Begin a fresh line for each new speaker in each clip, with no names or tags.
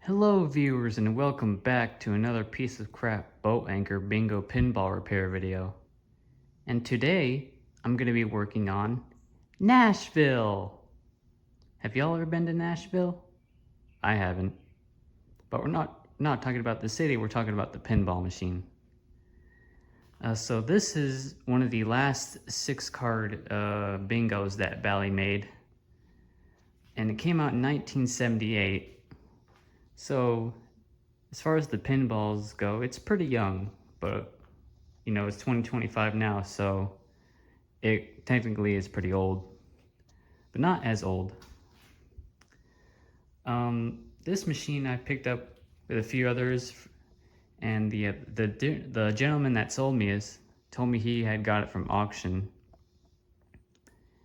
Hello viewers and welcome back to another piece of crap boat anchor bingo pinball repair video. And today I'm going to be working on Nashville. Have y'all ever been to Nashville? I haven't. But we're not talking about the city, we're talking about the pinball machine. So this is one of the last 6-card bingos that Bally made. And it came out in 1978. So as far as the pinballs go, it's pretty young, but you know, it's 2025 now, so it technically is pretty old, but not as old. This machine I picked up with a few others, and the gentleman that sold me told me he had got it from auction,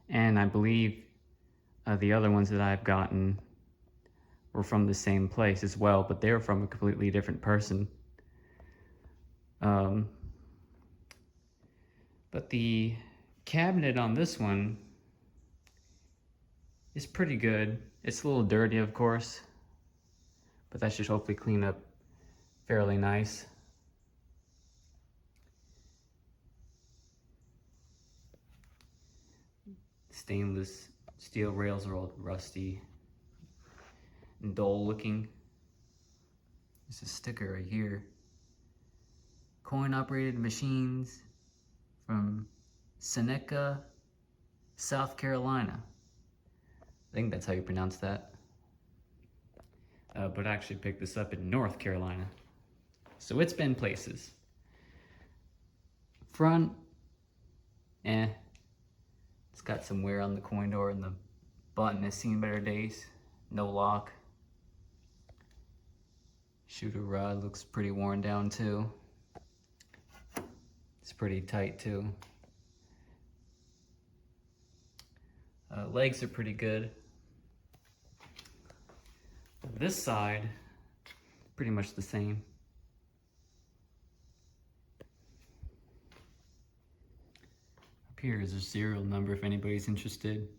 and I believe the other ones that I've gotten were from the same place as well, but they're from a completely different person. But the cabinet on this one is pretty good. It's a little dirty, of course, but that should hopefully clean up fairly nice. Stainless steel rails are all rusty and dull looking. There's a sticker right here. Coin operated machines from Seneca, South Carolina. I think that's how you pronounce that. But I actually picked this up in North Carolina. So it's been places. Front, it's got some wear on the coin door and the button has seen better days. No lock. Shooter rod looks pretty worn down too. It's pretty tight too. Legs are pretty good. This side, pretty much the same. Up here is a serial number if anybody's interested.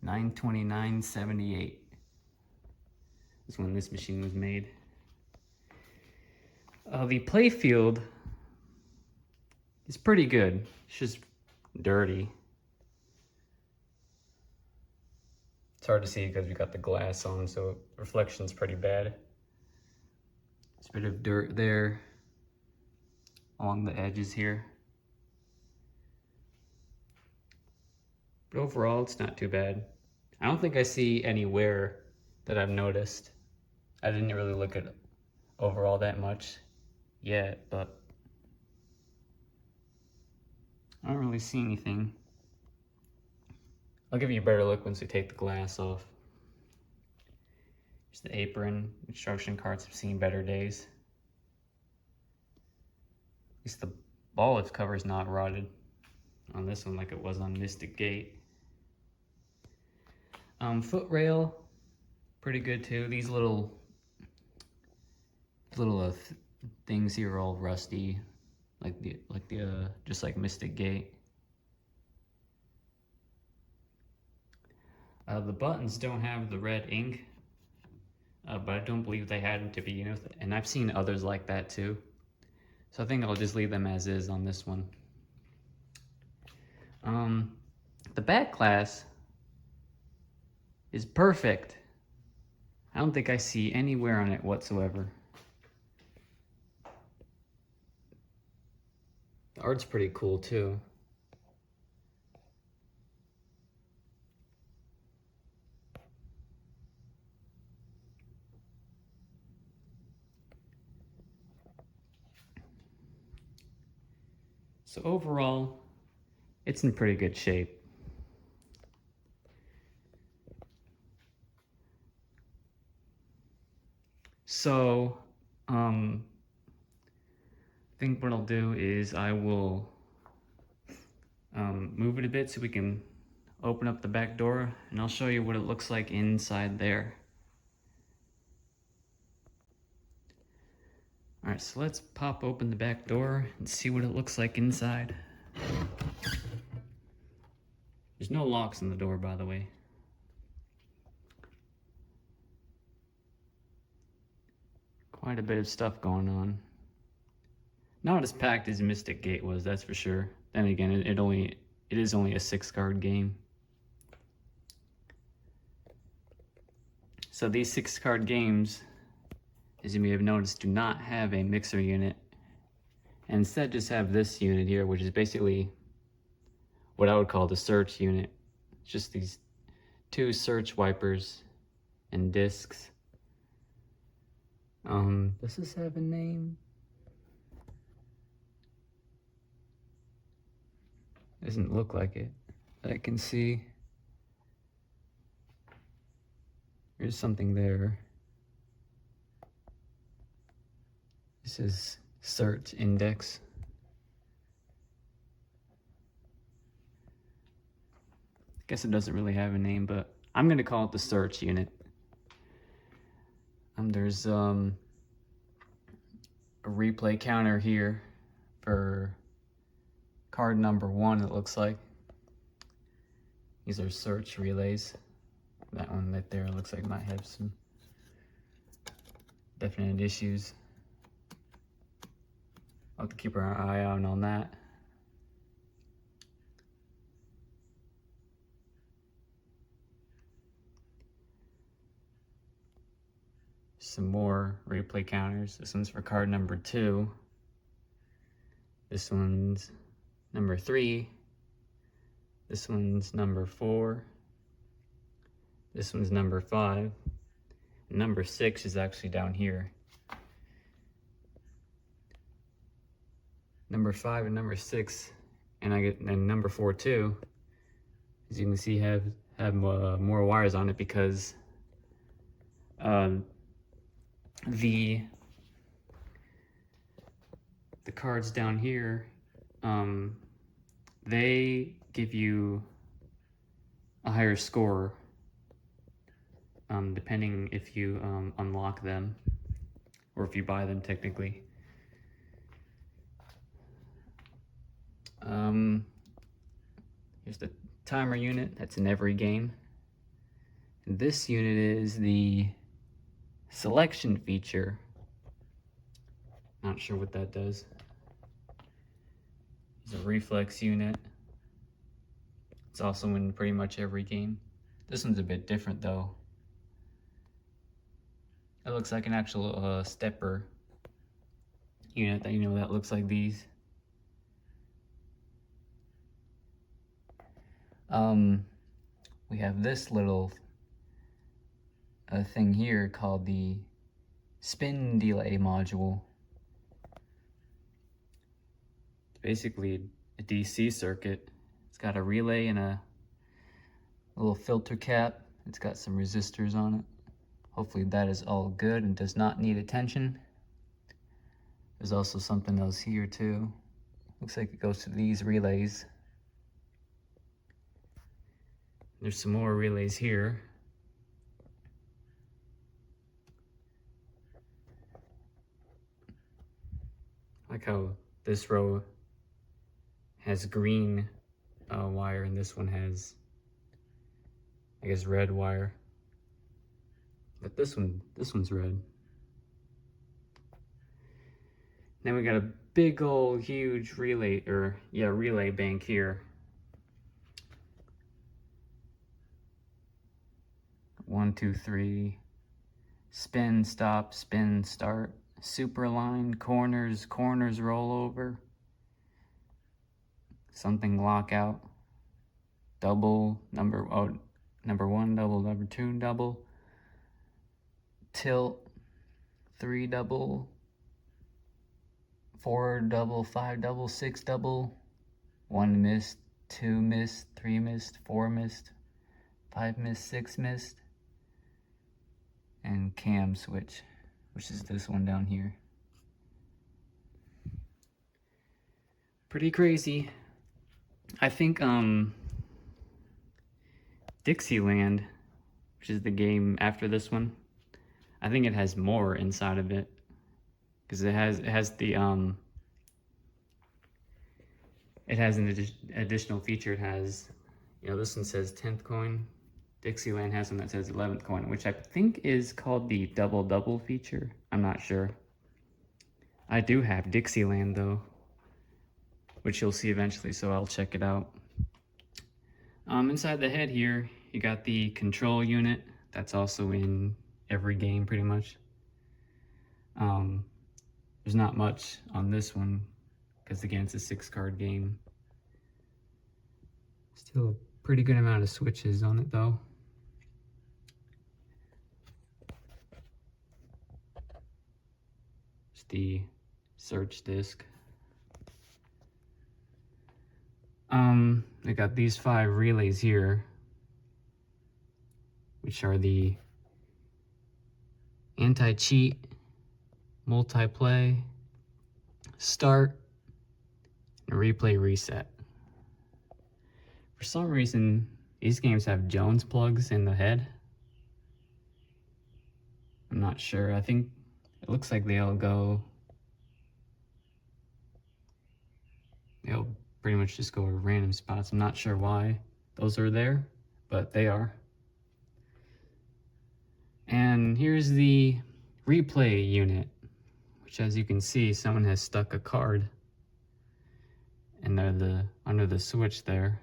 92978 is when this machine was made. The play field is pretty good. It's just dirty. It's hard to see because we got the glass on, so reflection's pretty bad. There's a bit of dirt there along the edges here. But overall, it's not too bad. I don't think I see any wear that I've noticed. I didn't really look at overall that much yet, but I don't really see anything. I'll give you a better look once we take the glass off. Here's the apron. Instruction cards have seen better days. At least the ball cover is not rotted on this one like it was on Mystic Gate. Foot rail, pretty good too. These little things here are all rusty, just like Mystic Gate. The buttons don't have the red ink, but I don't believe they had them to begin with, and I've seen others like that too. So I think I'll just leave them as is on this one. The back glass is perfect. I don't think I see any wear on it whatsoever. The art's pretty cool too. So overall, it's in pretty good shape. So, I think what I'll do is I will move it a bit so we can open up the back door, and I'll show you what it looks like inside there. Alright, so let's pop open the back door and see what it looks like inside. There's no locks on the door, by the way. Quite a bit of stuff going on. Not as packed as Mystic Gate was, that's for sure. Then again, it is only a 6-card game. So these 6-card games, as you may have noticed, do not have a mixer unit. And instead just have this unit here, which is basically what I would call the search unit. It's just these 2 search wipers and discs. Does this have a name? Doesn't look like it that I can see. There's something there. This is search index. I guess it doesn't really have a name, but I'm gonna call it the search unit. There's a replay counter here for card number 1, it looks like. These are search relays. That one right there looks like might have some definite issues. I'll have to keep our eye out on that. Some more replay counters. This one's for card number 2. This one's number 3. This one's number 4. This one's number 5. And number 6 is actually down here. Number 5 and number 6, and number 4 too. As you can see, have more wires on it because the cards down here, they give you a higher score depending if you unlock them or if you buy them technically. Here's the timer unit. That's in every game. And this unit is the selection feature. Not sure what that does. It's a reflex unit. It's also in pretty much every game. This one's a bit different though. It looks like an actual stepper unit that, that looks like these. We have this little thing here called the spin delay module. It's basically a DC circuit. It's got a relay and a little filter cap. It's got some resistors on it. Hopefully that is all good and does not need attention. There's also something else here too. Looks like it goes to these relays. There's some more relays here. I like how this row has green wire and this one has, I guess, red wire. But this one's red. Then we got a big old huge relay bank here. 1, 2, 3. Spin, stop, spin, start. Super line, corners, rollover. Something lockout. Double, number 1, double, number 2, double. Tilt, 3 double. 4 double, 5 double, 6 double. 1 missed, 2 missed, 3 missed, 4 missed, 5 missed, 6 missed. And cam switch, which is this one down here. Pretty crazy. I think Dixieland, which is the game after this one, I think it has more inside of it because it has an additional feature. It has, this one says 10th coin, Dixieland has one that says 11th coin, which I think is called the double feature. I'm not sure. I do have Dixieland though, which you'll see eventually, so I'll check it out. Inside the head here, you got the control unit. That's also in every game pretty much. There's not much on this one because again, it's a 6-card game. Still a pretty good amount of switches on it though. It's the search disc. They got these 5 relays here, which are the anti-cheat, multiplay, start, and replay reset. For some reason, these games have Jones plugs in the head. I'm not sure. I think it looks like they'll pretty much just go to random spots. I'm not sure why those are there, but they are. And here's the replay unit, which as you can see, someone has stuck a card under the switch there.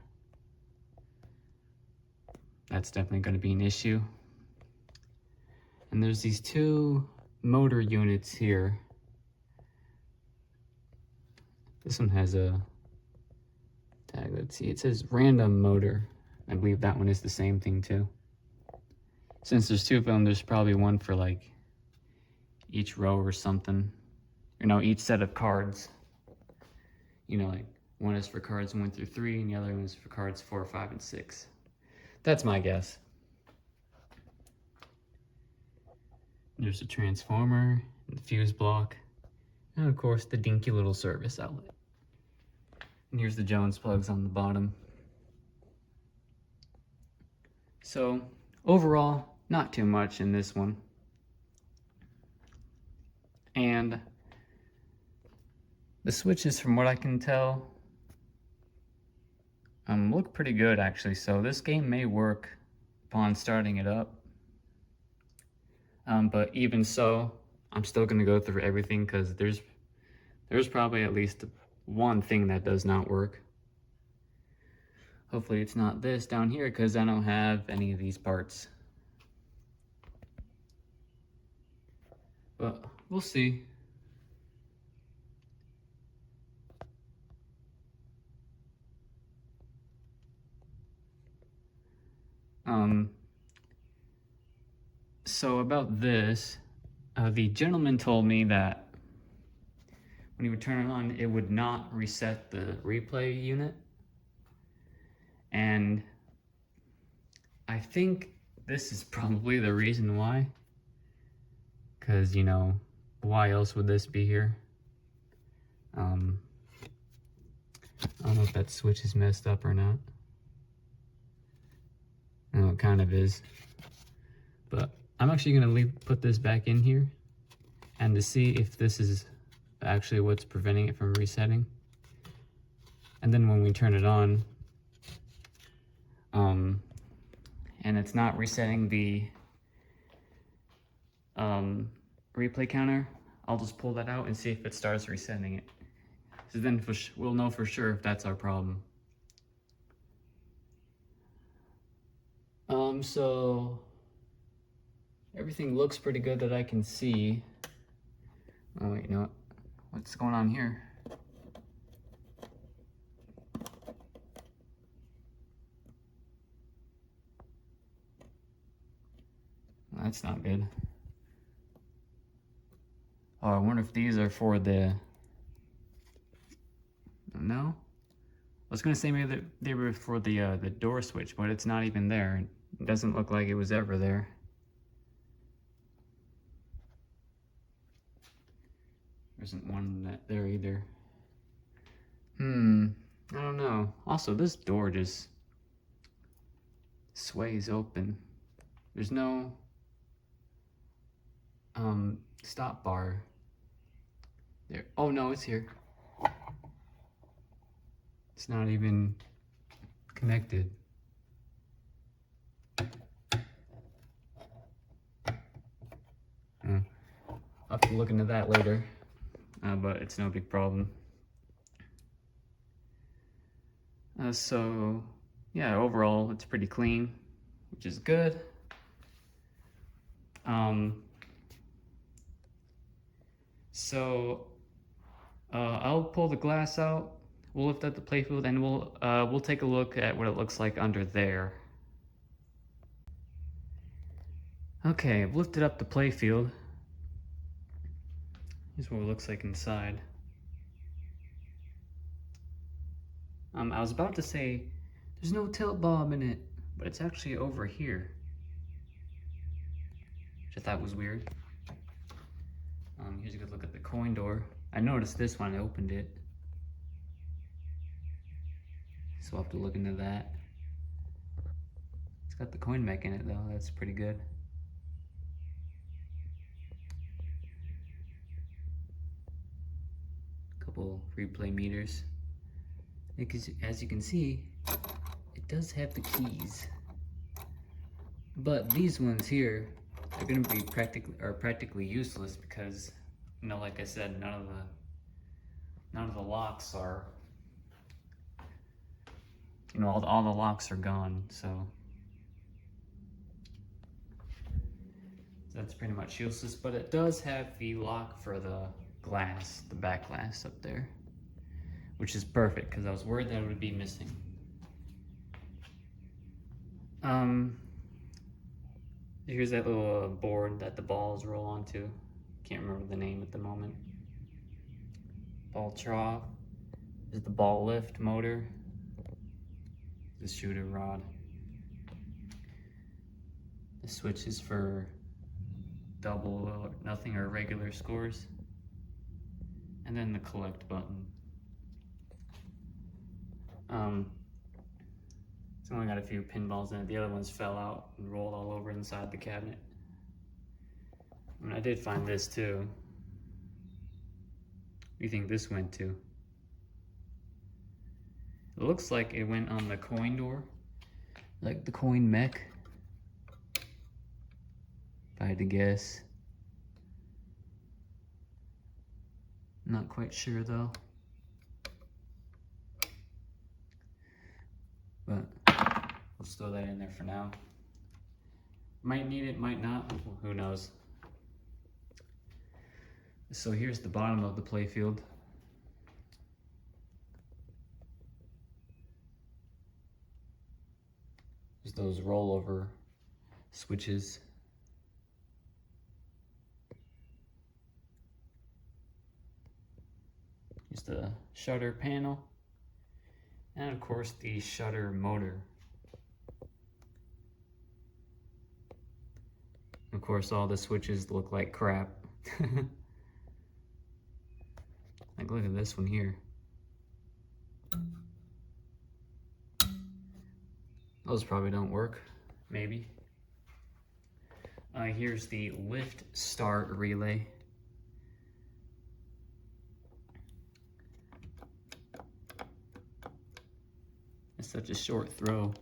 That's definitely going to be an issue. And there's these 2 motor units here. This one has a tag. Let's see, it says random motor. I believe that one is the same thing too. Since there's 2 of them, there's probably one for like each row or something. You know, each set of cards. You know, like one is for cards 1 through 3 and the other one is for cards 4, 5, and 6. That's my guess. There's a transformer, the fuse block, and of course the dinky little service outlet. And here's the Jones plugs on the bottom. So overall, not too much in this one. And the switches, from what I can tell, look pretty good actually. So this game may work upon starting it up. But even so, I'm still gonna go through everything because there's probably at least one thing that does not work. Hopefully it's not this down here because I don't have any of these parts. But we'll see. So about this, the gentleman told me that when he would turn it on, it would not reset the replay unit. And I think this is probably the reason why. Because, you know, why else would this be here? I don't know if that switch is messed up or not. No, it kind of is. But I'm actually going to put this back in here and to see if this is actually what's preventing it from resetting. And then when we turn it on, and it's not resetting the replay counter, I'll just pull that out and see if it starts resetting it. So then we'll know for sure if that's our problem. So everything looks pretty good that I can see. Oh wait, no, what's going on here? That's not good. Oh, I wonder if these are for the... No? I was gonna say maybe they were for the door switch, but it's not even there. It doesn't look like it was ever there. There isn't one there either. I don't know. Also, this door just sways open. There's no stop bar there. Oh no, it's here. It's not even connected. to look into that later, but it's no big problem. So yeah, overall it's pretty clean, which is good. I'll pull the glass out, we'll lift up the playfield, and we'll take a look at what it looks like under there. Okay, I've lifted up the playfield. Here's what it looks like inside. I was about to say there's no tilt bob in it, but it's actually over here, which I thought was weird. Here's a good look at the coin door. I noticed this when I opened it, so I'll have to look into that. It's got the coin mech in it though, that's pretty good. Couple replay meters. As you can see, it does have the keys, but these ones here are going to be practically useless because, you know, like I said, none of the locks are, you know, all the locks are gone, so that's pretty much useless. But it does have the lock for the glass, the back glass up there, which is perfect because I was worried that it would be missing. Here's that little board that the balls roll onto. Can't remember the name at the moment. Ball trough is the ball lift motor. The shooter rod. The switch is for double or nothing or regular scores. And then the collect button. It's only got a few pinballs in it. The other ones fell out and rolled all over inside the cabinet. I did find this too. Where do you think this went to? It looks like it went on the coin door, like the coin mech, if I had to guess. Not quite sure though. But let's throw that in there for now. Might need it, might not, who knows. So here's the bottom of the playfield. There's those rollover switches. Here's the shutter panel. And of course the shutter motor. Of course all the switches look like crap. Like look at this one here. Those probably don't work, maybe. Here's the lift start relay. It's such a short throw.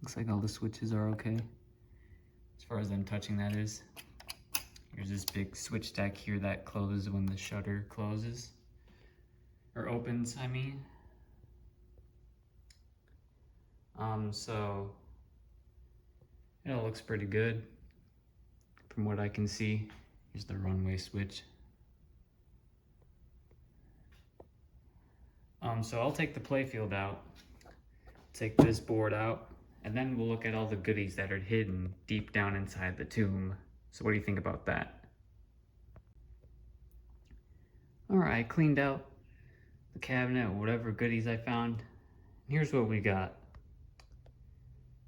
Looks like all the switches are okay, as far as them touching that is. Here's this big switch stack here that closes when the shutter closes. Or opens, I mean. So it all looks pretty good from what I can see. Here's the runway switch. So I'll take the playfield out, take this board out, and then we'll look at all the goodies that are hidden deep down inside the tomb. So what do you think about that? Alright, cleaned out the cabinet, whatever goodies I found. Here's what we got.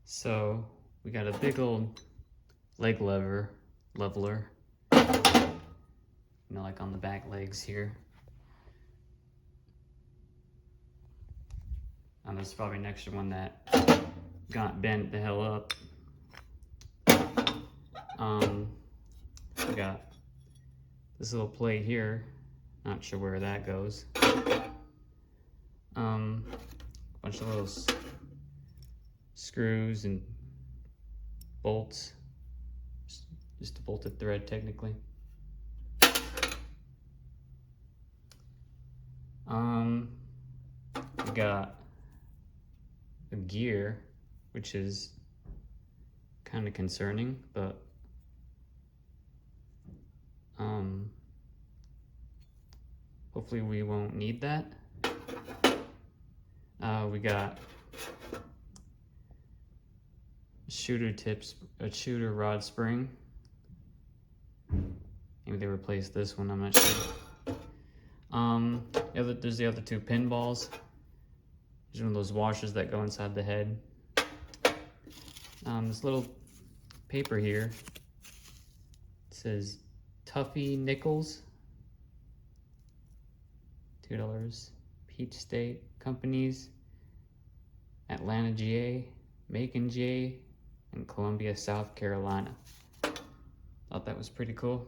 So we got a big old leg leveler, you know, like on the back legs here. And there's probably an extra one that got bent the hell up. We got this little plate here. Not sure where that goes. Bunch of little screws and bolts. Just a bolted thread technically. We got a gear, which is kind of concerning, but hopefully we won't need that. We got a shooter rod spring. Maybe they replaced this one, I'm not sure. There's the other two pinballs. There's one of those washers that go inside the head. This little paper here, it says Tuffy Nickels, $2. Peach State Companies, Atlanta, GA, Macon, GA, and Columbia, South Carolina. Thought that was pretty cool.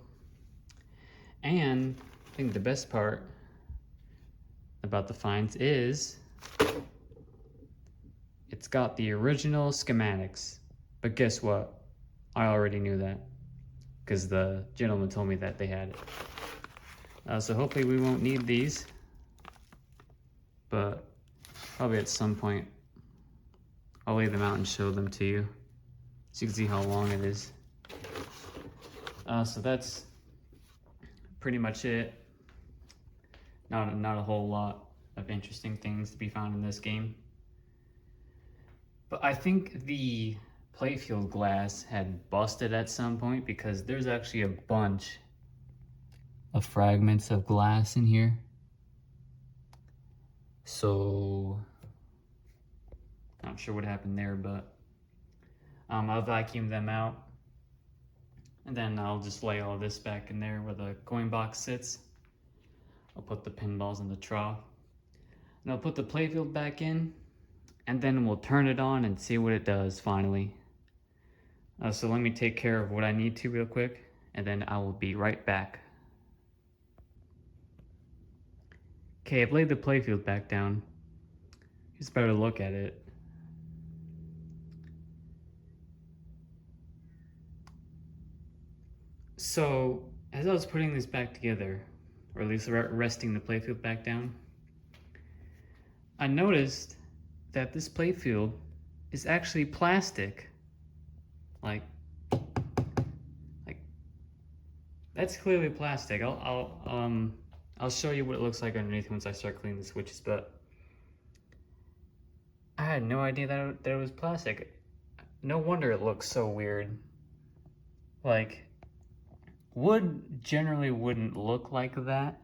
And I think the best part about the finds is it's got the original schematics. But guess what? I already knew that because the gentleman told me that they had it. So hopefully we won't need these, but probably at some point I'll lay them out and show them to you so you can see how long it is. So that's pretty much it. Not a whole lot of interesting things to be found in this game. But I think the playfield glass had busted at some point because there's actually a bunch of fragments of glass in here. So not sure what happened there, but I'll vacuum them out and then I'll just lay all this back in there where the coin box sits. I'll put the pinballs in the trough and I'll put the playfield back in, and then we'll turn it on and see what it does finally. So let me take care of what I need to real quick, and then I will be right back. Okay, I've laid the playfield back down. Just better look at it. So, as I was putting this back together, or at least resting the playfield back down, I noticed that this playfield is actually plastic. Like that's clearly plastic. I'll show you what it looks like underneath once I start cleaning the switches, but I had no idea that it was plastic. No wonder it looks so weird. Like, wood generally wouldn't look like that.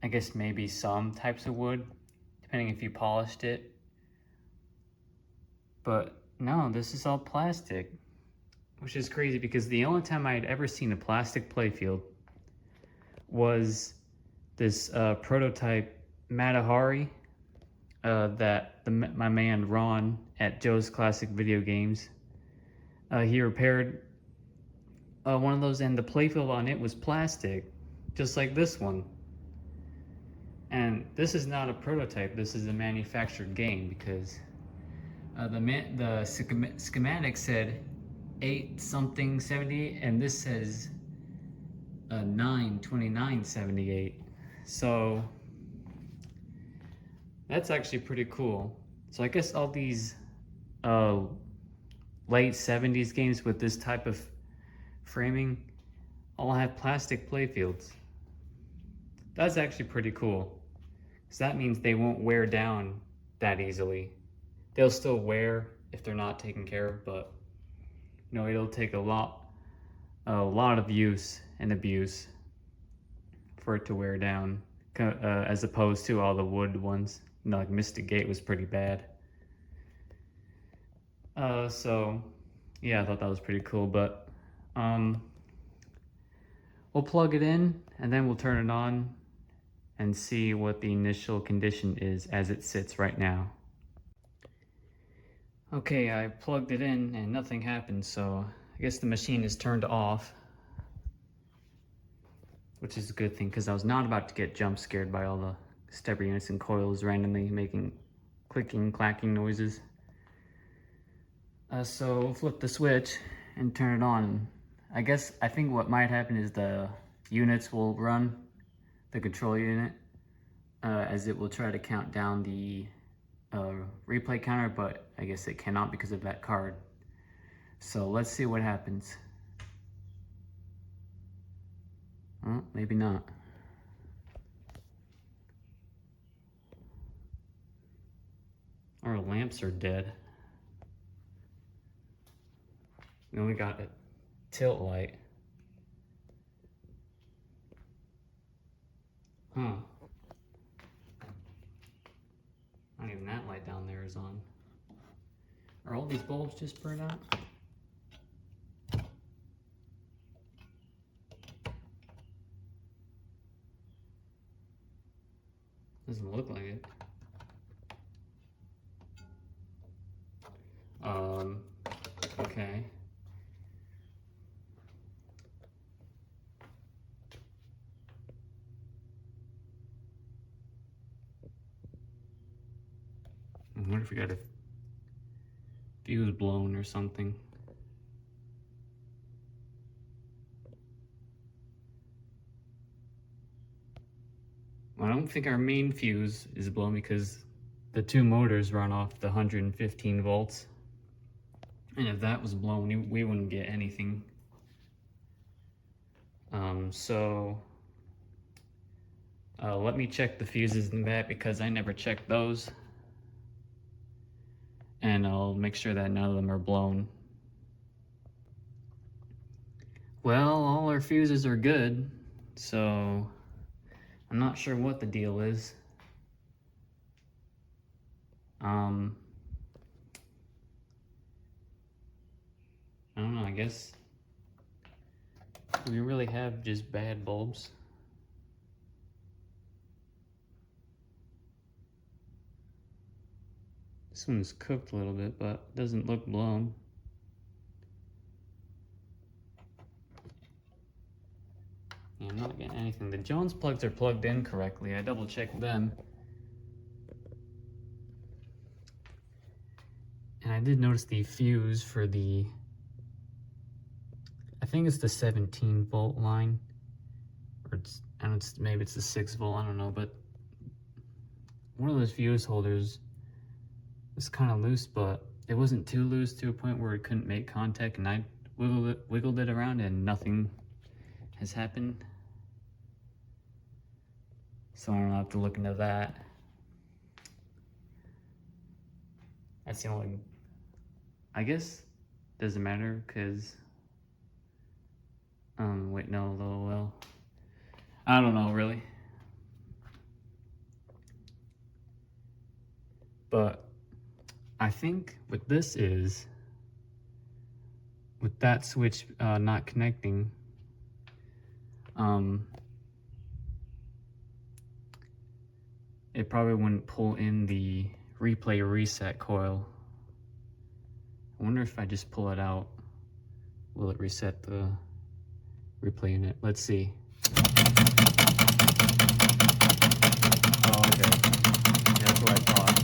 I guess maybe some types of wood, depending if you polished it. But no, this is all plastic, which is crazy because the only time I had ever seen a plastic playfield was this prototype Matahari that my man Ron at Joe's Classic Video Games, he repaired one of those, and the playfield on it was plastic, just like this one. And this is not a prototype, this is a manufactured game because the schematic said 8-something-78, and this says 9-29-78. So that's actually pretty cool. So I guess all these late 70s games with this type of framing all have plastic playfields. That's actually pretty cool, because that means they won't wear down that easily. They'll still wear if they're not taken care of, but you know, it'll take a lot of use and abuse for it to wear down, as opposed to all the wood ones. You know, like Mystic Gate was pretty bad. So yeah, I thought that was pretty cool, but we'll plug it in and then we'll turn it on and see what the initial condition is as it sits right now. Okay, I plugged it in and nothing happened, so I guess the machine is turned off, which is a good thing because I was not about to get jump scared by all the stepper units and coils randomly making clicking, clacking noises. So we'll flip the switch and turn it on. I think what might happen is the units will run, the control unit, as it will try to count down the replay counter, but I guess it cannot because of that card. So let's see what happens. Well, maybe not. Our lamps are dead. We only got a tilt light. Huh. Not even that light down there is on. Are all these bulbs just burned out? Doesn't look like it. Okay. I wonder if we got a fuse blown or something. Well, I don't think our main fuse is blown because the two motors run off the 115 volts. And if that was blown, we wouldn't get anything. Let me check the fuses in that because I never checked those. And I'll make sure that none of them are blown. Well, all our fuses are good, so I'm not sure what the deal is. I don't know, I guess we really have just bad bulbs. This one's cooked a little bit, but doesn't look blown. Yeah, I'm not getting anything. The Jones plugs are plugged in correctly. I double checked them. And I did notice the fuse for the, I think it's the 17 volt line, or maybe it's the 6 volt, I don't know, but one of those fuse holders was kind of loose, but it wasn't too loose to a point where it couldn't make contact, and I wiggled it around and nothing has happened. So I don't have to look into that. That's the only, I guess, doesn't matter because, wait, no, well, I don't know really. But I think what this is, with that switch not connecting, it probably wouldn't pull in the replay reset coil. I wonder if I just pull it out, will it reset the replay unit? Let's see. Oh, okay. That's what I thought.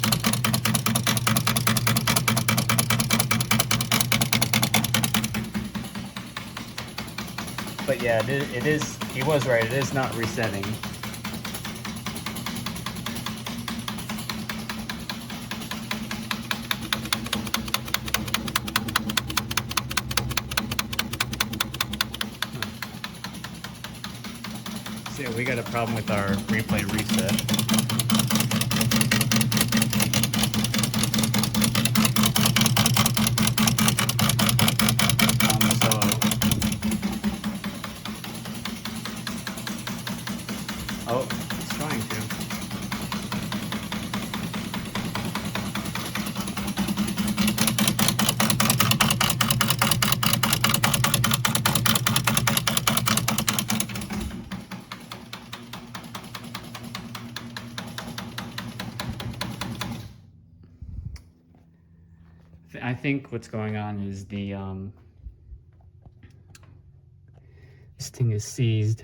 But yeah, it is, he was right, it is not resetting. So yeah, we got a problem with our replay reset. Oh, it's trying to. I think what's going on is the this thing is seized,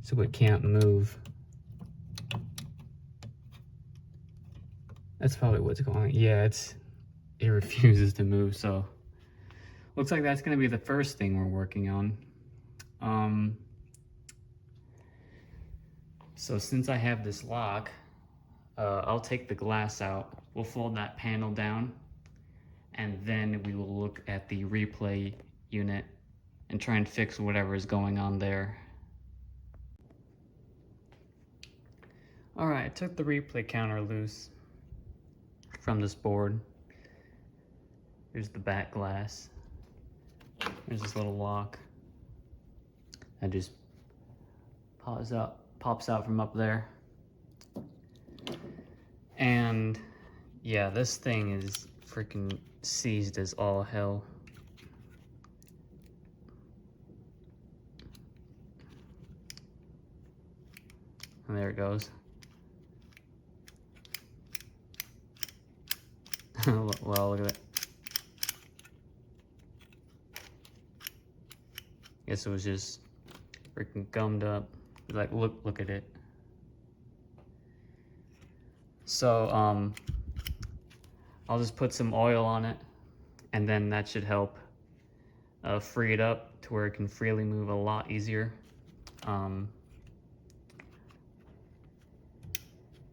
so it can't move. That's probably what's going on. Yeah, it refuses to move, so looks like that's gonna be the first thing we're working on. So since I have this lock, I'll take the glass out. We'll fold that panel down, and then we will look at the replay unit and try and fix whatever is going on there. Alright, I took the replay counter loose from this board. Here's the back glass. There's this little lock that just pops out from up there. And yeah, this thing is freaking seized as all hell. And there it goes. Well, look at it. Guess it was just freaking gummed up. Like, look at it. So, I'll just put some oil on it, and then that should help free it up to where it can freely move a lot easier. I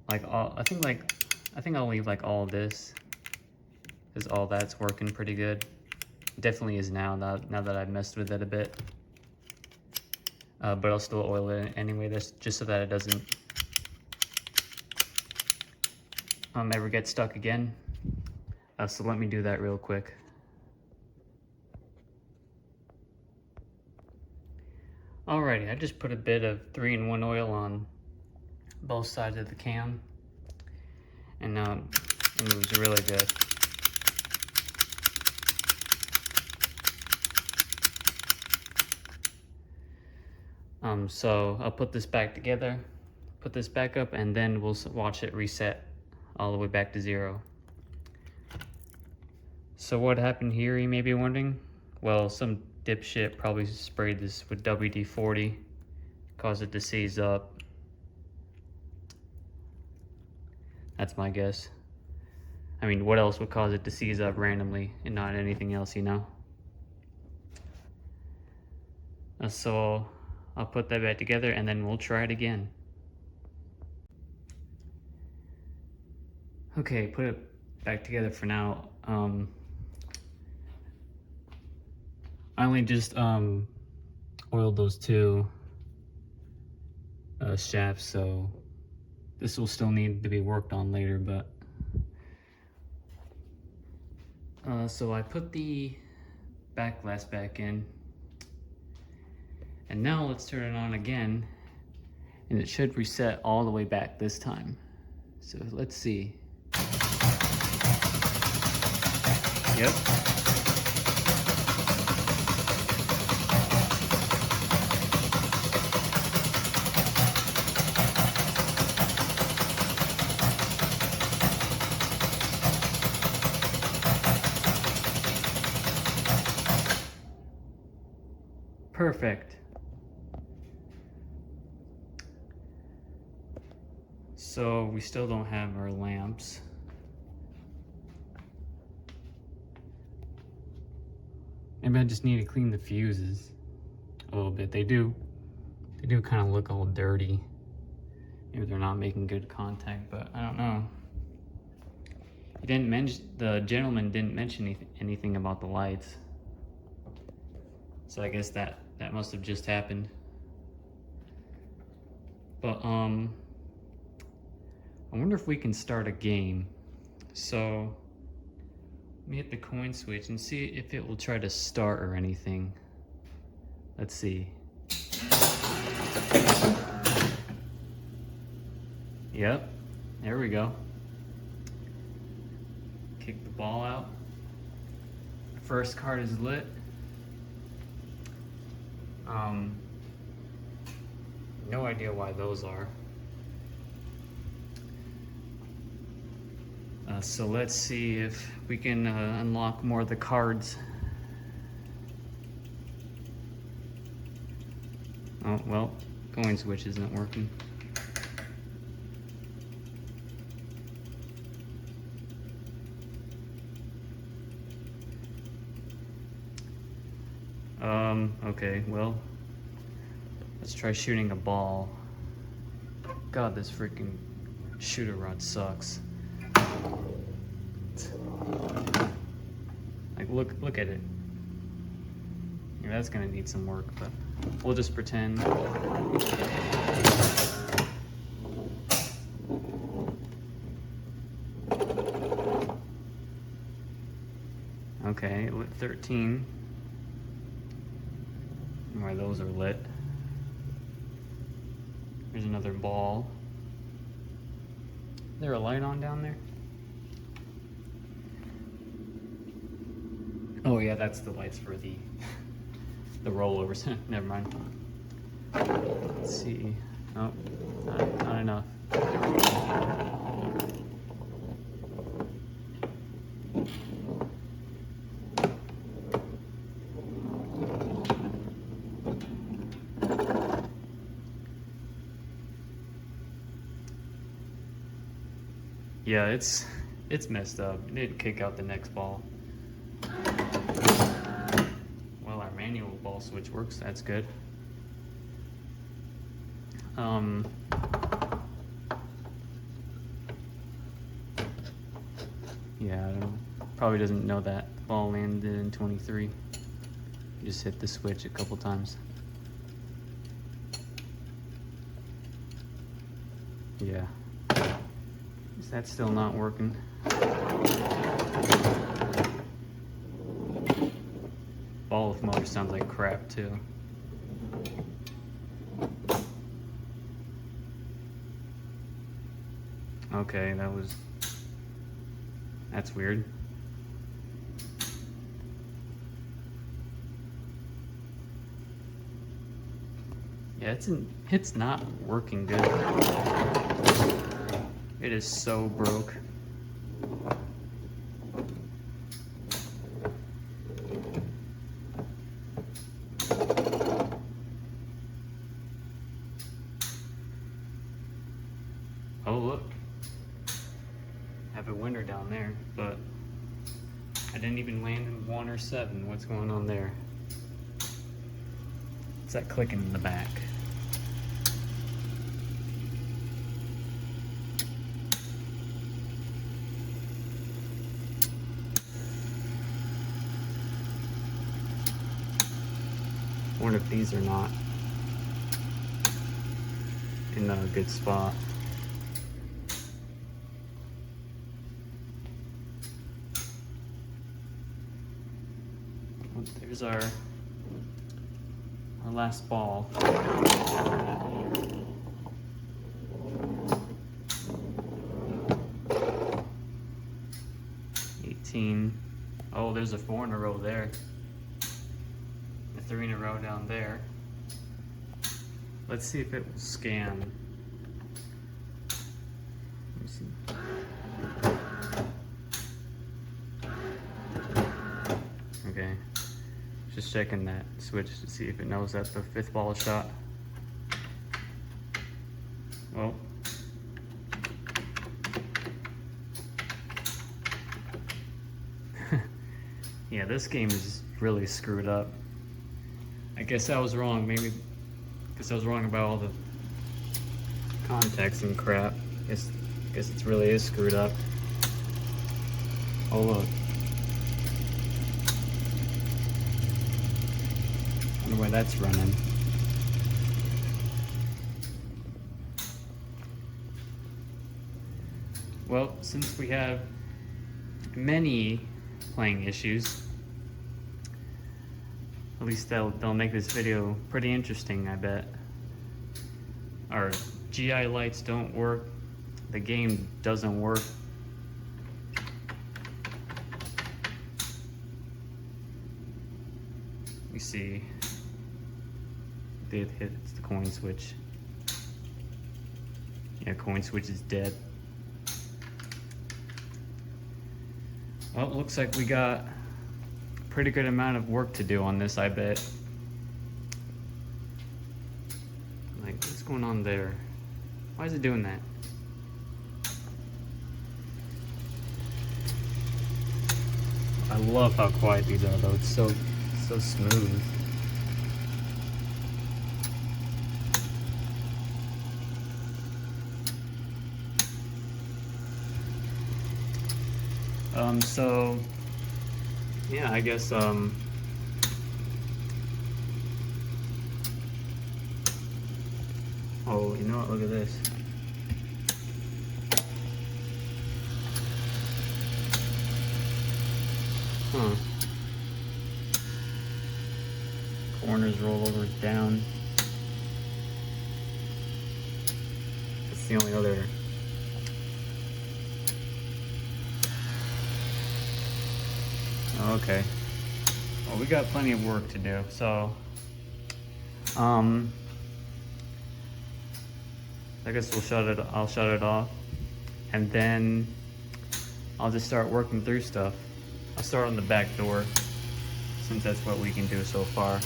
think I'll leave like all this, because all that's working pretty good. Definitely is now that I've messed with it a bit. But I'll still oil it anyway, just so that it doesn't ever get stuck again. So let me do that real quick. Alrighty, I just put a bit of 3-in-1 oil on both sides of the cam, and it moves really good. So I'll put this back together, put this back up, and then we'll watch it reset all the way back to 0. So what happened here, you may be wondering? Well, some dipshit probably sprayed this with WD-40, caused it to seize up. That's my guess. I mean, what else would cause it to seize up randomly and not anything else, you know? So I'll put that back together, and then we'll try it again. Okay, put it back together for now. I only just oiled those two shafts, so this will still need to be worked on later, but so I put the back glass back in, and now let's turn it on again, and it should reset all the way back this time. So let's see. Yep. Perfect. So we still don't have our lamps. Maybe I just need to clean the fuses a little bit. They do kind of look all dirty. Maybe they're not making good contact, but I don't know. The gentleman didn't mention anything about the lights. So I guess that must have just happened. But I wonder if we can start a game. So let me hit the coin switch and see if it will try to start or anything. Let's see. Yep, there we go. Kick the ball out. First card is lit. No idea why those are. So let's see if we can unlock more of the cards. Oh, well, coin switch isn't working. Okay, well, let's try shooting a ball. God, this freaking shooter rod sucks. Like, look at it. Yeah, that's gonna need some work, but we'll just pretend. Okay, lit 13. Why those are lit. There's another ball. Is there a light on down there? Oh yeah, that's the lights for the rollovers. Never mind. Let's see. Oh, not enough. Yeah, it's messed up. It didn't kick out the next ball. Well, our manual ball switch works. That's good. Yeah, probably doesn't know that the ball landed in 23. You just hit the switch a couple times. Yeah. Is that still not working? Ball with motor sounds like crap too. Okay, that's weird. Yeah, it's not working good. It is so broke. Oh look, I have a winner down there, but I didn't even land in 1 or 7. What's going on there? It's that clicking in the back. I wonder if these are not in a good spot. There's our last ball. 18. Oh, there's a 4 in a row there. A 3 in a row down there. Let's see if it will scan. Let me see. Okay. Just checking that switch to see if it knows that the 5th ball is shot. Well. Yeah, this game is really screwed up. I guess I was wrong, maybe because I was wrong about all the contacts and crap. Guess it really is screwed up. Oh look. Wonder why that's running. Well, since we have many playing issues, at least they'll make this video pretty interesting, I bet. Our GI lights don't work. The game doesn't work. You see, it hits the coin switch. Yeah, coin switch is dead. Well, it looks like we got a pretty good amount of work to do on this, I bet. Like, what's going on there? Why is it doing that? I love how quiet these are though, it's so smooth. So yeah, I guess oh, you know what, look at this. Huh. Corners roll over down. That's the only other. Oh, okay. Well, we got plenty of work to do, so I guess I'll shut it off, and then I'll just start working through stuff. I'll start on the back door, since that's what we can do so far.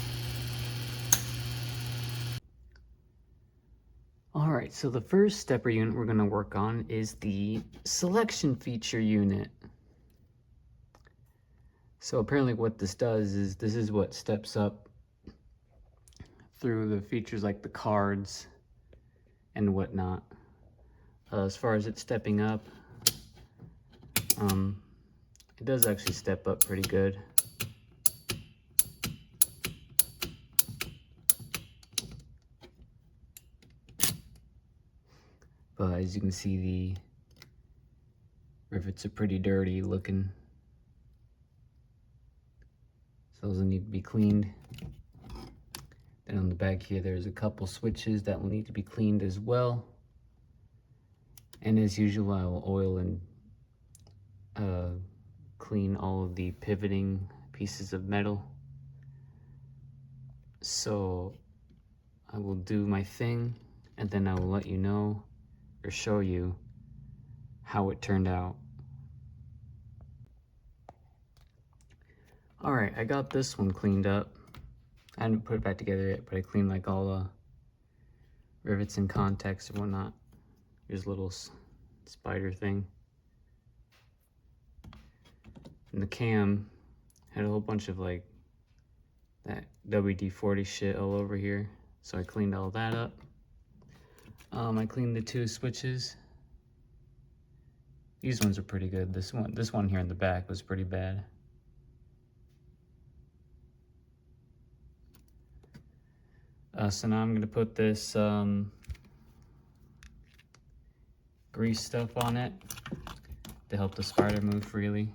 Alright, so the first stepper unit we're going to work on is the selection feature unit. So apparently what this does is, this is what steps up through the features like the cards and whatnot. As far as it stepping up, it does actually step up pretty good. But as you can see, the rivets are pretty dirty looking. So those will need to be cleaned. Then on the back here, there's a couple switches that will need to be cleaned as well. And as usual, I will oil and clean all of the pivoting pieces of metal. So I will do my thing, and then I will let you know or show you how it turned out. Alright, I got this one cleaned up. I hadn't put it back together yet, but I cleaned like all the rivets and contacts and whatnot. Here's a little spider thing. And the cam had a whole bunch of like that WD-40 shit all over here. So I cleaned all that up. I cleaned the two switches. These ones are pretty good. This one here in the back was pretty bad. So now I'm gonna put this grease stuff on it to help the spider move freely.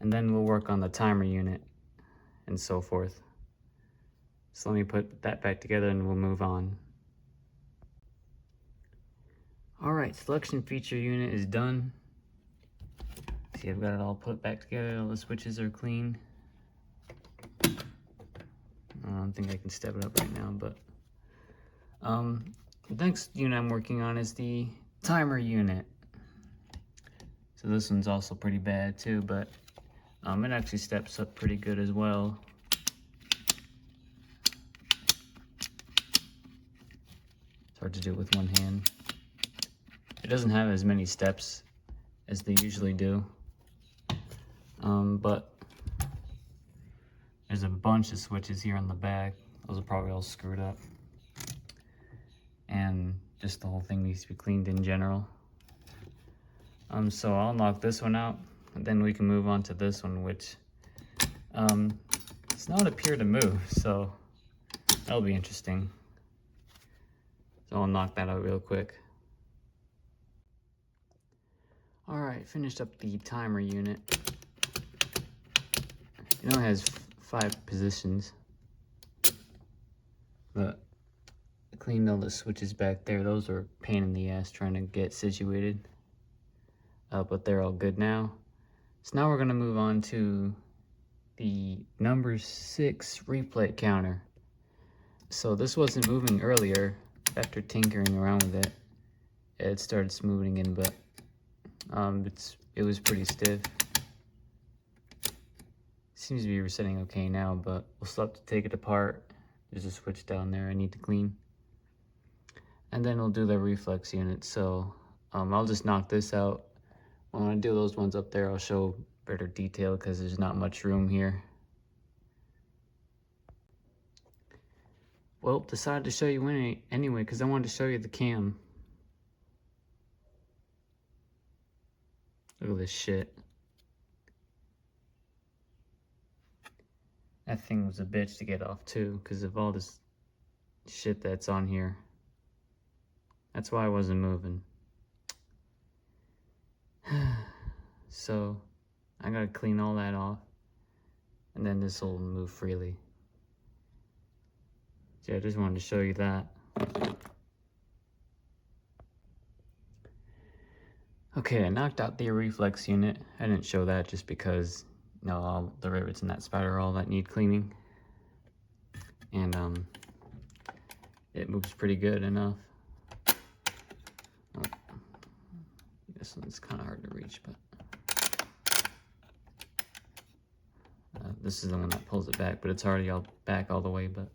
And then we'll work on the timer unit and so forth. So let me put that back together and we'll move on. Alright, selection feature unit is done. See, I've got it all put back together. All the switches are clean. I don't think I can step it up right now, but the next unit I'm working on is the timer unit. So this one's also pretty bad too, but it actually steps up pretty good as well. It's hard to do it with one hand. It doesn't have as many steps as they usually do, but there's a bunch of switches here on the back. Those are probably all screwed up. And just the whole thing needs to be cleaned in general. So I'll knock this one out, and then we can move on to this one, which does not appear to move, so that'll be interesting. So I'll knock that out real quick. Alright, finished up the timer unit. You know, it has 5 positions, but I cleaned all the switches back there. Those are a pain in the ass trying to get situated, but they're all good now. So now we're going to move on to the number 6 replay counter. So this wasn't moving earlier. After tinkering around with it, it started smoothing in, but it was pretty stiff. Seems to be resetting okay now, but we'll still have to take it apart. There's a switch down there I need to clean. And then we'll do the reflex unit. So I'll just knock this out. When I do those ones up there, I'll show better detail because there's not much room here. Well, decided to show you anyway because I wanted to show you the cam. Look at this shit. That thing was a bitch to get off too, because of all this shit that's on here. That's why I wasn't moving. So I gotta clean all that off, and then this will move freely. So yeah, I just wanted to show you that. Okay, I knocked out the reflex unit. I didn't show that just because, you know, all the rivets in that spiral that need cleaning. And it moves pretty good enough. Oh, this one's kind of hard to reach, but this is the one that pulls it back, but it's already all back all the way, but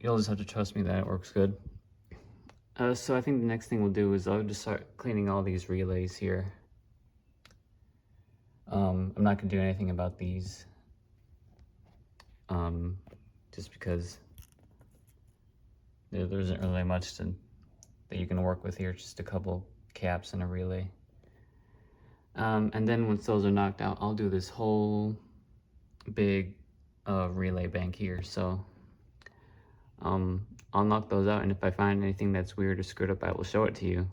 you'll just have to trust me that it works good. So I think the next thing we'll do is I'll just start cleaning all these relays here. I'm not gonna do anything about these, just because there isn't really much that you can work with here, just a couple caps and a relay. And then once those are knocked out, I'll do this whole big relay bank here. So I'll knock those out, and if I find anything that's weird or screwed up, I will show it to you.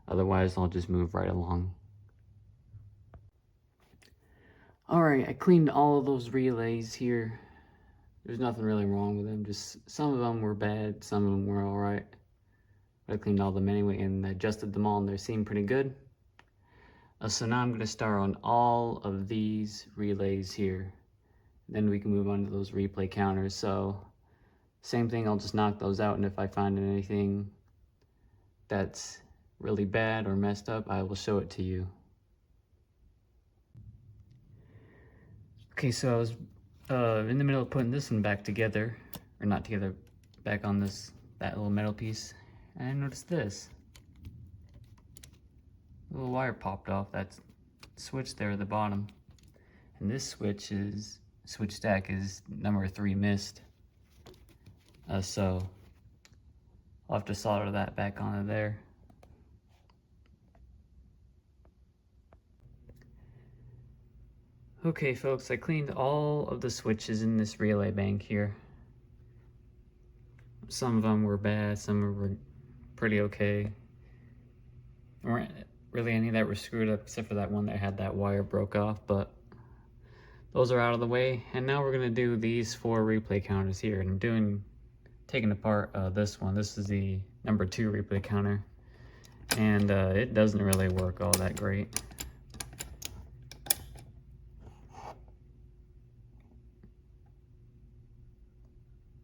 Otherwise, I'll just move right along. Alright, I cleaned all of those relays here. There's nothing really wrong with them, just some of them were bad, some of them were alright. But I cleaned all of them anyway and adjusted them all, and they seem pretty good. So now I'm going to start on all of these relays here. Then we can move on to those replay counters. So same thing, I'll just knock those out, and if I find anything that's really bad or messed up, I will show it to you. Okay, so I was in the middle of putting this one back together, or not together, back on that little metal piece, and I noticed this. A little wire popped off that switch there at the bottom. And this switch stack is number 3 missed. So I'll have to solder that back onto there. Okay folks, I cleaned all of the switches in this relay bank here. Some of them were bad, some were pretty okay. There weren't really any that were screwed up except for that one that had that wire broke off, but those are out of the way. And now we're gonna do these 4 replay counters here, and I'm taking apart this one. This is the number 2 replay counter, and it doesn't really work all that great.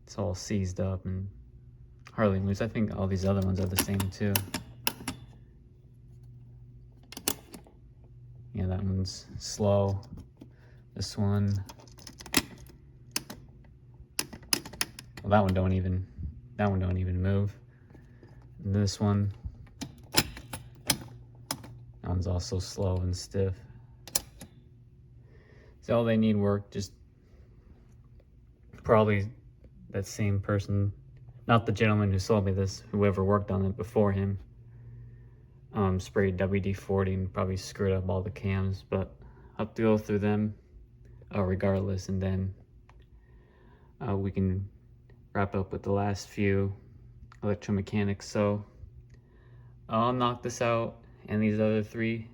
It's all seized up and hardly moves. I think all these other ones are the same too. Yeah, that one's slow. This one, well, that one don't even move. And this one, that one's also slow and stiff. So all they need work, just probably that same person, not the gentleman who sold me this, whoever worked on it before him, sprayed WD-40 and probably screwed up all the cams, but I'll have to go through them regardless, and then we can wrap up with the last few electromechanics. So I'll knock this out and these other 3,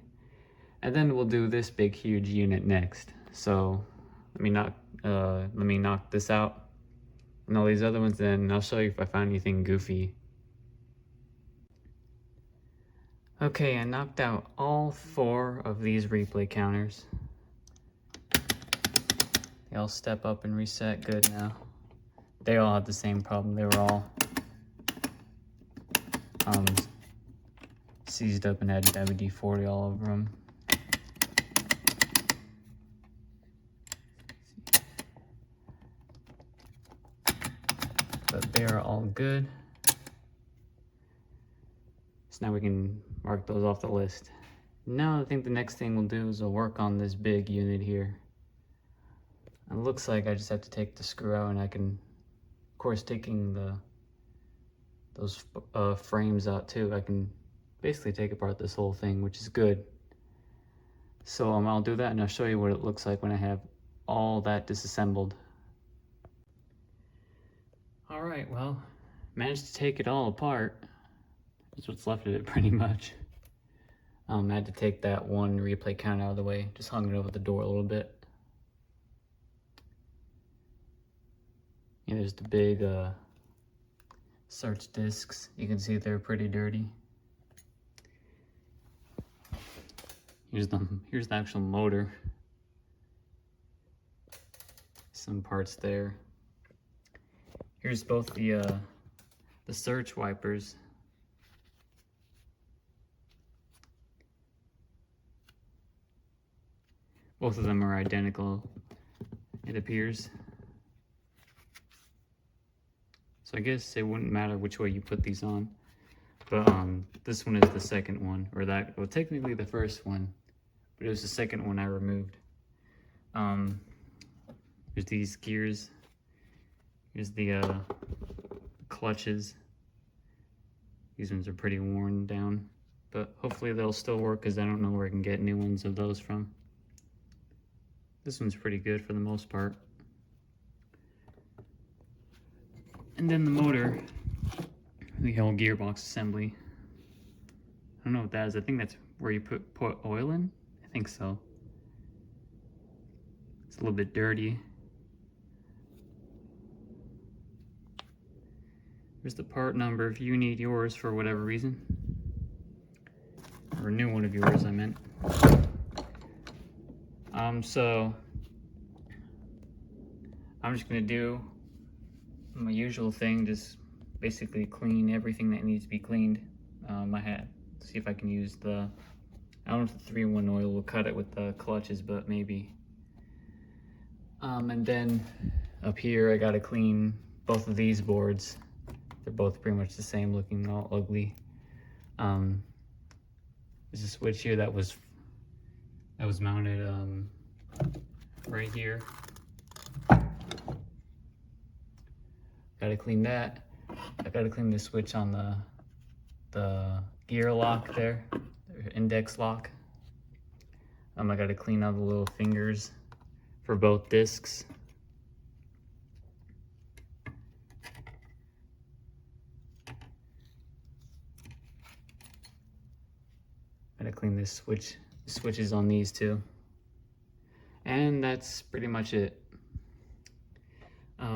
and then we'll do this big huge unit next. So let me knock this out and all these other ones, then I'll show you if I find anything goofy. Okay, I knocked out all 4 of these replay counters. They all step up and reset good now. They all had the same problem. They were all seized up and had WD-40 all over them. But they are all good. So now we can mark those off the list. Now I think the next thing we'll do is we'll work on this big unit here. And it looks like I just have to take the screw out, and I can, of course, taking those frames out too, I can basically take apart this whole thing, which is good. So I'll do that and I'll show you what it looks like when I have all that disassembled. Alright, well, managed to take it all apart. That's what's left of it pretty much. I had to take that one replay counter out of the way, just hung it over the door a little bit. Yeah, there's the big search discs. You can see they're pretty dirty. Here's the actual motor. Some parts there. Here's both the search wipers. Both of them are identical, it appears. So I guess it wouldn't matter which way you put these on. But this one is the second one, or that, well, technically the first one, but it was the second one I removed. There's these gears. Here's the clutches. These ones are pretty worn down, but hopefully they'll still work because I don't know where I can get new ones of those from. This one's pretty good for the most part. And then the motor, the whole gearbox assembly. I don't know what that is. I think that's where you put oil in. I think so. It's a little bit dirty. Here's the part number if you need yours for whatever reason. Or a new one of yours, I meant. So I'm just gonna do my usual thing, just basically clean everything that needs to be cleaned. I had to see if I can use the, I don't know if the 3-in-1 oil will cut it with the clutches, but maybe. And then up here I gotta clean both of these boards. They're both pretty much the same looking, all ugly. There's a switch here that was mounted right here. Gotta clean that. I gotta clean the switch on the gear lock there, the index lock. I gotta clean all the little fingers for both discs. Gotta clean this switches on these two. And that's pretty much it.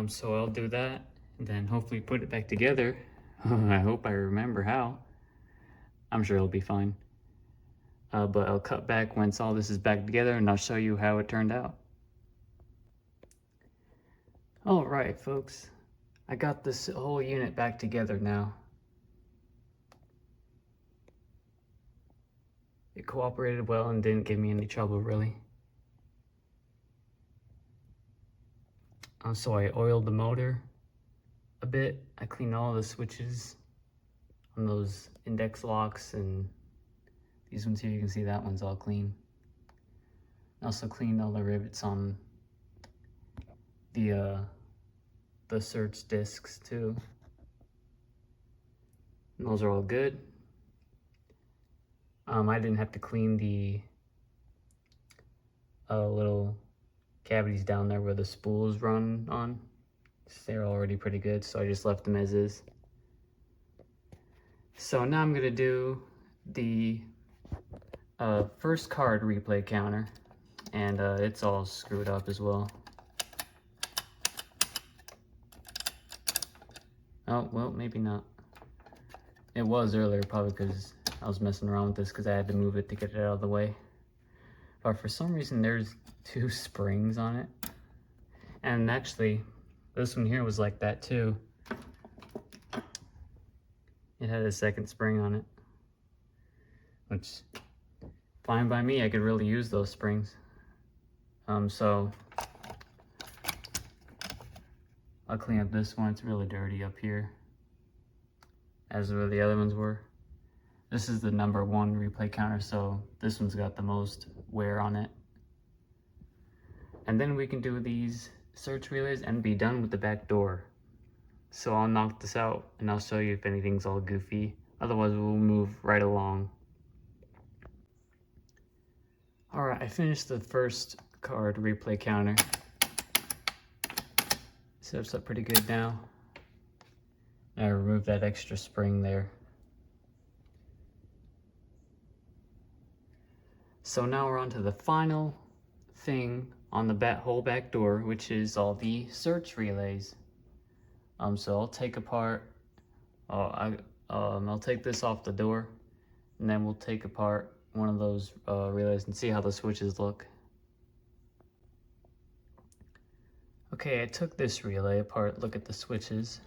So I'll do that, and then hopefully put it back together. I hope I remember how. I'm sure it'll be fine. But I'll cut back once all this is back together, and I'll show you how it turned out. All right, folks. I got this whole unit back together now. It cooperated well and didn't give me any trouble, really. So I oiled the motor a bit. I cleaned all the switches on those index locks, and these ones here, you can see that one's all clean. I also cleaned all the rivets on the search discs too. And those are all good. I didn't have to clean the little cavities down there where the spools run on. They're already pretty good, so I just left them as is. So now I'm gonna do the first card replay counter, and it's all screwed up as well. Oh, well, maybe not. It was earlier, probably because I was messing around with this because I had to move it to get it out of the way. But for some reason, there's 2 springs on it. And actually, this one here was like that too. It had a second spring on it, which, fine by me. I could really use those springs. So I'll clean up this one. It's really dirty up here, as where the other ones were. This is the number 1 replay counter, so this one's got the most wear on it. And then we can do these search relays and be done with the back door. So I'll knock this out and I'll show you if anything's all goofy Otherwise, we'll move right along. Alright, I finished the first card replay counter. Sets up pretty good now. I removed that extra spring there. So now we're on to the final thing on the whole back door, which is all the search relays. So I'll take apart, I'll take this off the door, and then we'll take apart one of those relays and see how the switches look. Okay, I took this relay apart. Look at the switches.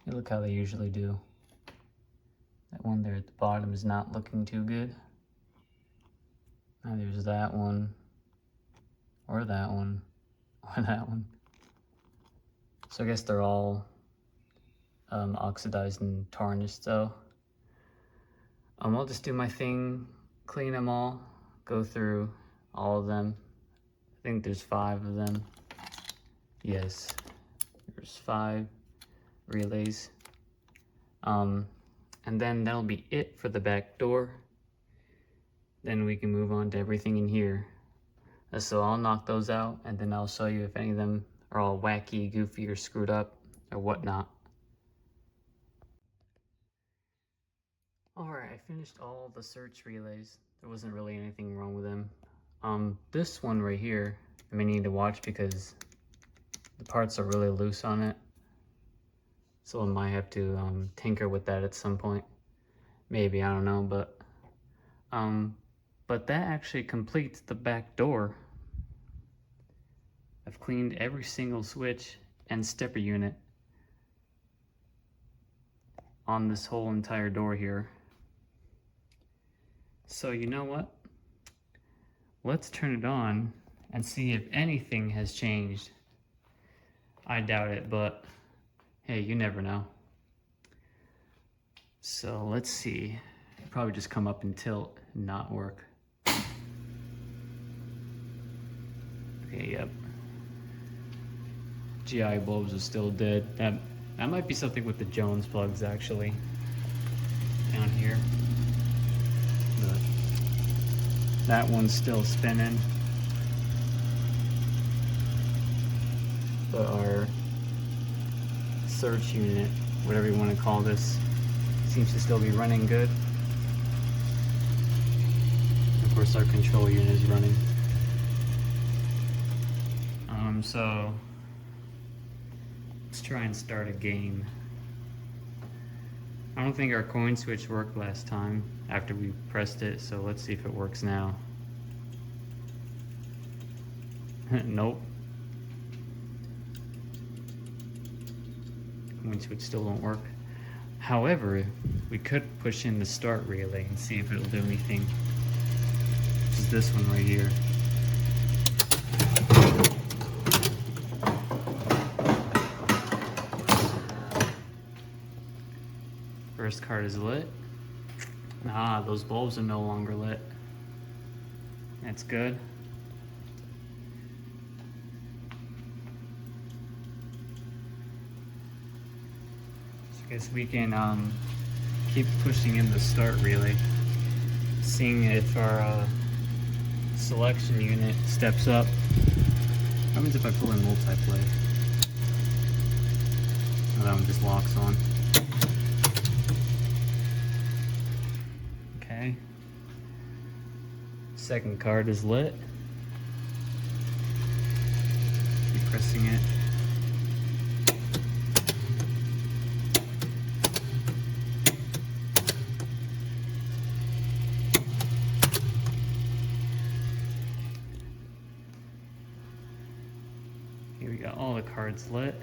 Hey, look how they usually do. That one there at the bottom is not looking too good. Now there's that one, or that one, or that one. So I guess they're all oxidized and tarnished, so I'll just do my thing, clean them all, go through all of them. I think there's 5 of them. Yes, there's 5 relays. And then that'll be it for the back door. Then we can move on to everything in here. So I'll knock those out, and then I'll show you if any of them are all wacky, goofy, or screwed up, or whatnot. Alright, I finished all the search relays. There wasn't really anything wrong with them. This one right here, I may need to watch because the parts are really loose on it. So I might have to tinker with that at some point. Maybe, I don't know, but that actually completes the back door. I've cleaned every single switch and stepper unit on this whole entire door here. So you know what? Let's turn it on and see if anything has changed. I doubt it, but hey, you never know. So let's see. It'll probably just come up and tilt and not work. Okay, yep. GI bulbs are still dead. That might be something with the Jones plugs actually. Down here. But that one's still spinning. But our search unit, whatever you want to call this, seems to still be running good. Of course, our control unit is running. So let's try and start a game. I don't think our coin switch worked last time after we pressed it, so let's see if it works now. Nope. Coin switch still won't work. However, we could push in the start relay and see if it'll do anything. Which is this one right here. First card is lit. Ah, those bulbs are no longer lit. That's good. So I guess we can keep pushing in the start relay, seeing if our selection unit steps up. What happens if I pull in multiplay? Oh, that one just locks on. Okay. Second card is lit. Keep pressing it. Here we got all the cards lit.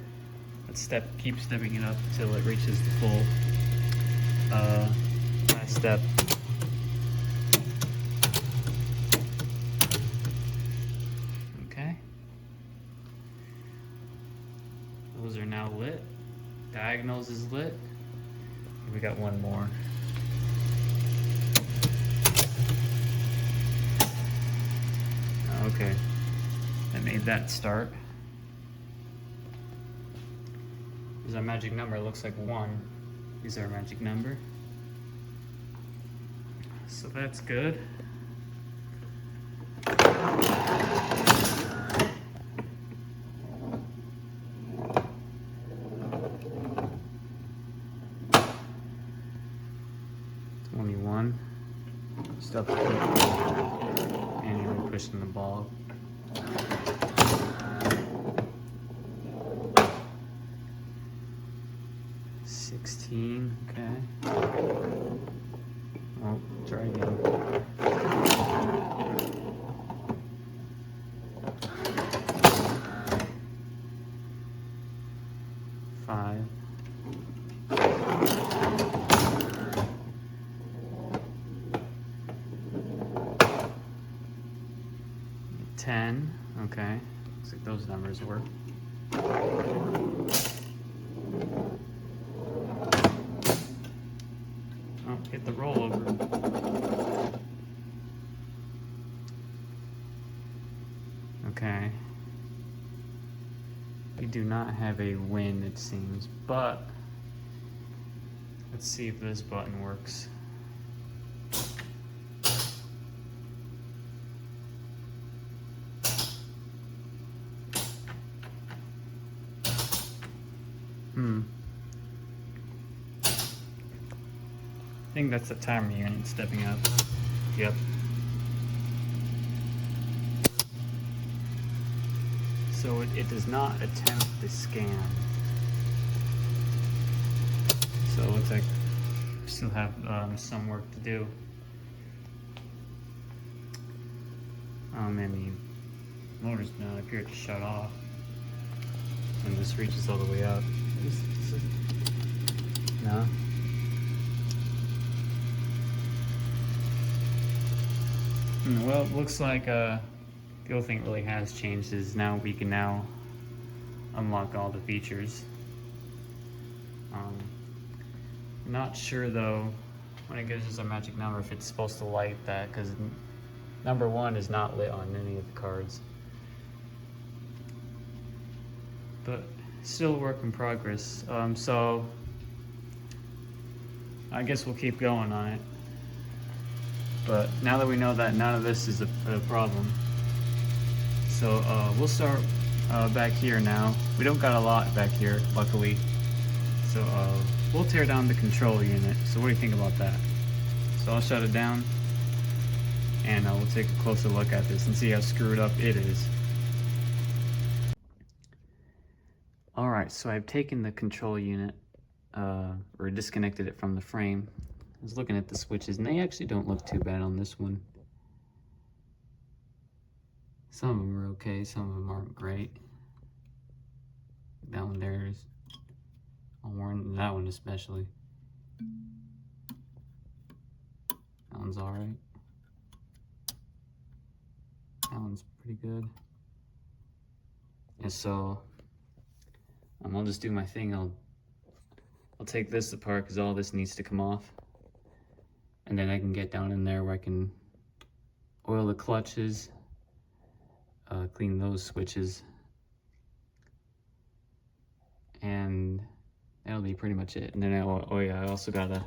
Let's keep stepping it up until it reaches the full last step. Okay. Those are now lit. Diagonals is lit. We got one more. Okay. That made that start. There's our magic number, it looks like 1 is our magic number. So that's good. Stuff manually pushing the ball. $16, okay. Oh, try again. $5. 10, okay. Looks like those numbers work. Oh, hit the rollover. Okay. We do not have a win, it seems, but let's see if this button works. I think that's the timer unit stepping up. Yep. So it does not attempt the scan. So it looks like we still have some work to do. And the motor's not appear to shut off when this reaches all the way up. No? Well, it looks like the only thing that really has changed is now we can now unlock all the features. Not sure though, when it gives us a magic number, if it's supposed to light that, because number 1 is not lit on any of the cards. But still a work in progress. So I guess we'll keep going on it. But now that we know that none of this is a problem, so we'll start back here now. We don't got a lot back here, luckily. So we'll tear down the control unit. So what do you think about that? So I'll shut it down, and we'll take a closer look at this and see how screwed up it is. Alright, so I've taken the control unit, or disconnected it from the frame. I was looking at the switches, and they actually don't look too bad on this one. Some of them are okay, some of them aren't great. That one there is all worn, that one especially. That one's alright. That one's pretty good. And so, I'll just do my thing. I'll take this apart because all this needs to come off. And then I can get down in there where I can oil the clutches, clean those switches, and that'll be pretty much it. And then I also gotta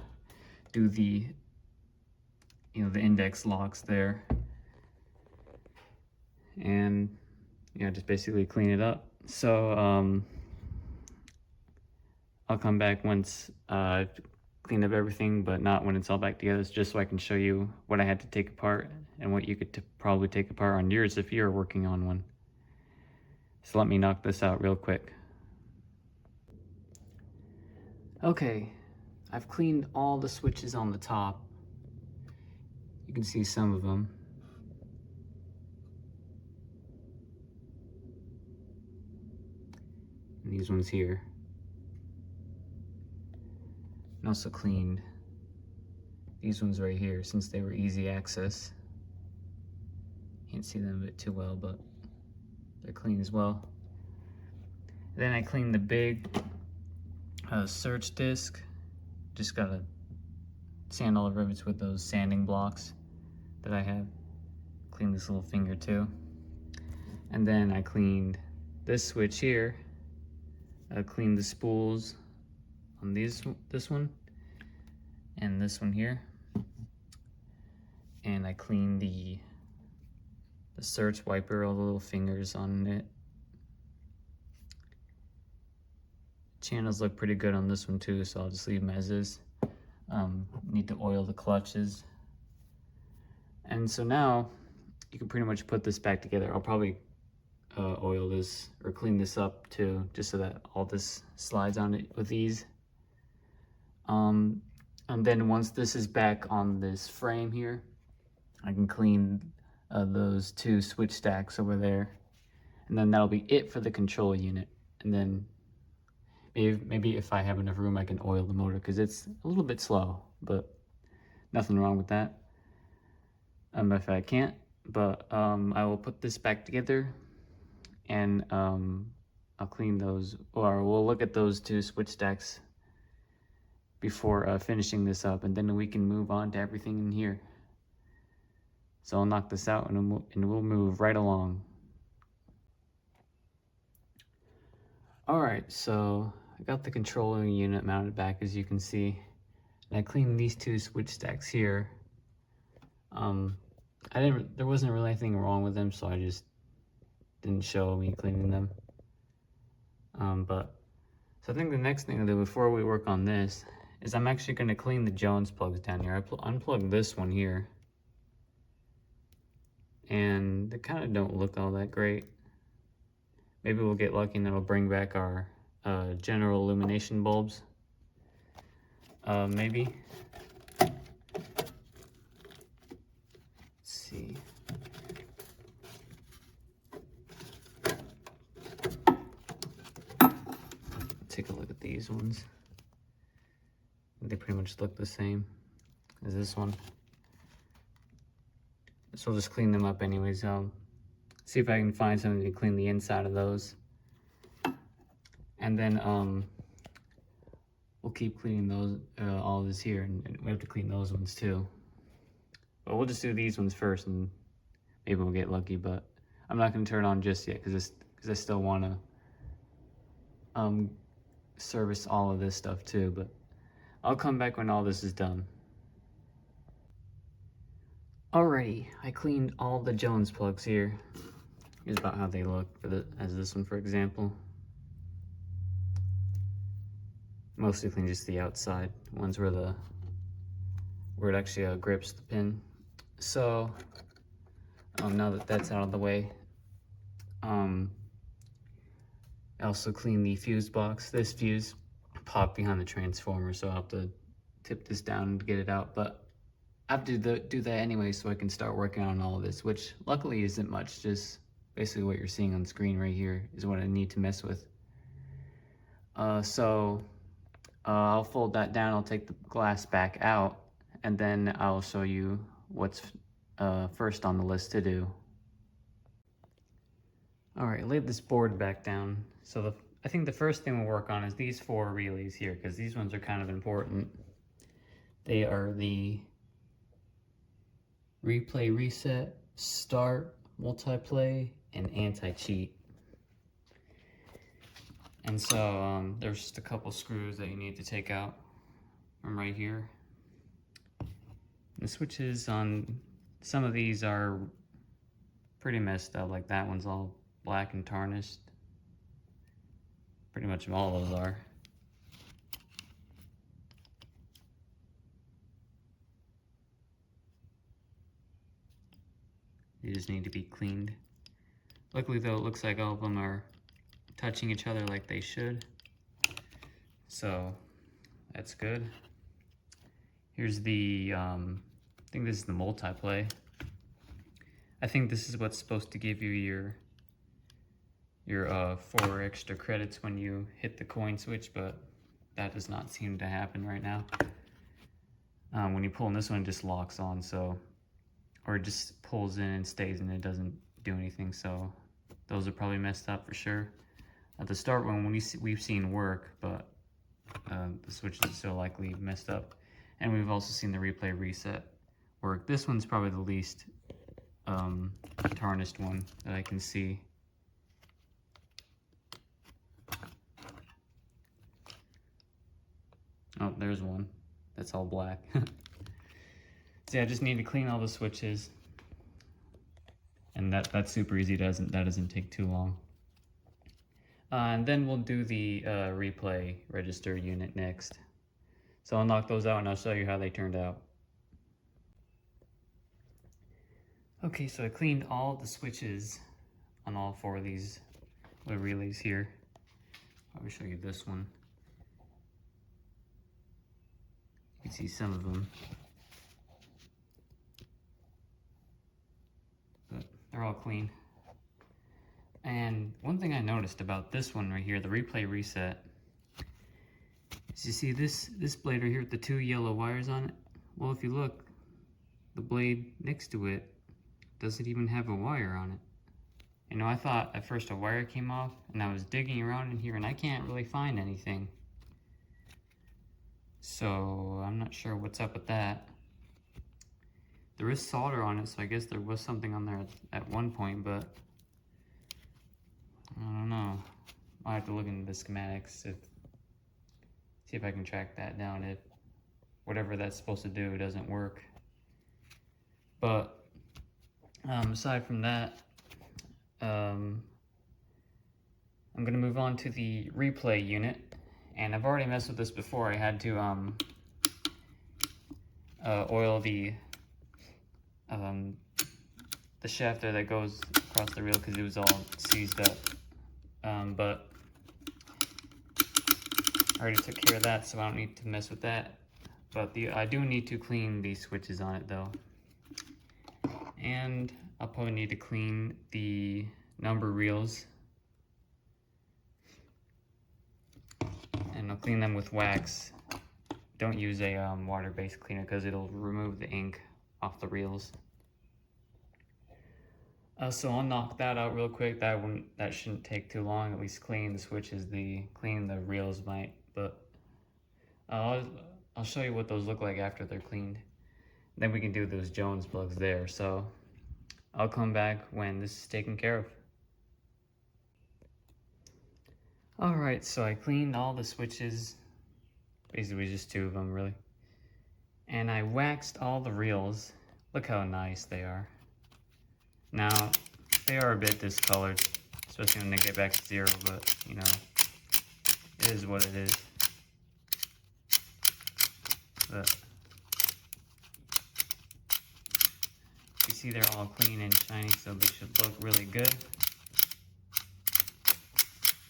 do the, the index locks there, and just basically clean it up. So I'll come back once I've cleaned up everything, but not when it's all back together. It's just so I can show you what I had to take apart and what you could probably take apart on yours if you're working on one. So let me knock this out real quick. Okay, I've cleaned all the switches on the top. You can see some of them. And these ones here. And also cleaned these ones right here since they were easy access. Can't see them a bit too well, but they're clean as well. Then I cleaned the big search disc. Just gotta sand all the rivets with those sanding blocks that I have. Clean this little finger too. And then I cleaned this switch here clean the spools on this one and this one here, and I clean the search wiper, all the little fingers on it. Channels look pretty good on this one too, so I'll just leave them as is. Need to oil the clutches. And so now you can pretty much put this back together. I'll probably oil this or clean this up too, just so that all this slides on it with ease. And then once this is back on this frame here, I can clean those two switch stacks over there, and then that'll be it for the control unit. And then maybe if I have enough room, I can oil the motor, because it's a little bit slow, but nothing wrong with that. If I can't, but I will put this back together, and I'll clean those, or we'll look at those two switch stacks before finishing this up, and then we can move on to everything in here. So I'll knock this out, and we'll move right along. Alright, so I got the controlling unit mounted back, as you can see, and I cleaned these two switch stacks here. There wasn't really anything wrong with them, so I just didn't show me cleaning them. So I think the next thing I'll do before we work on this is I'm actually going to clean the Jones plugs down here. I unplugged this one here, and they kind of don't look all that great. Maybe we'll get lucky and it'll bring back our general illumination bulbs. Maybe. Let's see. Take a look at these ones. They pretty much look the same as this one. So I'll just clean them up anyways. See if I can find something to clean the inside of those. And then we'll keep cleaning those, all this here, and we have to clean those ones too. But we'll just do these ones first, and maybe we'll get lucky, but I'm not gonna turn it on just yet, because I still wanna service all of this stuff too, but I'll come back when all this is done. Alrighty, I cleaned all the Jones plugs here. Here's about how they look as this one, for example. Mostly clean just the outside ones where it actually grips the pin. So now that that's out of the way, I also clean the fuse box. This fuse popped behind the transformer, so I'll have to tip this down to get it out, but I have to do that anyway so I can start working on all of this, which luckily isn't much. Just basically what you're seeing on screen right here is what I need to mess with. So I'll fold that down, I'll take the glass back out, and then I'll show you what's first on the list to do. Alright, lay this board back down. So I think the first thing we'll work on is these 4 relays here, because these ones are kind of important. They are the replay, reset, start, multiplay, and anti-cheat. And so there's just a couple screws that you need to take out from right here. The switches on some of these are pretty messed up, like that one's all black and tarnished. Pretty much all of those are. They just need to be cleaned. Luckily though, it looks like all of them are touching each other like they should. So that's good. Here's the, I think this is the multiplay. I think this is what's supposed to give you your 4 extra credits when you hit the coin switch, but that does not seem to happen right now. When you pull in this one, it just locks on, so, or it just pulls in and stays and it doesn't do anything, so those are probably messed up for sure. At the start one, we've seen work, but the switches are still likely messed up. And we've also seen the replay reset work. This one's probably the least tarnished one that I can see. Oh, there's one. That's all black. So yeah, I just need to clean all the switches. And that's super easy. That doesn't take too long. And then we'll do the replay register unit next. So I'll knock those out and I'll show you how they turned out. Okay, so I cleaned all the switches on all 4 of these little relays here. I'll show you this one. You can see some of them, but they're all clean. And one thing I noticed about this one right here, the replay reset, is you see this blade right here with the 2 yellow wires on it? Well, if you look, the blade next to it doesn't even have a wire on it. You know, I thought at first a wire came off, and I was digging around in here and I can't really find anything. So I'm not sure what's up with that. There is solder on it, so I guess there was something on there at one point, but I don't know. I'll have to look into the schematics see if I can track that down if whatever that's supposed to do doesn't work. But aside from that, I'm going to move on to the replay unit. And I've already messed with this before. I had to oil the shaft there that goes across the reel because it was all seized up. But I already took care of that, so I don't need to mess with that. But I do need to clean these switches on it though. And I'll probably need to clean the number reels. And I'll clean them with wax. Don't use a water-based cleaner because it'll remove the ink off the reels. So I'll knock that out real quick. That shouldn't take too long. At least cleaning the switches, cleaning the reels might. But I'll show you what those look like after they're cleaned. Then we can do those Jones plugs there. So I'll come back when this is taken care of. Alright, so I cleaned all the switches, basically just 2 of them really, and I waxed all the reels. Look how nice they are. Now, they are a bit discolored, especially when they get back to 0, but you know, it is what it is. But you see they're all clean and shiny, so they should look really good.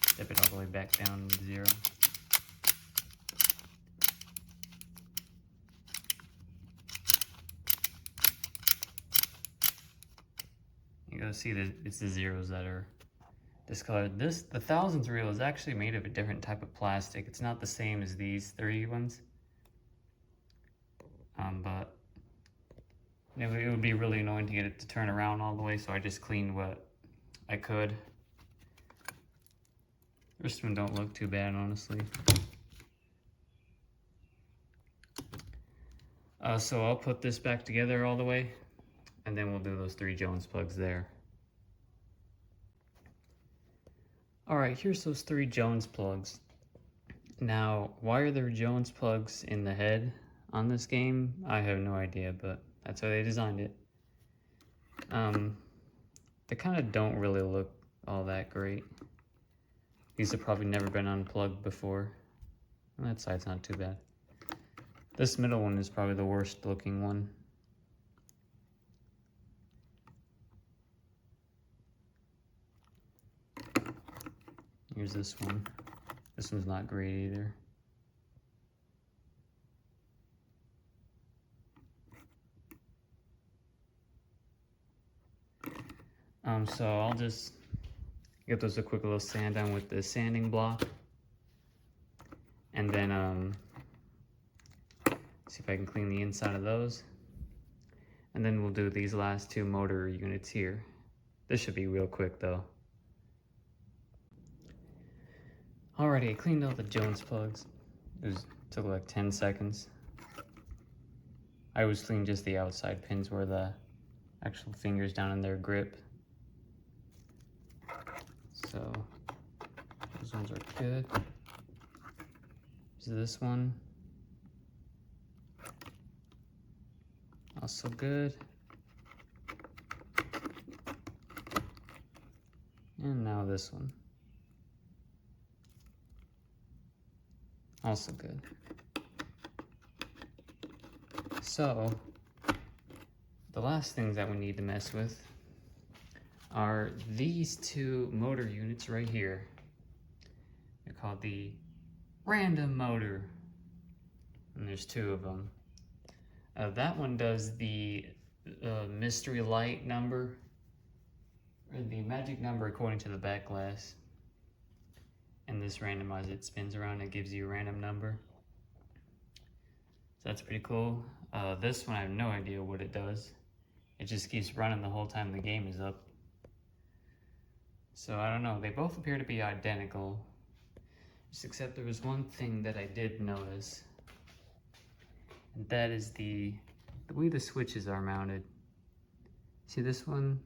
Step it all the way back down to 0. You go see that it's the zeros that are discolored. The thousands reel is actually made of a different type of plastic. It's not the same as these 3 ones. But it would be really annoying to get it to turn around all the way, so I just cleaned what I could. The rest of them don't look too bad, honestly. So I'll put this back together all the way, and then we'll do those 3 Jones plugs there. Alright, here's those 3 Jones plugs. Now, why are there Jones plugs in the head on this game? I have no idea, but that's how they designed it. They kind of don't really look all that great. These have probably never been unplugged before. And that side's not too bad. This middle one is probably the worst looking one. Here's this one. This one's not great either. So I'll just give those a quick little sand down with the sanding block. And then see if I can clean the inside of those. And then we'll do these last 2 motor units here. This should be real quick though. Alrighty, I cleaned all the Jones plugs. It took like 10 seconds. I always clean just the outside pins where the actual fingers down in their grip. So those ones are good. So this one, Also good. And now this one. Also good. So, the last things that we need to mess with are these two motor units right here. They're called the random motor. And there's two of them. That one does the mystery light number, or the magic number according to the back glass. And this randomizer, it spins around and gives you a random number. So that's pretty cool. This one, I have no idea what it does. It just keeps running the whole time the game is up. So I don't know, they both appear to be identical. Just except there was one thing that I did notice. And that is the way the switches are mounted. See this one?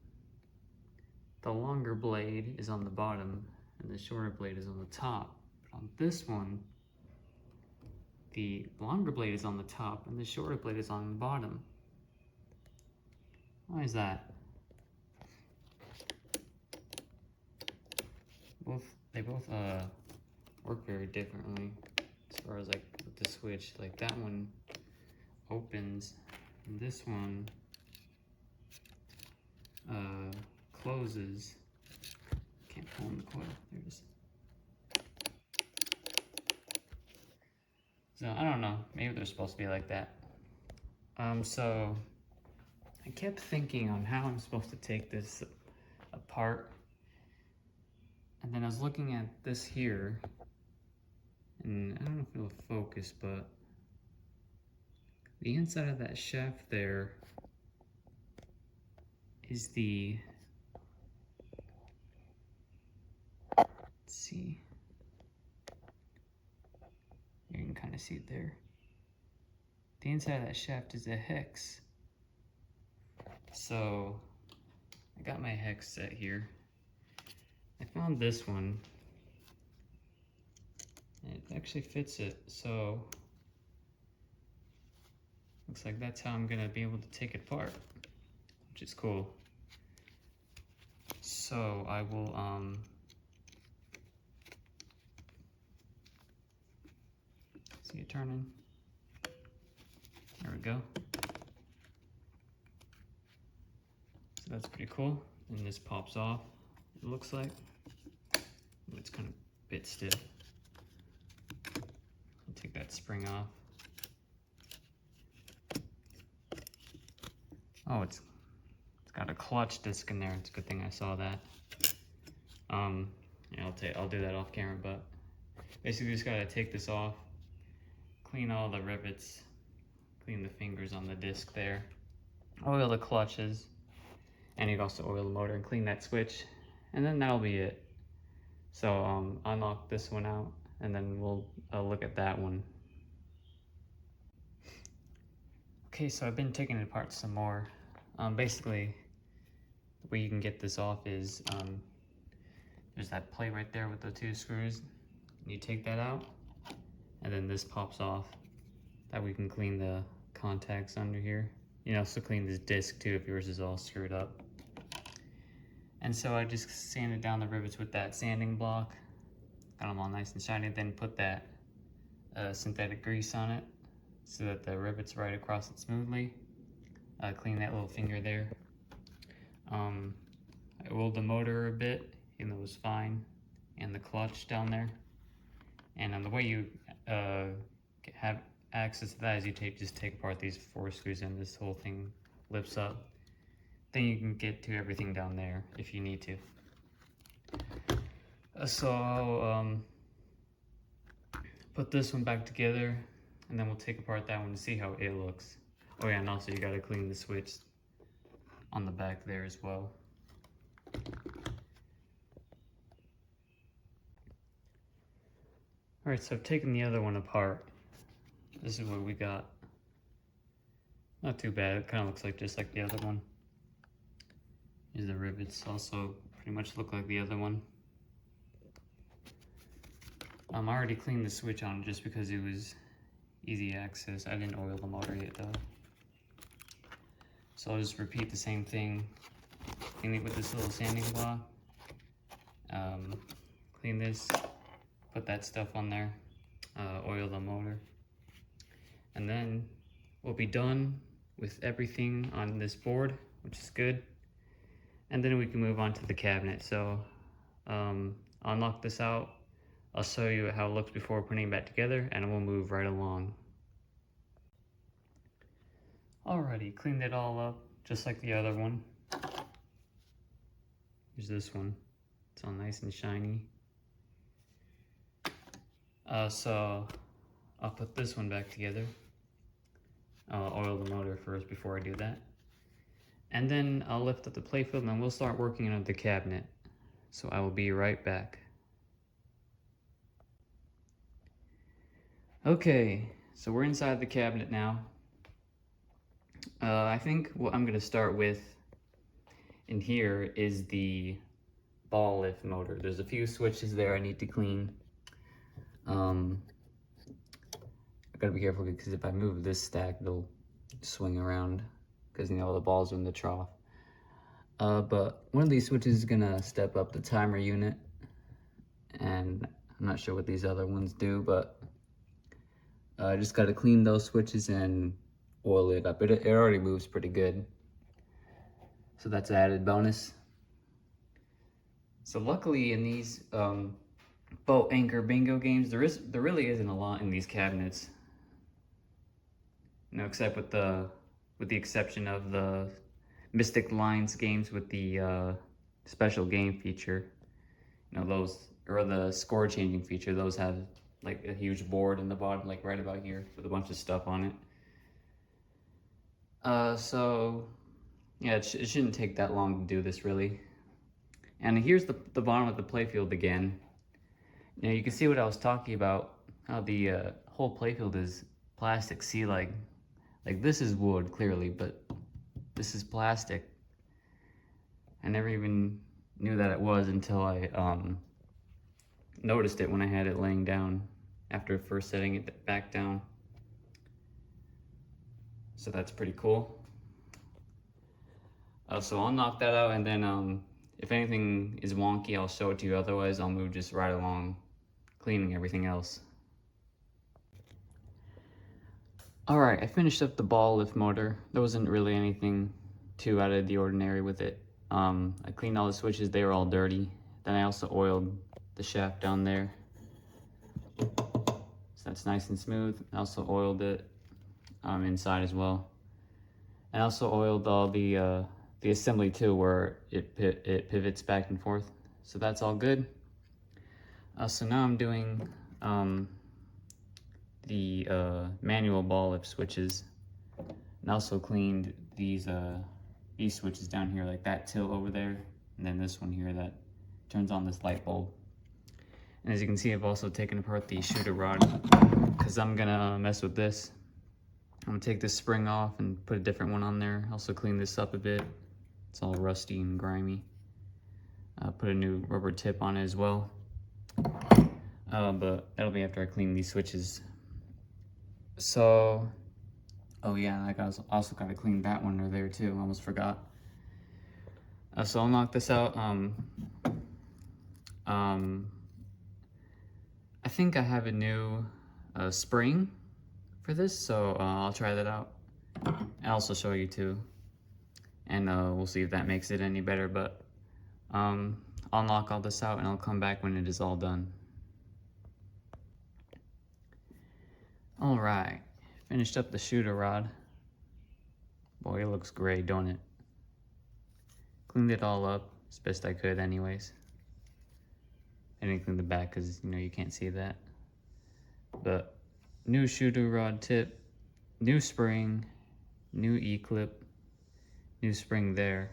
The longer blade is on the bottom and the shorter blade is on the top. But on this one, the longer blade is on the top and the shorter blade is on the bottom. Why is that? They both work very differently as far as like with the switch. Like that one opens and this one closes. Can't pull in the coil. There it is. So I don't know. Maybe they're supposed to be like that. So I kept thinking on how I'm supposed to take this apart. And then I was looking at this here, and I don't know if it'll focus, but the inside of that shaft there is the, let's see, you can kind of see it there. The inside of that shaft is a hex. So I got my hex set here. I found this one, and it actually fits it, so looks like that's how I'm gonna be able to take it apart, which is cool. So I will see it turning. There we go. So that's pretty cool. And this pops off, it looks like. It's kind of a bit stiff. I'll take that spring off. Oh, it's got a clutch disc in there. It's a good thing I saw that. Yeah, I'll do that off camera, but basically just gotta take this off, clean all the rivets, clean the fingers on the disc there, oil the clutches, and you can also oil the motor and clean that switch, and then that'll be it. So unlock this one out, and then we'll look at that one. Okay, so I've been taking it apart some more. Basically, the way you can get this off is there's that plate right there with the two screws. And you take that out, and then this pops off. That we can clean the contacts under here. You can also clean this disc too if yours is all screwed up. And so I just sanded down the rivets with that sanding block. Got them all nice and shiny, then put that synthetic grease on it so that the rivets right across it smoothly. Clean that little finger there. I oiled the motor a bit, and it was fine, and the clutch down there. And the way you have access to that is you just take apart these 4 screws and this whole thing lifts up. Then you can get to everything down there if you need to. So I'll put this one back together, and then we'll take apart that one to see how it looks. Oh yeah, and also you gotta clean the switch on the back there as well. Alright, so I've taken the other one apart. This is what we got. Not too bad, it kind of looks like just like the other one. Here's the rivets, also pretty much look like the other one. I already cleaned the switch on just because it was easy access. I didn't oil the motor yet though. So I'll just repeat the same thing. Clean it with this little sanding block. Clean this, put that stuff on there, oil the motor. And then we'll be done with everything on this board, which is good. And then we can move on to the cabinet. So I'll knock this out. I'll show you how it looks before putting it back together, and we'll move right along. Alrighty, cleaned it all up, just like the other one. Here's this one. It's all nice and shiny. So I'll put this one back together. I'll oil the motor first before I do that. And then I'll lift up the playfield and then we'll start working on the cabinet. So I will be right back. Okay, so we're inside the cabinet now. I think what I'm gonna start with in here is the ball lift motor. There's a few switches there I need to clean. I gotta be careful because if I move this stack, it'll swing around because you know the balls are in the trough. But one of these switches is gonna step up the timer unit, and I'm not sure what these other ones do, but I just gotta clean those switches and oil it up. It already moves pretty good, so that's an added bonus. So luckily in these boat anchor bingo games, there really isn't a lot in these cabinets. You know, except with the exception of the Mystic Lines games with the special game feature. You know, those, or the score changing feature, those have like a huge board in the bottom, like right about here, with a bunch of stuff on it. So yeah, it shouldn't take that long to do this really. And here's the bottom of the playfield again. You know, you can see what I was talking about, how the whole playfield is plastic. See, like this is wood clearly, but this is plastic. I never even knew that it was until I noticed it when I had it laying down after first setting it back down. So that's pretty cool. So I'll knock that out, and then if anything is wonky, I'll show it to you. Otherwise, I'll move just right along, cleaning everything else. Alright, I finished up the ball lift motor. There wasn't really anything too out of the ordinary with it. I cleaned all the switches, they were all dirty. Then I also oiled the shaft down there. So that's nice and smooth. I also oiled it inside as well. I also oiled all the assembly too, where it pivots back and forth. So that's all good. So now I'm doing the manual ball lift switches, and also cleaned these switches down here, like that tilt over there, and then this one here that turns on this light bulb. And as you can see, I've also taken apart the shooter rod because I'm gonna mess with this. I'm gonna take this spring off and put a different one on there. Also clean this up a bit. It's all rusty and grimy. Put a new rubber tip on it as well. But that'll be after I clean these switches. So, oh yeah, I also gotta clean that one over there too. I almost forgot. So I'll knock this out. I think I have a new spring for this, so I'll try that out and also show you too. And we'll see if that makes it any better. But I'll knock all this out and I'll come back when it is all done. All right, finished up the shooter rod. Boy, it looks great, don't it? Cleaned it all up as best I could anyways. I didn't clean the back because, you know, you can't see that. But new shooter rod tip, new spring, new E-clip, new spring there.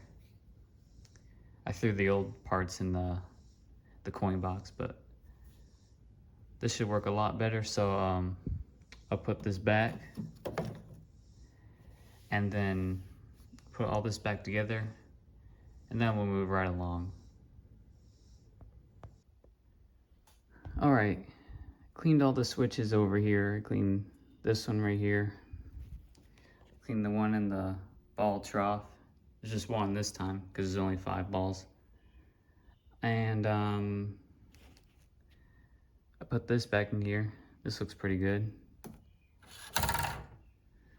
I threw the old parts in the coin box, but this should work a lot better. So I'll put this back and then put all this back together, and then we'll move right along. All right, cleaned all the switches over here. Cleaned this one right here. Cleaned the one in the ball trough. There's just one this time because there's only 5 balls. And I put this back in here. This looks pretty good.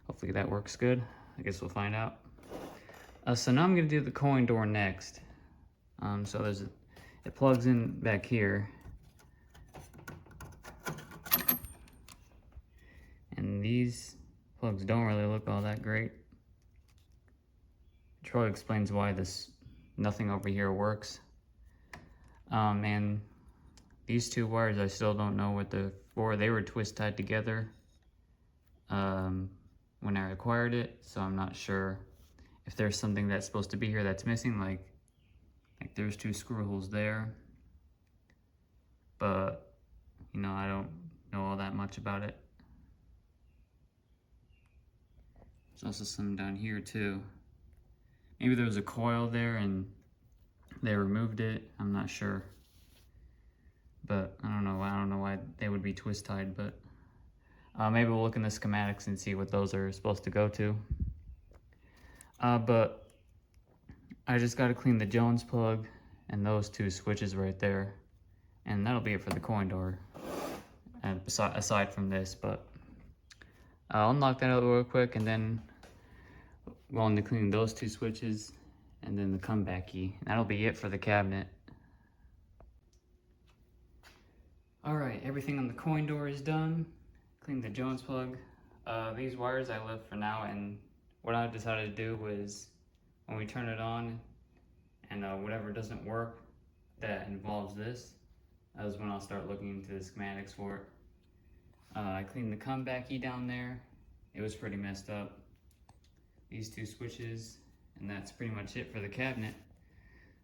Hopefully that works good. I guess we'll find out. So now I'm gonna do the coin door next. So it plugs in back here. And these plugs don't really look all that great. Which probably explains why nothing over here works. And these 2 wires, I still don't know what they're for. They were twist tied together when I acquired it, so I'm not sure if there's something that's supposed to be here that's missing, like there's 2 screw holes there. But, you know, I don't know all that much about it. There's also some down here too. Maybe there was a coil there and they removed it. I'm not sure. But I don't know why they would be twist tied, but maybe we'll look in the schematics and see what those are supposed to go to. But I just got to clean the Jones plug and those 2 switches right there. And that'll be it for the coin door. And aside from this, but I'll knock that out real quick and then we'll only clean those 2 switches and then the comeback key. That'll be it for the cabinet. Alright, everything on the coin door is done. Clean the Jones plug. These wires I left for now, and what I decided to do was when we turn it on and whatever doesn't work that involves this, that is when I'll start looking into the schematics for it. I cleaned the comeback key down there. It was pretty messed up. These 2 switches, and that's pretty much it for the cabinet.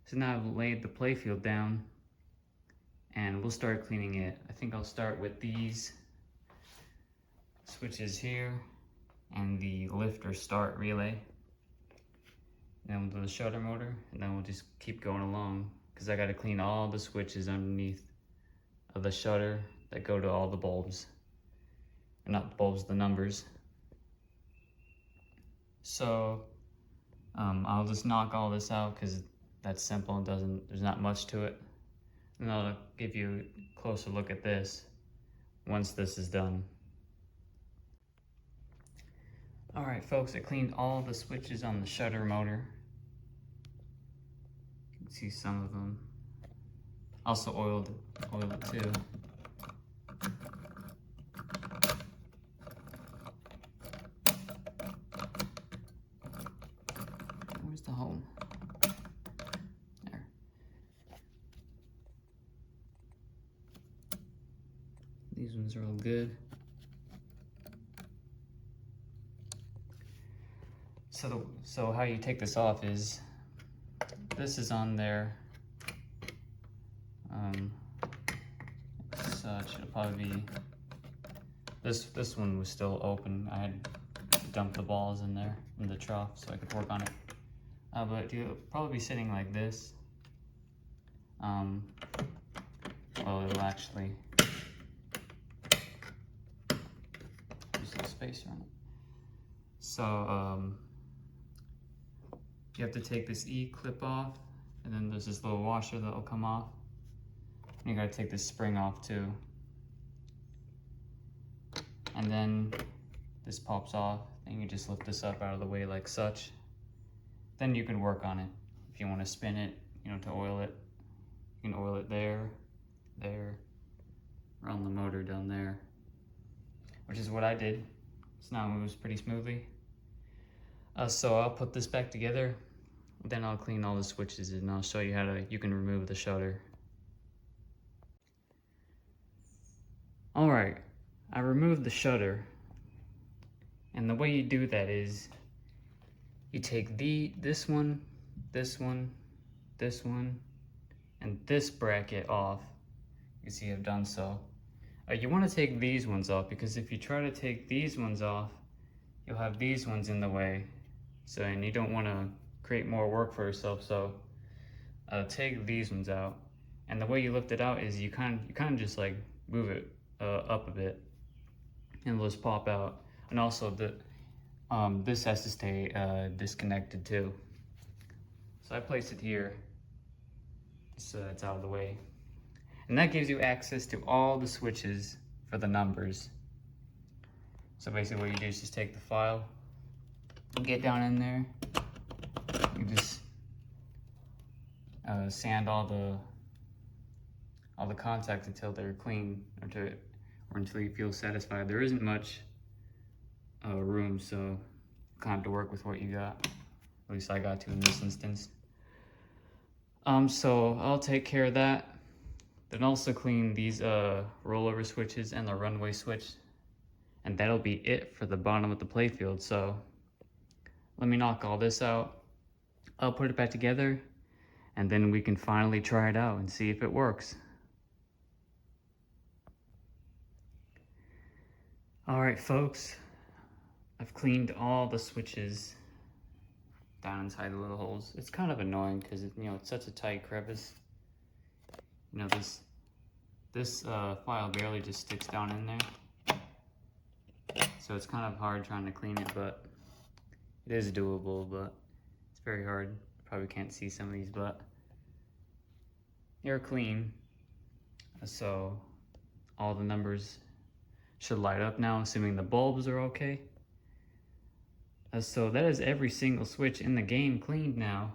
So now I've laid the playfield down and we'll start cleaning it. I think I'll start with these switches here and the lift or start relay. Then we'll do the shutter motor, and then we'll just keep going along because I got to clean all the switches underneath of the shutter that go to all the bulbs. Or not the bulbs, the numbers. So I'll just knock all this out because that's simple. There's not much to it. And I'll give you a closer look at this once this is done. Alright folks, I cleaned all the switches on the shutter motor. You can see some of them. Also oiled it too. Where's the home? There. These ones are all good. So how you take this off is, this is on there. Such, it'll probably be, this one was still open. I had dumped the balls in there, in the trough, so I could work on it. But you'll probably be sitting like this. Well, it'll actually, there's a spacer on it. So, you have to take this E-clip off, and then there's this little washer that'll come off. And you gotta take this spring off too. And then this pops off, and you just lift this up out of the way like such. Then you can work on it. If you wanna spin it, you know, to oil it, you can oil it there, around the motor down there, which is what I did. So now it moves pretty smoothly. So I'll put this back together, then I'll clean all the switches and I'll show you how you can remove the shutter. Alright, I removed the shutter, and the way you do that is you take this one, and this bracket off. You see I've done so. You want to take these ones off, because if you try to take these ones off, you'll have these ones in the way. So, and you don't want to create more work for yourself, so take these ones out. And the way you lift it out is you kind of just like move it up a bit, and it'll just pop out. And also This has to stay disconnected too. So I place it here so it's out of the way. And that gives you access to all the switches for the numbers. So basically what you do is just take the file, get down in there, you just sand all the contacts until they're clean, or until you feel satisfied. There isn't much room, so you kind of have to work with what you got. At least I got to in this instance. So I'll take care of that. Then also clean these rollover switches and the runway switch. And that'll be it for the bottom of the playfield. So let me knock all this out. I'll put it back together, and then we can finally try it out and see if it works. All right, folks, I've cleaned all the switches down inside the little holes. It's kind of annoying because it's such a tight crevice. This file barely just sticks down in there, so it's kind of hard trying to clean it, but it is doable. But it's very hard. Probably can't see some of these, but they're clean. So all the numbers should light up now, assuming the bulbs are okay. So that is every single switch in the game cleaned now.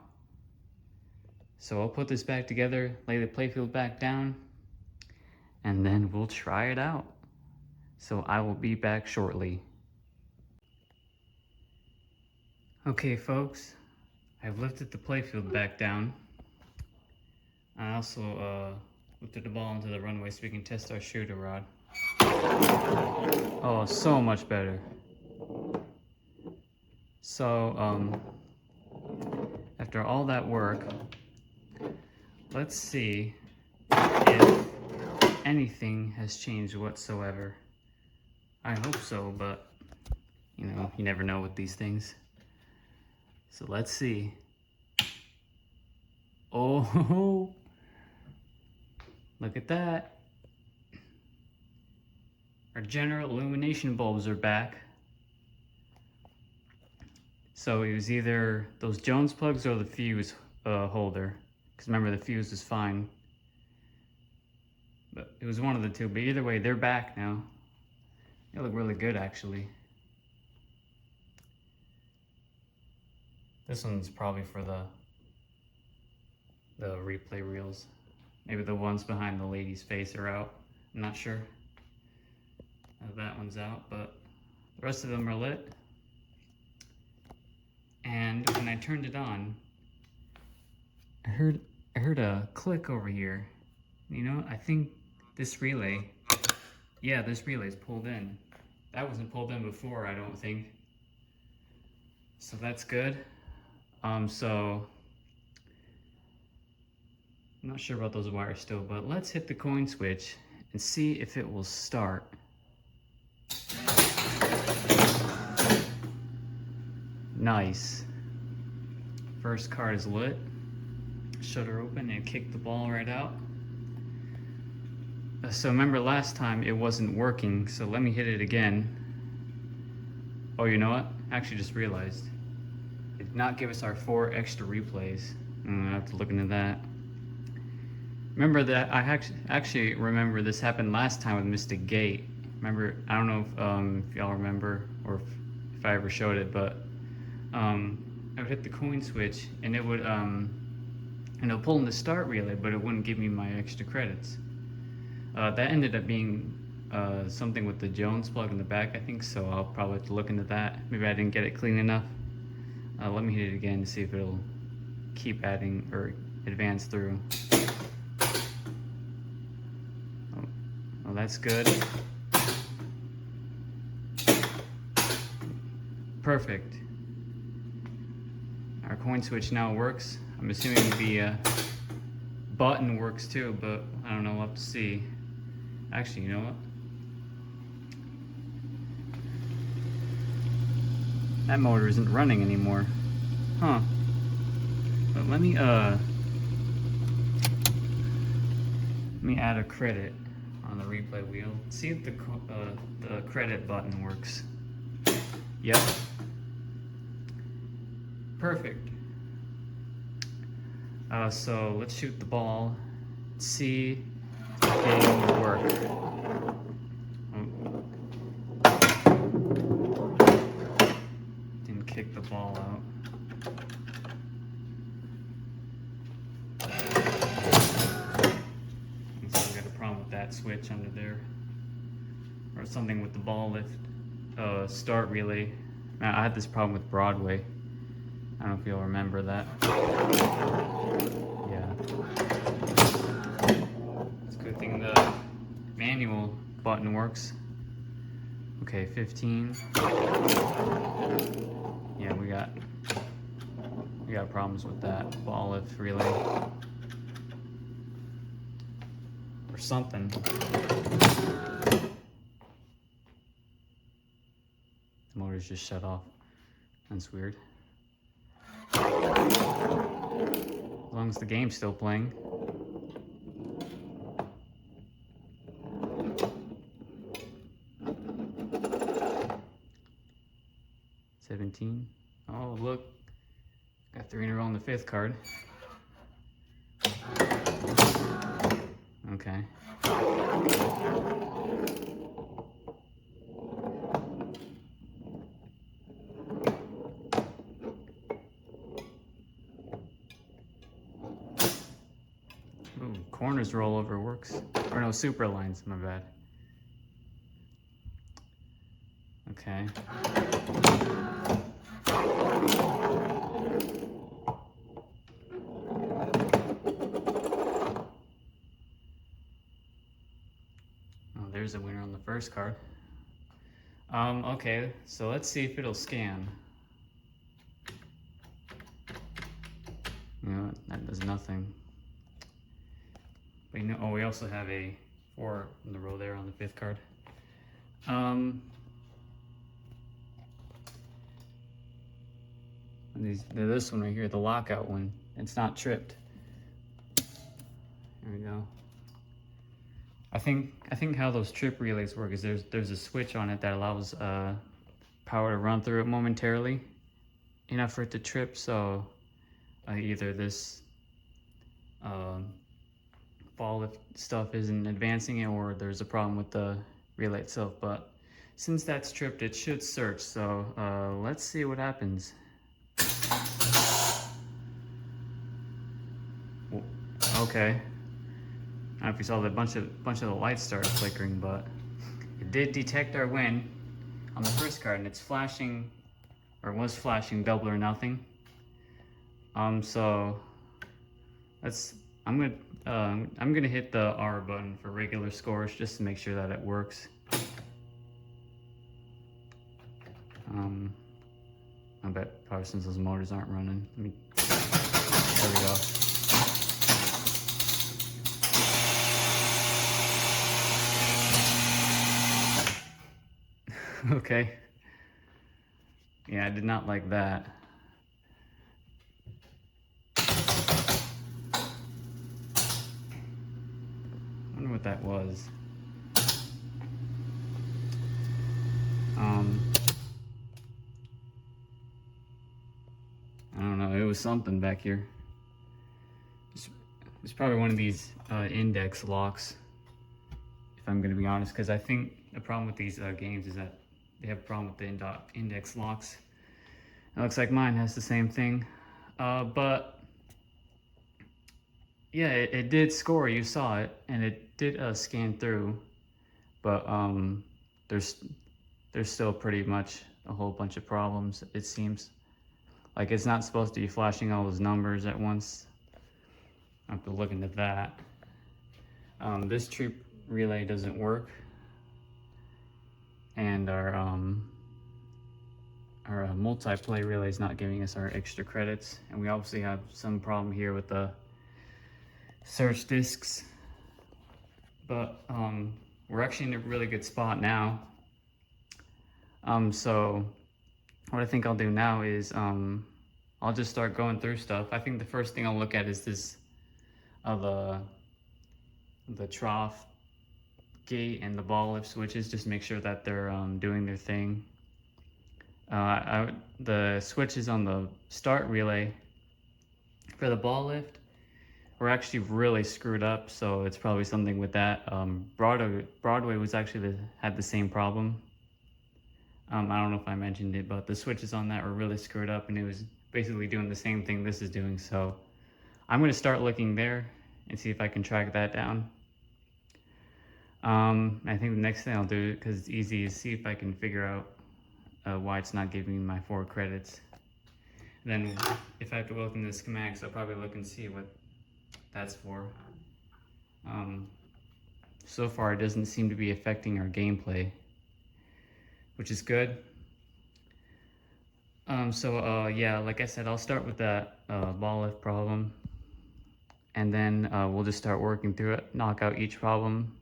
So I'll put this back together, lay the playfield back down, and then we'll try it out. So I will be back shortly. Okay, folks, I've lifted the playfield back down. I also lifted the ball into the runway so we can test our shooter rod. Oh, so much better. So, after all that work, let's see if anything has changed whatsoever. I hope so, but you never know with these things. So let's see. Oh, look at that. Our general illumination bulbs are back. So it was either those Jones plugs or the fuse holder. Because remember, the fuse is fine. But it was one of the two. But either way, they're back now. They look really good, actually. This one's probably for the replay reels. Maybe the ones behind the lady's face are out. I'm not sure. That one's out, but the rest of them are lit. And when I turned it on, I heard a click over here. I think this relay, this relay is pulled in. That wasn't pulled in before, I don't think. So that's good. So I'm not sure about those wires still, but let's hit the coin switch and see if it will start. Nice. First card is lit. Shutter open and kick the ball right out. So remember last time it wasn't working, so let me hit it again. Oh, you know what? I actually just realized. It did not give us our 4 extra replays. I have to look into that. Remember that I actually remember this happened last time with Mystic Gate. Remember, I don't know if y'all remember or if I ever showed it, but I would hit the coin switch and it would pull in the start relay, but it wouldn't give me my extra credits. That ended up being something with the Jones plug in the back, I think, so I'll probably have to look into that. Maybe I didn't get it clean enough. Let me hit it again to see if it'll keep adding or advance through. Oh, that's good. Perfect. Our coin switch now works. I'm assuming the button works too, but I don't know, we'll have to see. Actually, you know what? That motor isn't running anymore. Huh. But let me add a credit on the replay wheel. See if the credit button works. Yep. Perfect. So let's shoot the ball, see if the game will work. Didn't kick the ball out. And so we got a problem with that switch under there. Or something with the ball lift start relay. I had this problem with Broadway. I don't know if you'll remember that. Yeah. It's a good thing the manual button works. Okay, 15. Yeah, we got problems with that ball lift relay. Or something. The motor's just shut off. That's weird. As long as the game's still playing. $17. Oh, look. Got 3 in a row on the 5th card. Okay. Ooh, corners rollover works. Or no, super lines, my bad. Okay. Oh, there's a winner on the 1st card. Okay, so let's see if it'll scan. You know, that does nothing. But you know, oh, we also have a 4 in the row there on the 5th card. This one right here, the lockout one, it's not tripped. There we go. I think how those trip relays work is there's a switch on it that allows power to run through it momentarily, enough for it to trip. So either this ball lift stuff isn't advancing it, or there's a problem with the relay itself. But since that's tripped, it should search. So let's see what happens. Okay. I don't know if you saw that bunch of the lights started flickering, but it did detect our win on the 1st card, and it's flashing, or was flashing, double or nothing. So I'm gonna hit the R button for regular scores just to make sure that it works. I bet probably since those motors aren't running. There we go. Okay. Yeah, I did not like that. I wonder what that was. I don't know, it was something back here. It's probably one of these index locks, if I'm gonna be honest, because I think the problem with these games is that they have a problem with the index locks. It looks like mine has the same thing. But yeah, it did score, you saw it, and it did scan through, but there's still pretty much a whole bunch of problems, it seems. Like, it's not supposed to be flashing all those numbers at once. I have to look into that. This troop relay doesn't work, and our multiplay relay is not giving us our extra credits, and we obviously have some problem here with the search disks. But we're actually in a really good spot now. So what I think I'll do now is I'll just start going through stuff. I think the first thing I'll look at is this the trough gate and the ball lift switches, just make sure that they're doing their thing. The switches on the start relay for the ball lift were actually really screwed up, so it's probably something with that. Broadway was actually had the same problem. I don't know if I mentioned it, but the switches on that were really screwed up, and it was basically doing the same thing this is doing. So I'm going to start looking there and see if I can track that down. I think the next thing I'll do, because it's easy, is see if I can figure out why it's not giving me my 4 credits. And then if I have to look in the schematics, I'll probably look and see what that's for. So far it doesn't seem to be affecting our gameplay, which is good. Yeah, like I said, I'll start with that ball lift problem, and then we'll just start working through it, knock out each problem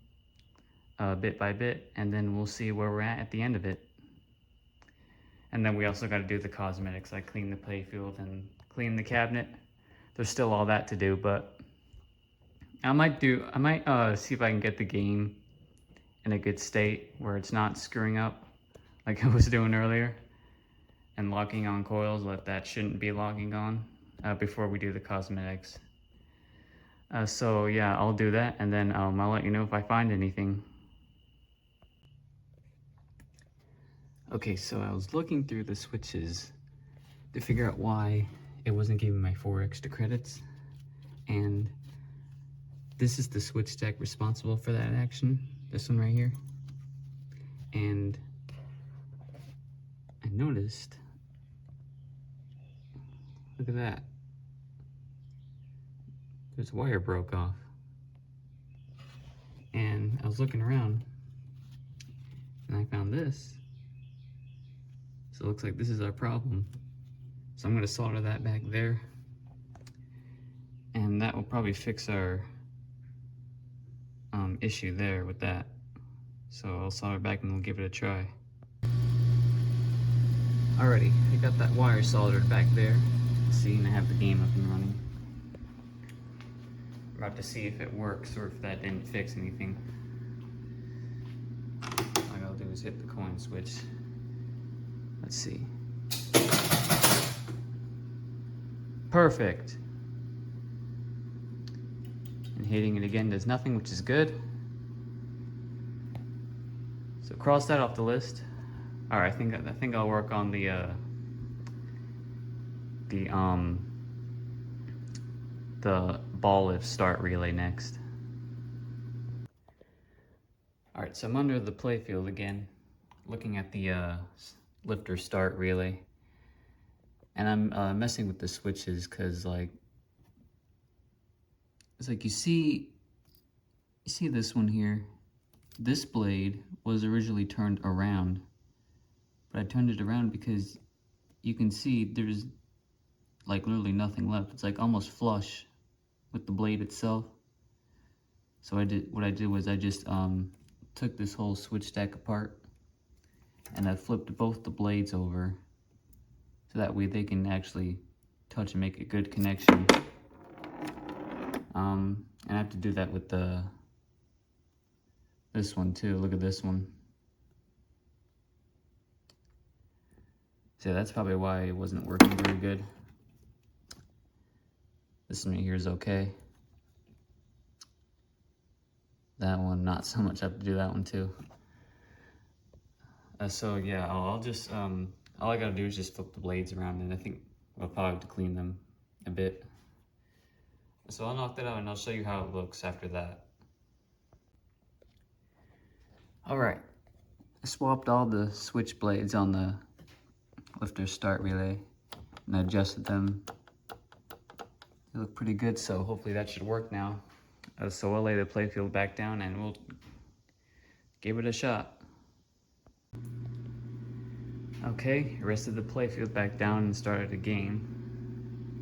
bit by bit, and then we'll see where we're at the end of it. And then we also got to do the cosmetics, like clean the playfield and clean the cabinet. There's still all that to do, but I might see if I can get the game in a good state where it's not screwing up like I was doing earlier, and locking on coils that shouldn't be locking on before we do the cosmetics. So yeah, I'll do that, and then I'll let you know if I find anything. Okay, so I was looking through the switches to figure out why it wasn't giving my 4 extra credits, and this is the switch deck responsible for that action, this one right here. And I noticed, look at that, there's a wire broke off. And I was looking around and I found this. So it looks like this is our problem. So I'm going to solder that back there, and that will probably fix our issue there with that. So I'll solder back and we'll give it a try. Alrighty, I got that wire soldered back there. See, and I have the game up and running. I'm about to see if it works or if that didn't fix anything. All I gotta do is hit the coin switch. Let's see. Perfect. And hitting it again does nothing, which is good. So cross that off the list. All right, I think I'll work on the ball lift start relay next. All right, so I'm under the playfield again, looking at the lifter start relay, and I'm messing with the switches because it's like you see this one here. This blade was originally turned around, but I turned it around because you can see there's like literally nothing left. It's like almost flush with the blade itself. So what I did was I just took this whole switch stack apart, and I flipped both the blades over so that way they can actually touch and make a good connection. And I have to do that with this one too. Look at this one. So that's probably why it wasn't working very good. This one right here is okay. That one, not so much. I have to do that one too. So yeah, I'll just, all I gotta do is just flip the blades around, and I think I'll probably have to clean them a bit. So I'll knock that out and I'll show you how it looks after that. All right, I swapped all the switch blades on the lifter start relay and I adjusted them. They look pretty good, so hopefully that should work now. So I'll lay the playfield back down and we'll give it a shot. Okay, rested the playfield back down and started a game,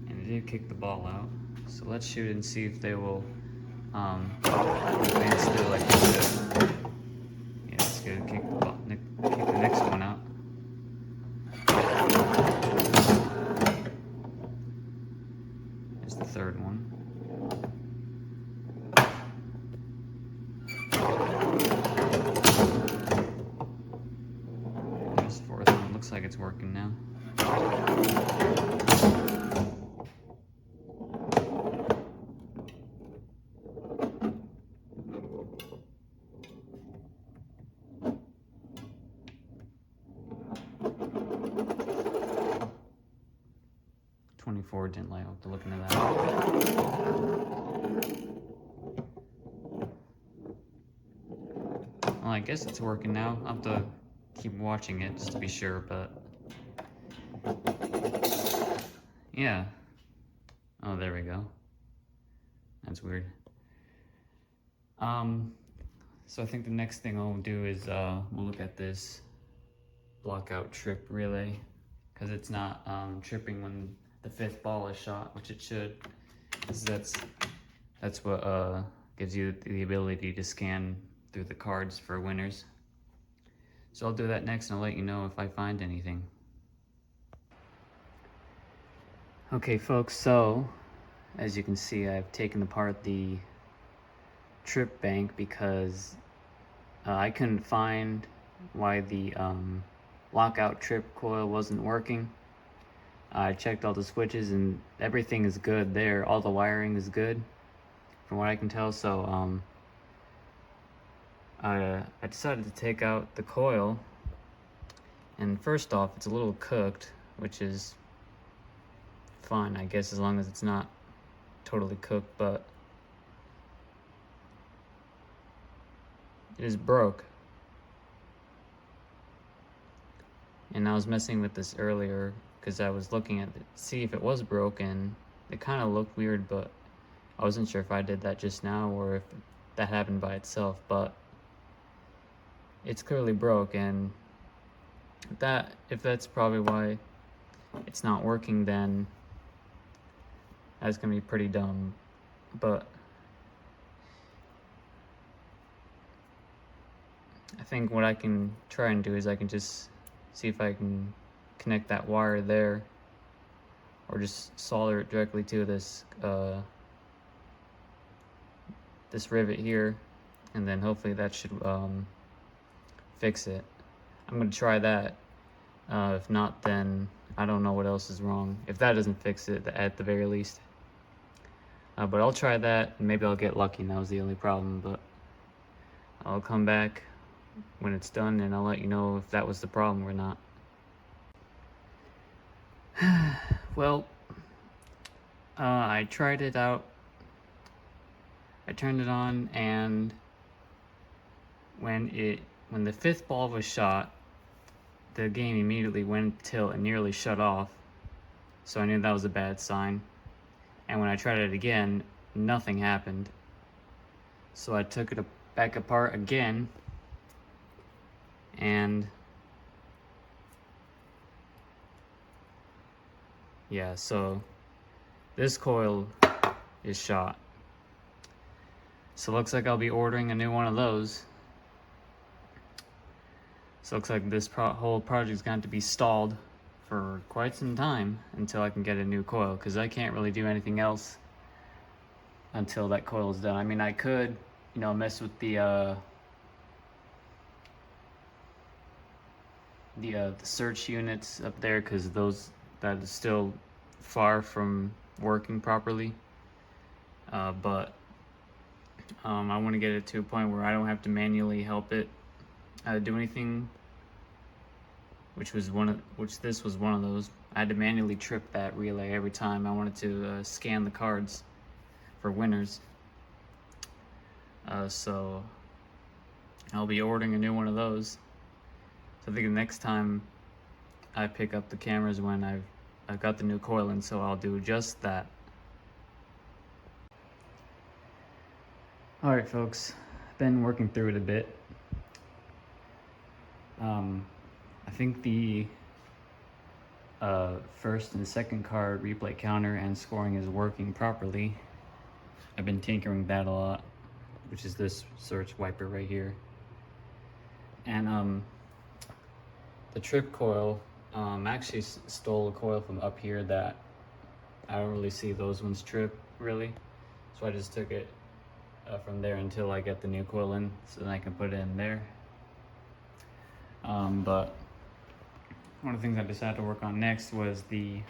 and it did kick the ball out. So let's shoot and see if they will advance through like this. Yeah, it's good. Kick the next one out. There's the third one. There's the fourth one. Looks like it's working now. 24 didn't light. I'll have to look into that. Well, I guess it's working now. I'll have to keep watching it just to be sure, but yeah. Oh, there we go. That's weird. So I think the next thing I'll do is we'll look at this blockout trip relay, because it's not tripping when the 5th ball is shot, which it should. That's what gives you the ability to scan through the cards for winners. So I'll do that next, and I'll let you know if I find anything. Okay folks, so as you can see, I've taken apart the trip bank because I couldn't find why the lockout trip coil wasn't working. I checked all the switches and everything is good there. All the wiring is good from what I can tell. So I decided to take out the coil, and first off, it's a little cooked, which is fine, I guess, as long as it's not totally cooked, but it is broke. And I was messing with this earlier because I was looking at it to see if it was broken. It kind of looked weird, but I wasn't sure if I did that just now or if that happened by itself, but it's clearly broke, and if that's probably why it's not working, then that's gonna be pretty dumb. But I think what I can try and do is I can just see if I can connect that wire there, or just solder it directly to this this rivet here, and then hopefully that should fix it. I'm gonna try that. If not, then I don't know what else is wrong, if that doesn't fix it at the very least. But I'll try that, and maybe I'll get lucky and that was the only problem. But I'll come back when it's done and I'll let you know if that was the problem or not. Well, I tried it out. I turned it on, and when the 5th ball was shot, the game immediately went till it nearly shut off. So I knew that was a bad sign. And when I tried it again, nothing happened. So I took it back apart again, and yeah, so this coil is shot. So it looks like I'll be ordering a new one of those. So it looks like this whole project's going to be stalled for quite some time until I can get a new coil, because I can't really do anything else until that coil is done. I mean, I could, mess with the search units up there, because that is still far from working properly. But I want to get it to a point where I don't have to manually help it do anything, which this was one of those. I had to manually trip that relay every time I wanted to scan the cards for winners. So I'll be ordering a new one of those. So I think the next time I pick up the cameras when I've got the new coil in, so I'll do just that. Alright folks, I've been working through it a bit. I think the first and second card replay counter and scoring is working properly. I've been tinkering that a lot, which is this search wiper right here. And the trip coil, actually stole a coil from up here that I don't really see those ones trip really. So I just took it from there until I get the new coil in, so then I can put it in there. But one of the things I decided to work on next was the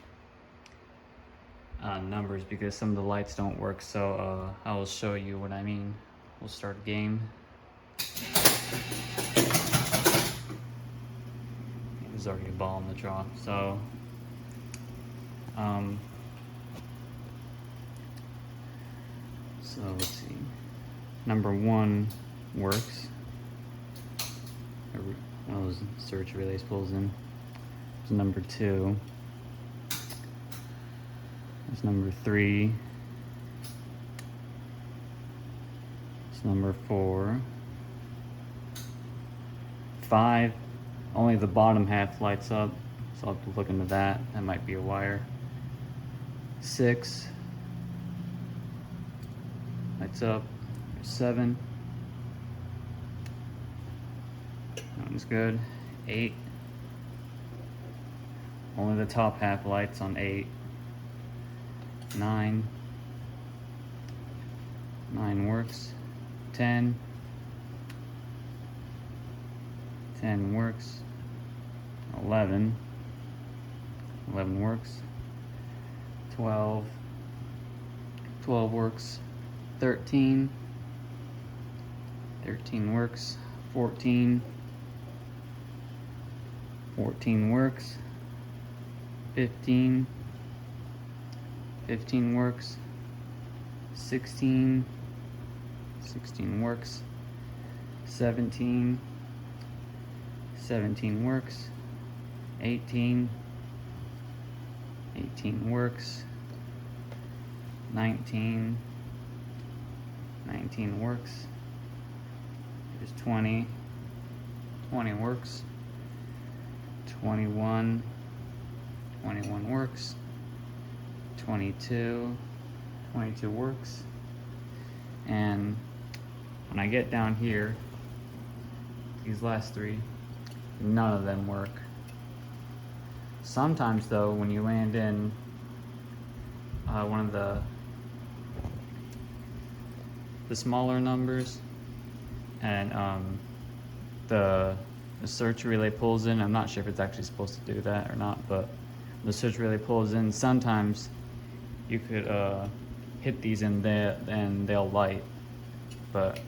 numbers, because some of the lights don't work. So I'll show you what I mean. We'll start a game. There's already a ball in the draw. So So let's see. Number 1 works. One of those search relays pulls in. There's number 2. There's number 3. It's number 4. 5. Only the bottom half lights up, so I'll have to look into that. That might be a wire. 6. Lights up. 7. That one's good. 8. Only the top half lights on 8. 9. 9 works. 10. 10 works. 11. 11 works. 12. 12 works. 13. 13 works. 14. 14 works. 15. 15 works. 16. 16 works. 17. 17 works. 18. 18 works. 19. 19 works. There's 20. 20 works. 21. 21 works. 22. 22 works. And when I get down here, these last 3, none of them work. Sometimes though, when you land in one of the smaller numbers and the search relay pulls in, I'm not sure if it's actually supposed to do that or not, but the search relay pulls in, sometimes you could hit these in there and they'll light, but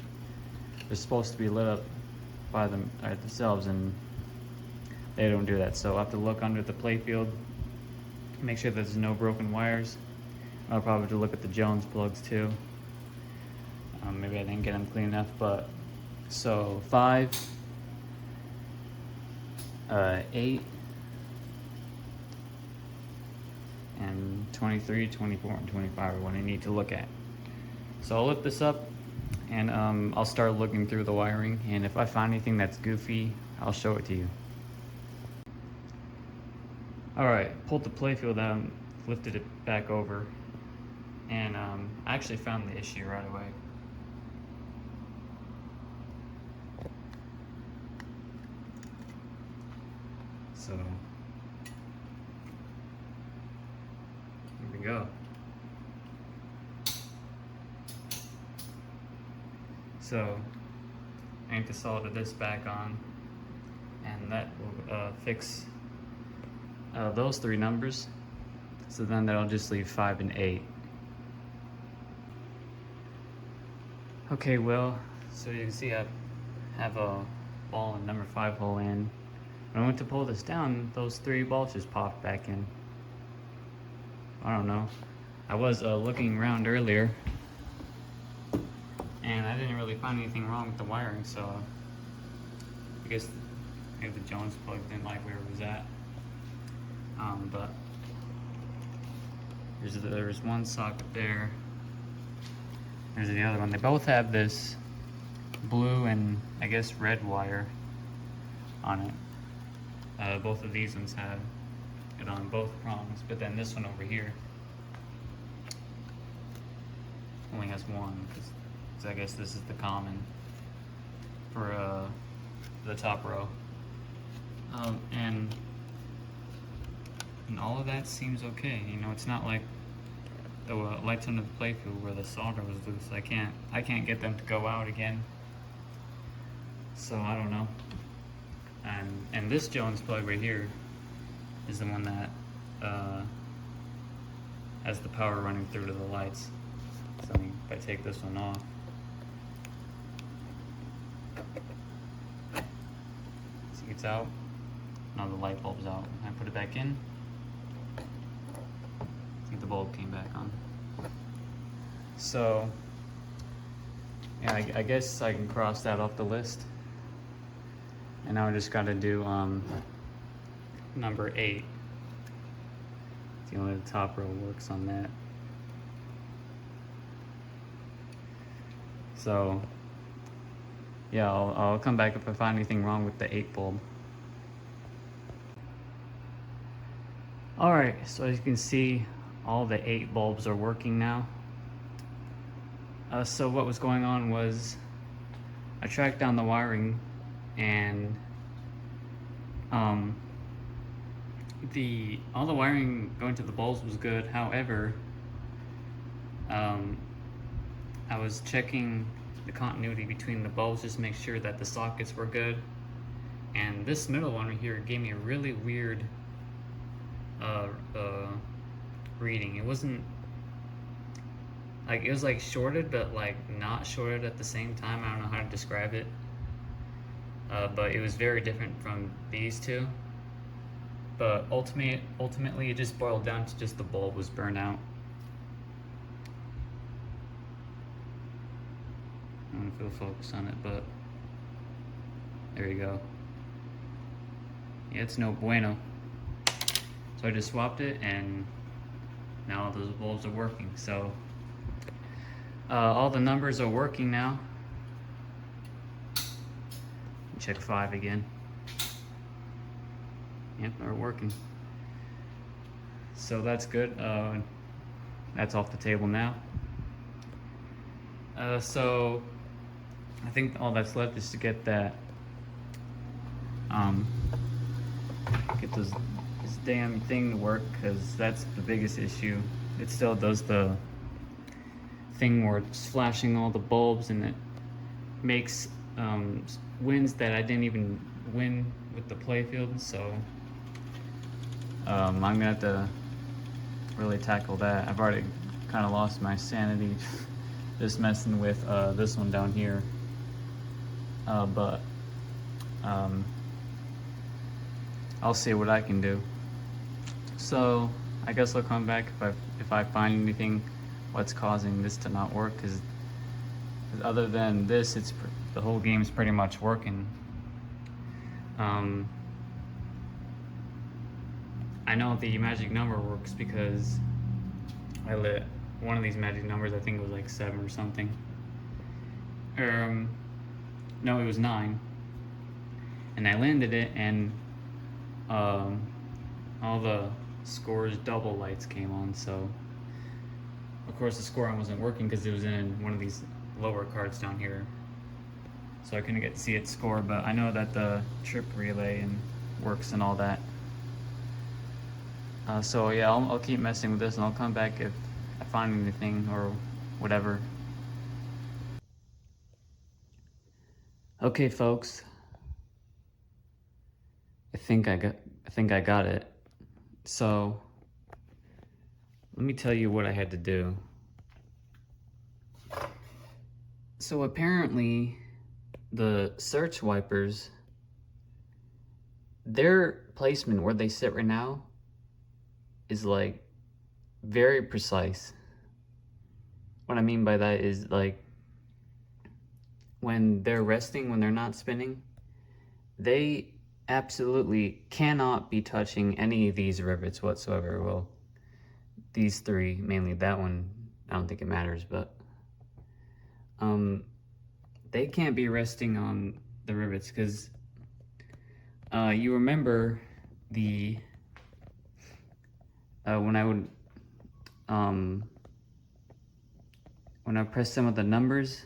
they're supposed to be lit up by themselves, and they don't do that. So I'll have to look under the playfield, make sure there's no broken wires. I'll probably have to look at the Jones plugs too. Maybe I didn't get them clean enough, but so 5, 8, and 23, 24, and 25 are what I need to look at. So I'll lift this up and I'll start looking through the wiring, and if I find anything that's goofy, I'll show it to you. Alright, pulled the playfield out, lifted it back over, and I actually found the issue right away. So, here we go. So, I need to solder this back on, and that will fix those 3 numbers. So then that'll just leave 5 and 8. Okay, well, so you can see I have a ball in number 5 hole in. When I went to pull this down, those 3 balls just popped back in. I don't know. I was looking around earlier, and I didn't really find anything wrong with the wiring, so I guess maybe the Jones plug didn't like where it was at. But there's one socket there. There's the other one. They both have this blue and I guess red wire on it. Both of these ones have it on both prongs, but then this one over here only has one, because I guess this is the common for the top row. And all of that seems okay. You know, it's not like the lights under the playfield where the solder was loose. I can't get them to go out again. So I don't know. And this Jones plug right here is the one that has the power running through to the lights. So if I take this one off, see, it's out. Now the light bulb's out. I put it back in. I think the bulb came back on. So Yeah, I guess I can cross that off the list. And now I just got to do number 8. The only top row works on that. So yeah, I'll come back if I find anything wrong with the 8 bulb. Alright, so as you can see, all the 8 bulbs are working now. So what was going on was I tracked down the wiring, and all the wiring going to the bulbs was good. However, I was checking the continuity between the bulbs just to make sure that the sockets were good, and this middle one right here gave me a really weird reading. It wasn't like, it was like shorted but like not shorted at the same time. I don't know how to describe it, but it was very different from these two. But ultimately it just boiled down to just the bulb was burnt out. I don't know if it'll focus on it, but there you go. Yeah, it's no bueno. So I just swapped it, and now all those bulbs are working. So all the numbers are working now. Check 5 again. Yep, they're working. So that's good. That's off the table now. So I think all that's left is to get that, get this damn thing to work, because that's the biggest issue. It still does the thing where it's flashing all the bulbs, and it makes wins that I didn't even win with the playfield. So I'm gonna have to really tackle that. I've already kind of lost my sanity just messing with this one down here, but I'll see what I can do. So I guess I'll come back if I find anything what's causing this to not work, because other than this, the whole game's pretty much working. I know the magic number works because I lit one of these magic numbers. I think it was like 7 or something. No, it was 9. And I landed it, and all the scores double lights came on. So of course the scoring wasn't working because it was in one of these lower cards down here. So I couldn't get to see its score, but I know that the trip relay and works and all that. So yeah, I'll keep messing with this, and I'll come back if I find anything or whatever. Okay, folks. I think I got it. So let me tell you what I had to do. So apparently the search wipers, their placement where they sit right now is like very precise. What I mean by that is, like, when they're resting, when they're not spinning, they absolutely cannot be touching any of these rivets whatsoever. Well, these 3 mainly. That one, I don't think it matters, but they can't be resting on the rivets, because you remember the when I would when I press some of the numbers,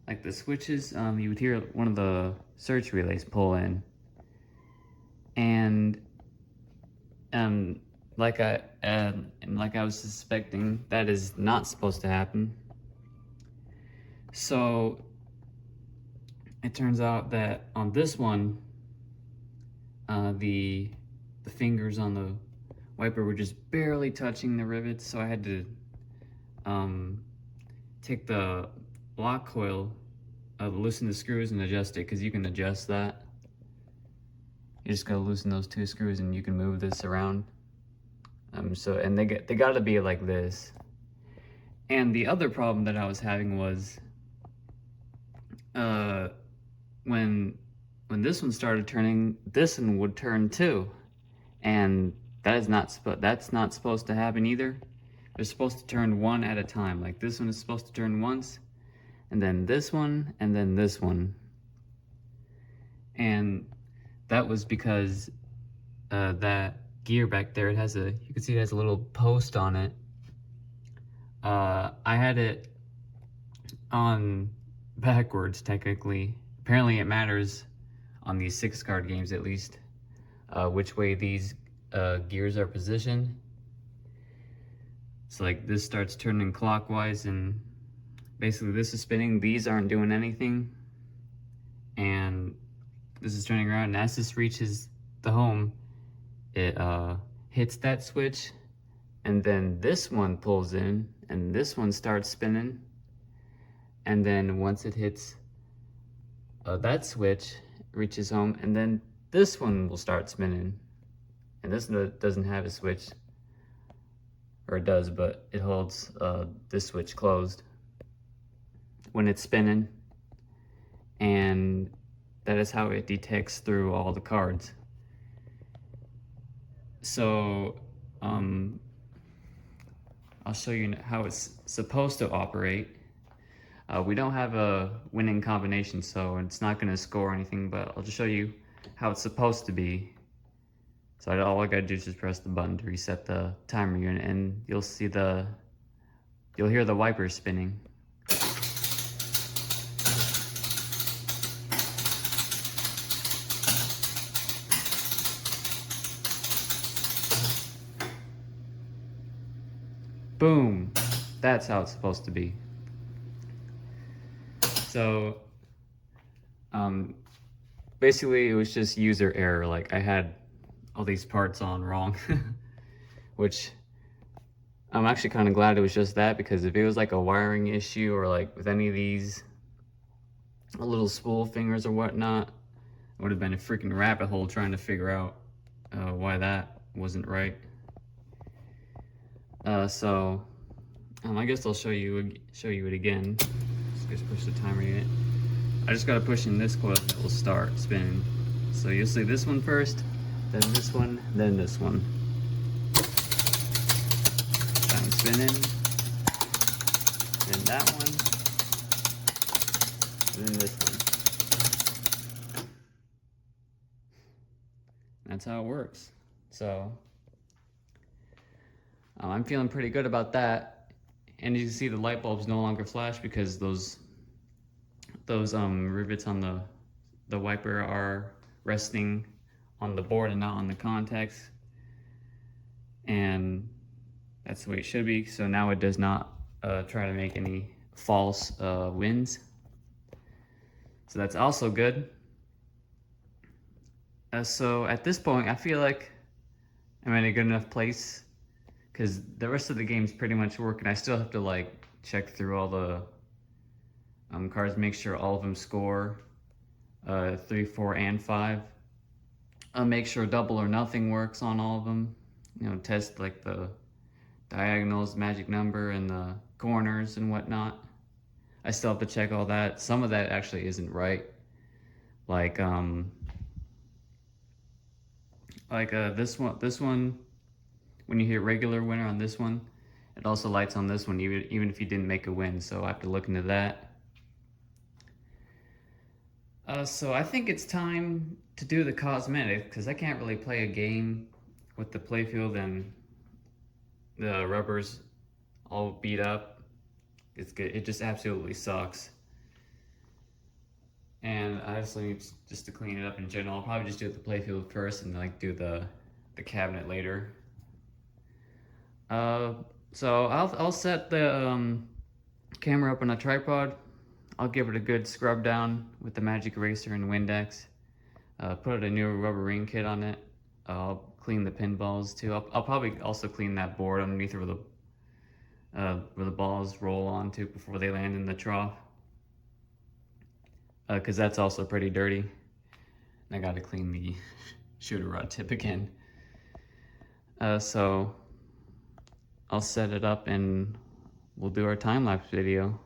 like the switches, you would hear one of the search relays pull in, and like I was suspecting, that is not supposed to happen. So it turns out that on this one, the fingers on the wiper were just barely touching the rivets, so I had to take the lock coil, loosen the screws and adjust it, because you can adjust that. You just gotta loosen those 2 screws and you can move this around. And they gotta be like this. And the other problem that I was having was when this one started turning, this one would turn too, and that's not supposed to happen either. They're supposed to turn one at a time. Like this one is supposed to turn once, and then this one, and then this one. And that was because that gear back there, you can see it has a little post on it. I had it on backwards technically. Apparently it matters on these 6-card games at least, which way these gears are positioned. So like this starts turning clockwise and basically this is spinning, these aren't doing anything. And this is turning around, and as this reaches the home, it hits that switch, and then this one pulls in, and this one starts spinning. And then once it hits that switch, reaches home, and then this one will start spinning. And this one doesn't have a switch, or it does, but it holds this switch closed when it's spinning. And that is how it detects through all the cards. So I'll show you how it's supposed to operate. We don't have a winning combination, so it's not going to score anything, but I'll just show you how it's supposed to be. So all I gotta do is just press the button to reset the timer unit, and you'll hear the wipers spinning. Boom! That's how it's supposed to be. So, basically it was just user error. Like I had all these parts on wrong, which I'm actually kind of glad it was just that, because if it was like a wiring issue or like with any of these little spool fingers or whatnot, it would have been a freaking rabbit hole trying to figure out why that wasn't right. So I guess I'll show you it again. Just push the timer unit. I just gotta push in this coil and it will start spinning. So you'll see this one first, then this one, then this one. That one's spinning, then that one, and then this one. That's how it works. So I'm feeling pretty good about that. And as you can see, the light bulbs no longer flash because those rivets on the wiper are resting on the board and not on the contacts. And that's the way it should be. So now it does not try to make any false winds. So that's also good. So at this point, I feel like I'm in a good enough place, because the rest of the game's pretty much working. I still have to like check through all the cards, make sure all of them score 3, 4, and 5. Make sure double or nothing works on all of them. You know, test like the diagonals, magic number, and the corners and whatnot. I still have to check all that. Some of that actually isn't right. Like this one, when you hit regular winner on this one, it also lights on this one even if you didn't make a win. So I have to look into that. So I think it's time to do the cosmetic, because I can't really play a game with the playfield and the rubbers all beat up. It's good. It just absolutely sucks. And I just need just to clean it up in general. I'll probably just do the playfield first and like do the cabinet later. So I'll set the camera up on a tripod. I'll give it a good scrub down with the magic eraser and Windex. Put a new rubber ring kit on it. I'll clean the pinballs too. I'll probably also clean that board underneath where the balls roll onto before they land in the trough, because that's also pretty dirty. And I gotta clean the shooter rod tip again. So I'll set it up and we'll do our time-lapse video.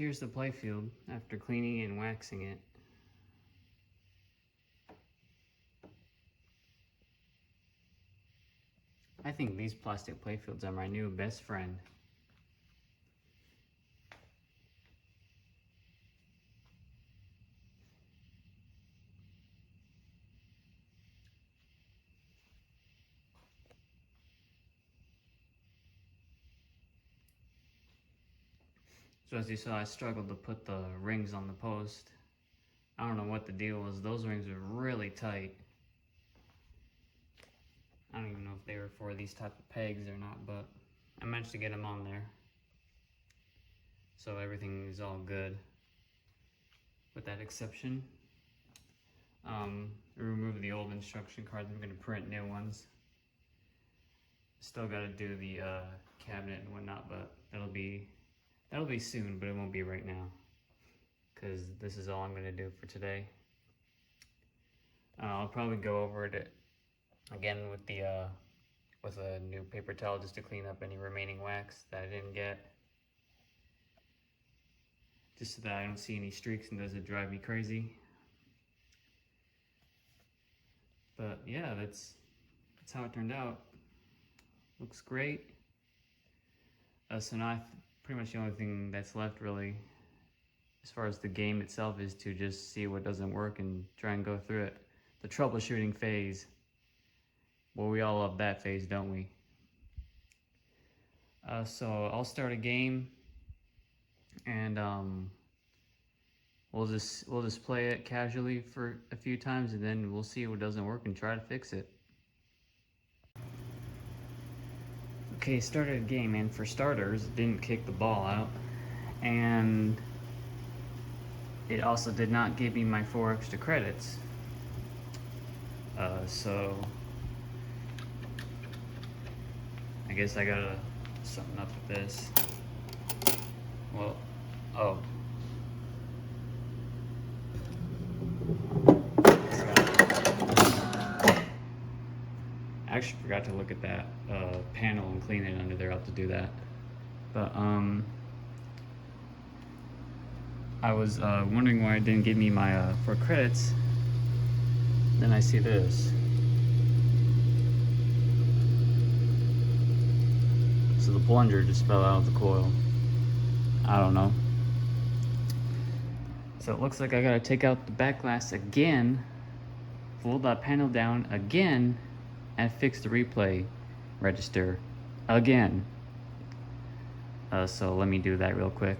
here's the playfield after cleaning and waxing it. I think these plastic playfields are my new best friend. So as you saw, I struggled to put the rings on the post. I don't know what the deal was. Those rings were really tight. I don't even know if they were for these type of pegs or not, but I managed to get them on there. So everything is all good with that exception. Remove the old instruction cards. I'm going to print new ones. Still got to do the cabinet and whatnot, but that'll be soon, but it won't be right now because this is all I'm going to do for today. I'll probably go over it again with the with a new paper towel just to clean up any remaining wax that I didn't get, just so that I don't see any streaks and doesn't drive me crazy. But yeah, that's how it turned out. Looks great. So now pretty much the only thing that's left really as far as the game itself is to just see what doesn't work and try and go through it. The troubleshooting phase. Well, we all love that phase, don't we? So I'll start a game, and we'll just play it casually for a few times, and then we'll see what doesn't work and try to fix it. Okay, started a game, and for starters, it didn't kick the ball out, and it also did not give me my 4 extra credits. So I guess I gotta something up with this. Well, oh. I actually forgot to look at that panel and clean it under there. I'll have to do that. But I was wondering why it didn't give me my 4 credits. Then I see this. So the plunger just fell out of the coil. I don't know. So it looks like I gotta take out the back glass again, fold that panel down again, and fix the replay register again. So let me do that real quick.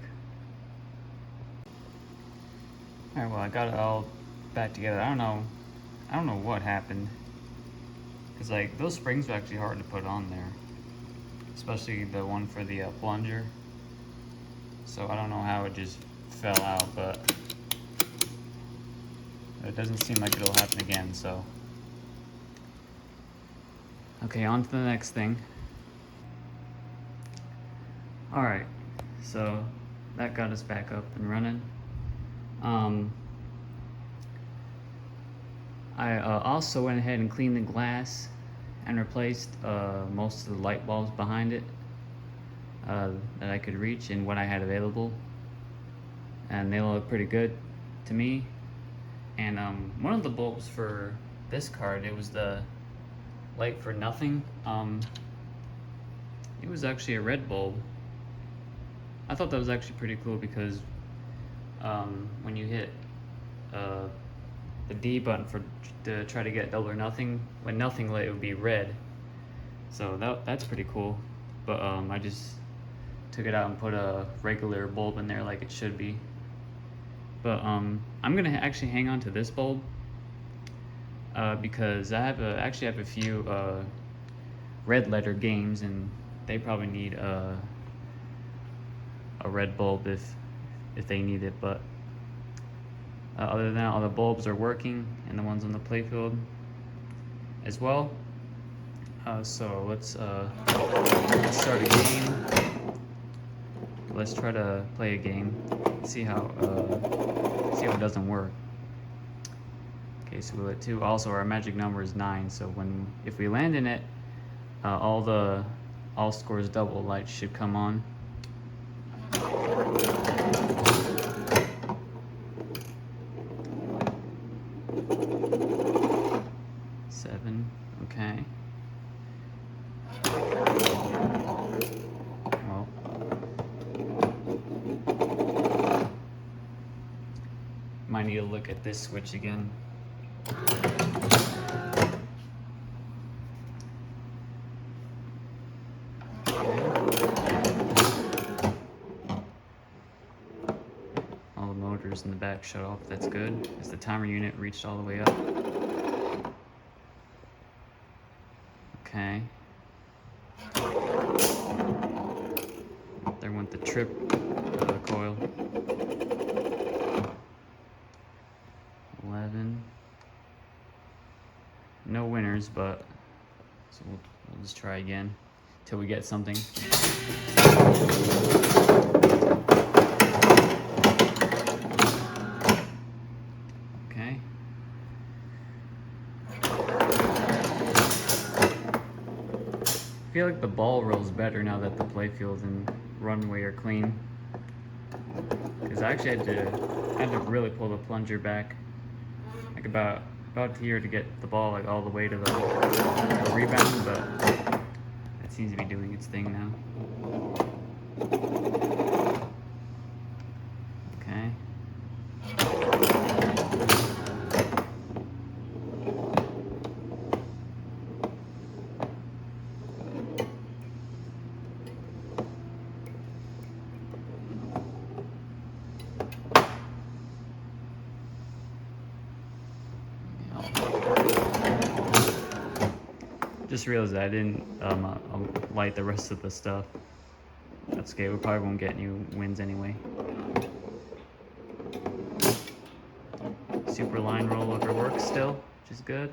Alright, well, I got it all back together. I don't know what happened. Cause like those springs are actually hard to put on there, especially the one for the plunger. So I don't know how it just fell out, but it doesn't seem like it'll happen again, so. Okay, on to the next thing. Alright, so that got us back up and running. I also went ahead and cleaned the glass and replaced most of the light bulbs behind it that I could reach and what I had available, and they look pretty good to me. And one of the bulbs for this card, it was the light for nothing. It was actually a red bulb. I thought that was actually pretty cool because when you hit the D button to try to get double or nothing, when nothing lit, it would be red. So that's pretty cool. But I just took it out and put a regular bulb in there like it should be. But I'm gonna actually hang on to this bulb because I actually have a few red letter games, and they probably need a red bulb if they need it. But other than that, all the bulbs are working, and the ones on the playfield as well. So let's start a game. Let's try to play a game. See how it doesn't work. Okay, so we lit 2. Also, our magic number is 9. So if we land in it, all scores double lights should come on. Might need to look at this switch again. All the motors in the back shut off. That's good. As the timer unit reached all the way up. Okay. There went the trip coil. 11. No winners, but so we'll just try again till we get something. Okay. I feel like the ball rolls better now that the playfield and runway are clean. Because I actually had to really pull the plunger back, like about here to get the ball like all the way to the rebound, but it seems to be doing its thing now. Okay. Just realized that I didn't light the rest of the stuff. That's okay, we probably won't get any wins anyway. Super line rollover works still, which is good.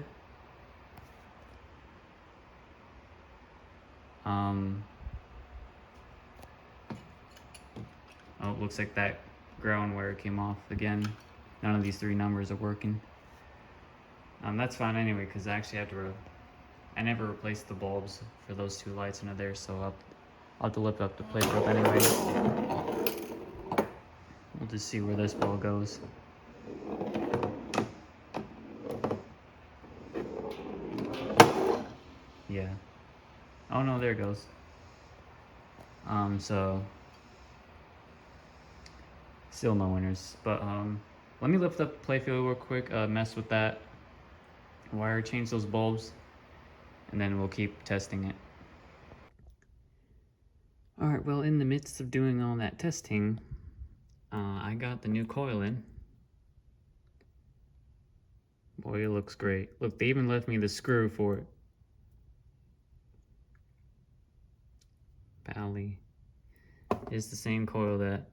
Oh, it looks like that ground wire came off again. None of these three numbers are working. That's fine anyway, because I actually have to I never replaced the bulbs for those two lights under there, so I'll have to lift up the playfield anyway. We'll just see where this ball goes. Yeah. Oh no, there it goes. So still no winners, but let me lift up the playfield real quick, mess with that wire, change those bulbs, and then we'll keep testing it. Alright, well, in the midst of doing all that testing, I got the new coil in. Boy, it looks great. Look, they even left me the screw for it. Bally. It's the same coil that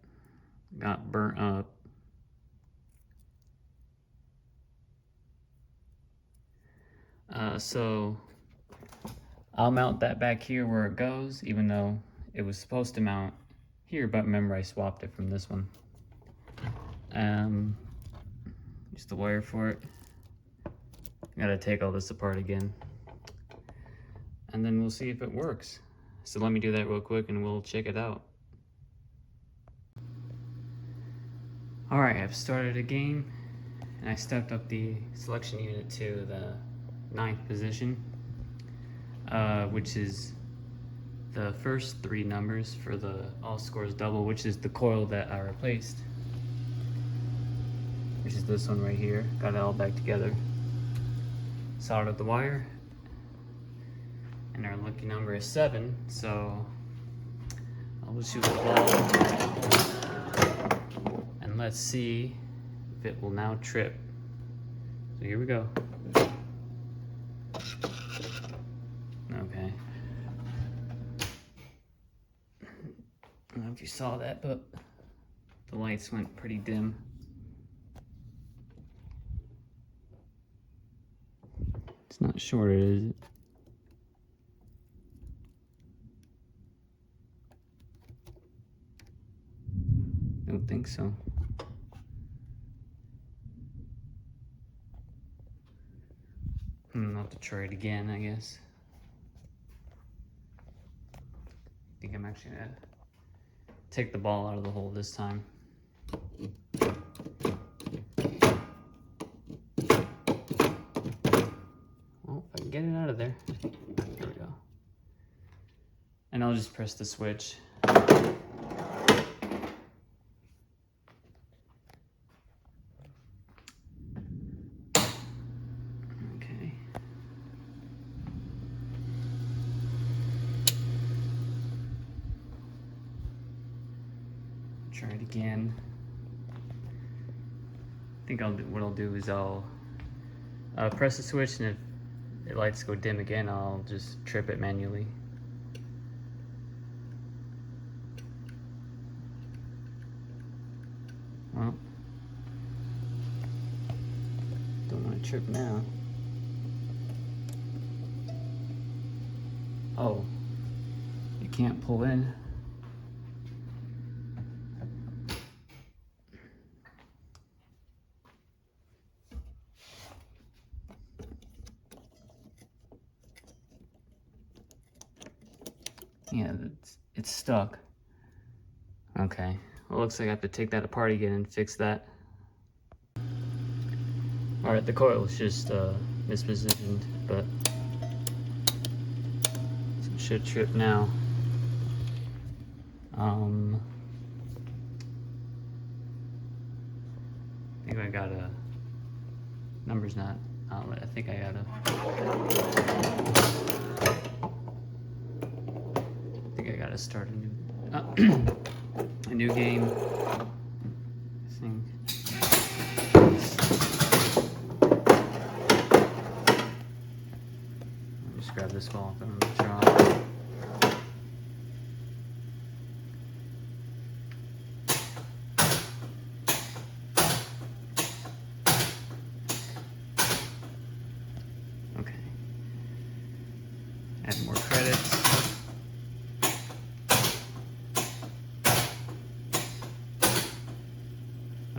got burnt up. So I'll mount that back here where it goes, even though it was supposed to mount here, but remember I swapped it from this one. Just the wire for it. Gotta take all this apart again. And then we'll see if it works. So let me do that real quick and we'll check it out. Alright, I've started a game and I stepped up the selection unit to the 9th position, which is the first three numbers for the all scores double, which is the coil that I replaced, which is this one right here. Got it all back together. Soldered the wire, and our lucky number is 7, so I'll shoot the ball and let's see if it will now trip. So here we go. Okay. I don't know if you saw that, but the lights went pretty dim. It's not shorted, is it? Don't think so. I'll have to try it again, I guess. I think I'm actually gonna take the ball out of the hole this time. Well, if I can get it out of there. There we go. And I'll just press the switch. Try it again. I think what I'll do is I'll press the switch, and if the lights go dim again, I'll just trip it manually. Well, don't want to trip now. Oh, you can't pull in. Yeah, it's stuck. Okay, well, looks like I have to take that apart again and fix that. Alright, the coil's just mispositioned, but it should trip now. I think I got a number's not outlet. I think I got to start a new game. I think. Let me just grab this ball and draw. Okay. Add more credits.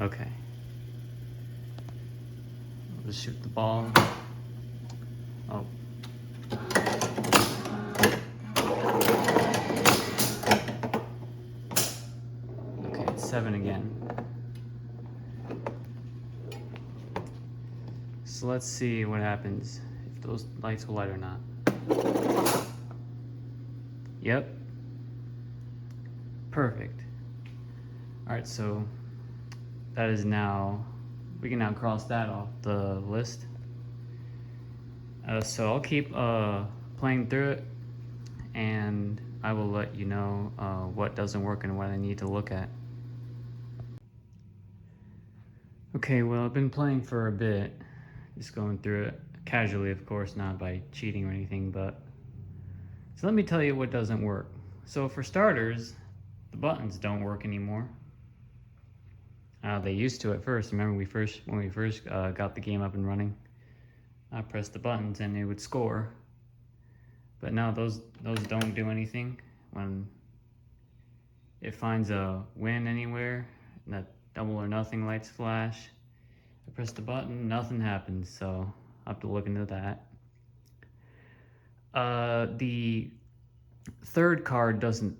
Okay. I'll just shoot the ball. Oh. Okay, it's 7 again. So let's see what happens, if those lights will light or not. Yep. Perfect. Alright, so that is now, we can now cross that off the list. So I'll keep playing through it, and I will let you know what doesn't work and what I need to look at. Okay, well, I've been playing for a bit, just going through it casually, of course, not by cheating or anything, but so let me tell you what doesn't work. So for starters, the buttons don't work anymore. They used to at first. Remember when we first got the game up and running, I pressed the buttons and it would score. But now those don't do anything. When it finds a win anywhere, and that double or nothing lights flash, I press the button, nothing happens. So I'll have to look into that. The third card doesn't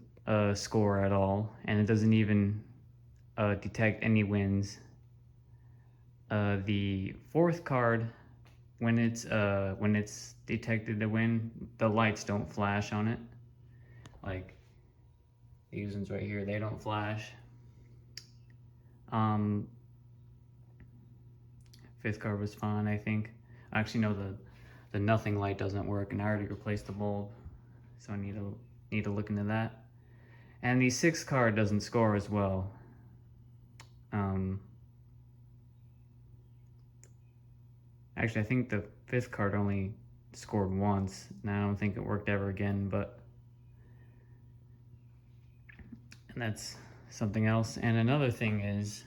score at all, and it doesn't even detect any wins. The fourth card, when it's detected a win, the lights don't flash on it. Like these ones right here, they don't flash. Fifth card was fine, I think. Actually, no, the nothing light doesn't work, and I already replaced the bulb, so I need to look into that. And the sixth card doesn't score as well. Actually, I think the fifth card only scored once, and I don't think it worked ever again, and that's something else. And another thing is,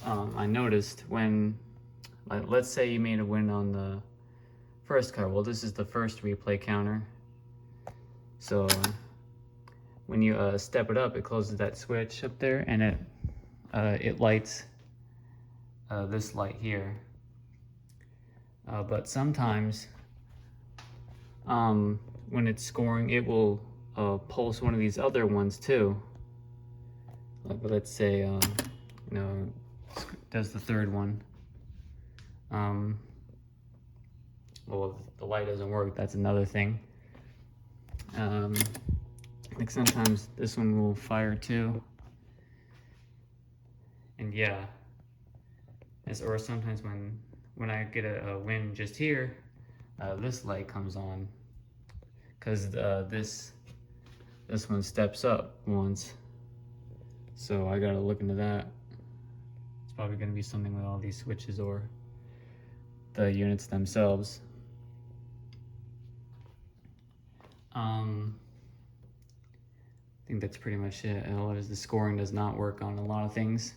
I noticed when, let's say you made a win on the first card. Well, this is the first replay counter. So when you step it up, it closes that switch up there, and it lights this light here. But sometimes when it's scoring, it will pulse one of these other ones too. Like, let's say does the third one. Well, if the light doesn't work, that's another thing. I think sometimes this one will fire too. And yeah, or sometimes when I get a win just here, this light comes on, because this one steps up once. So I gotta look into that. It's probably gonna be something with all these switches or the units themselves. I think that's pretty much it. The scoring does not work on a lot of things.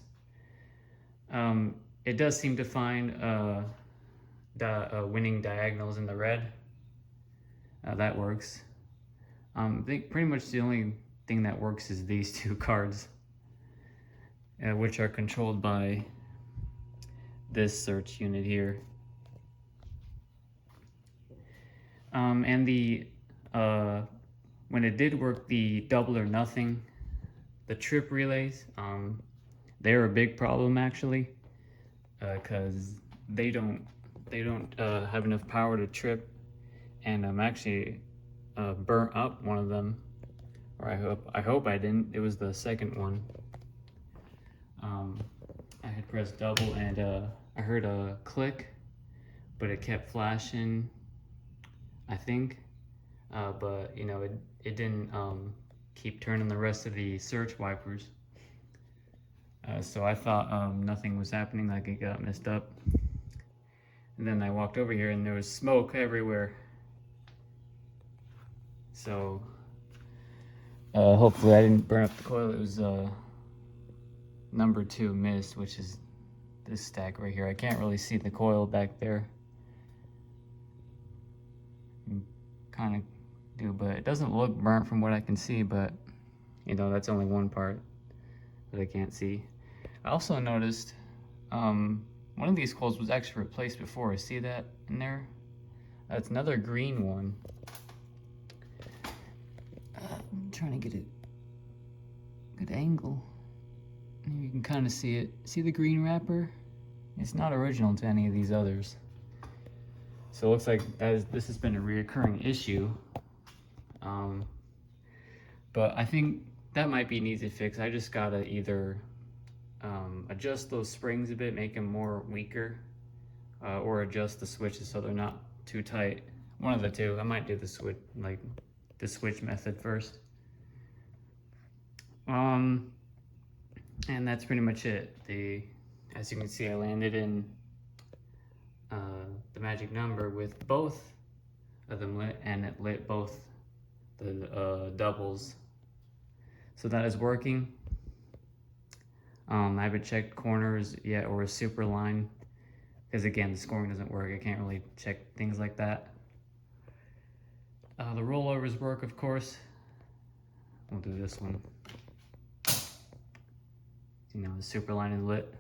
It does seem to find the winning diagonals in the red. That works. I think pretty much the only thing that works is these two cards, which are controlled by this search unit here. And when it did work, the double or nothing, the trip relays, they're a big problem actually, because they don't have enough power to trip, and I'm actually burnt up one of them, or I hope I didn't. It was the second one. I had pressed double and I heard a click, but it kept flashing, I think, but you know, it didn't keep turning the rest of the search wipers. So I thought nothing was happening, like it got messed up. And then I walked over here and there was smoke everywhere. So hopefully I didn't burn up the coil. It was number 2 missed, which is this stack right here. I can't really see the coil back there. Kind of do, but it doesn't look burnt from what I can see, but you know, that's only one part that I can't see. I also noticed one of these coils was actually replaced before. See that in there? That's another green one. I'm trying to get a good angle. You can kind of see it. See the green wrapper? It's not original to any of these others. So it looks like this has been a reoccurring issue. But I think that might be an easy fix. I just gotta either adjust those springs a bit, make them more weaker, or adjust the switches so they're not too tight. One of the two. I might do the switch method first. And that's pretty much it. As you can see, I landed in the magic number with both of them lit, and it lit both the doubles. So that is working. I haven't checked corners yet or a super line, because again, the scoring doesn't work. I can't really check things like that. The rollovers work, of course. We'll do this one. You know, the super line is lit.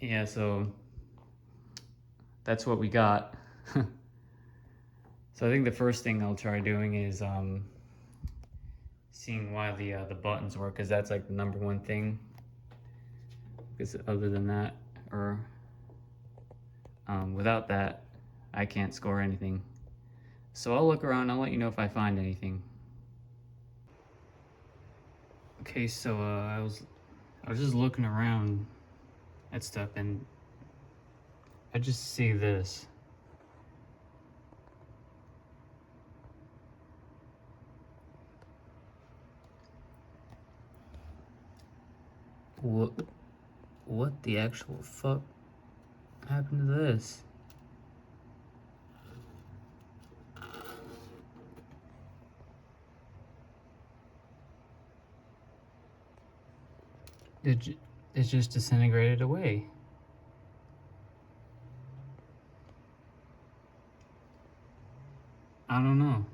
Yeah, so that's what we got. So I think the first thing I'll try doing is seeing why the buttons work, because that's like the number one thing. Because other than that, or without that, I can't score anything. So I'll look around. I'll let you know if I find anything. Okay, so I was just looking around at stuff, and I just see this. What the actual fuck happened to this? It just disintegrated away. I don't know.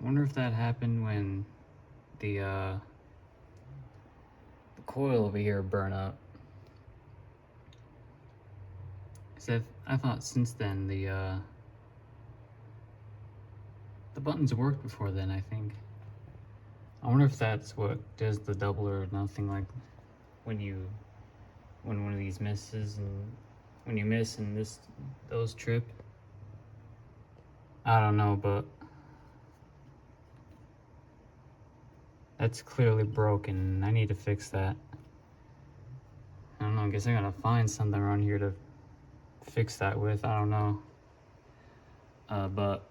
Wonder if that happened when the coil over here burned up. So I thought since then the buttons worked before then, I think. I wonder if that's what does the double or nothing, like when one of these misses, and when you miss and those trip. I don't know, but that's clearly broken. I need to fix that. I don't know, I guess I gotta find something around here to fix that with, I don't know. But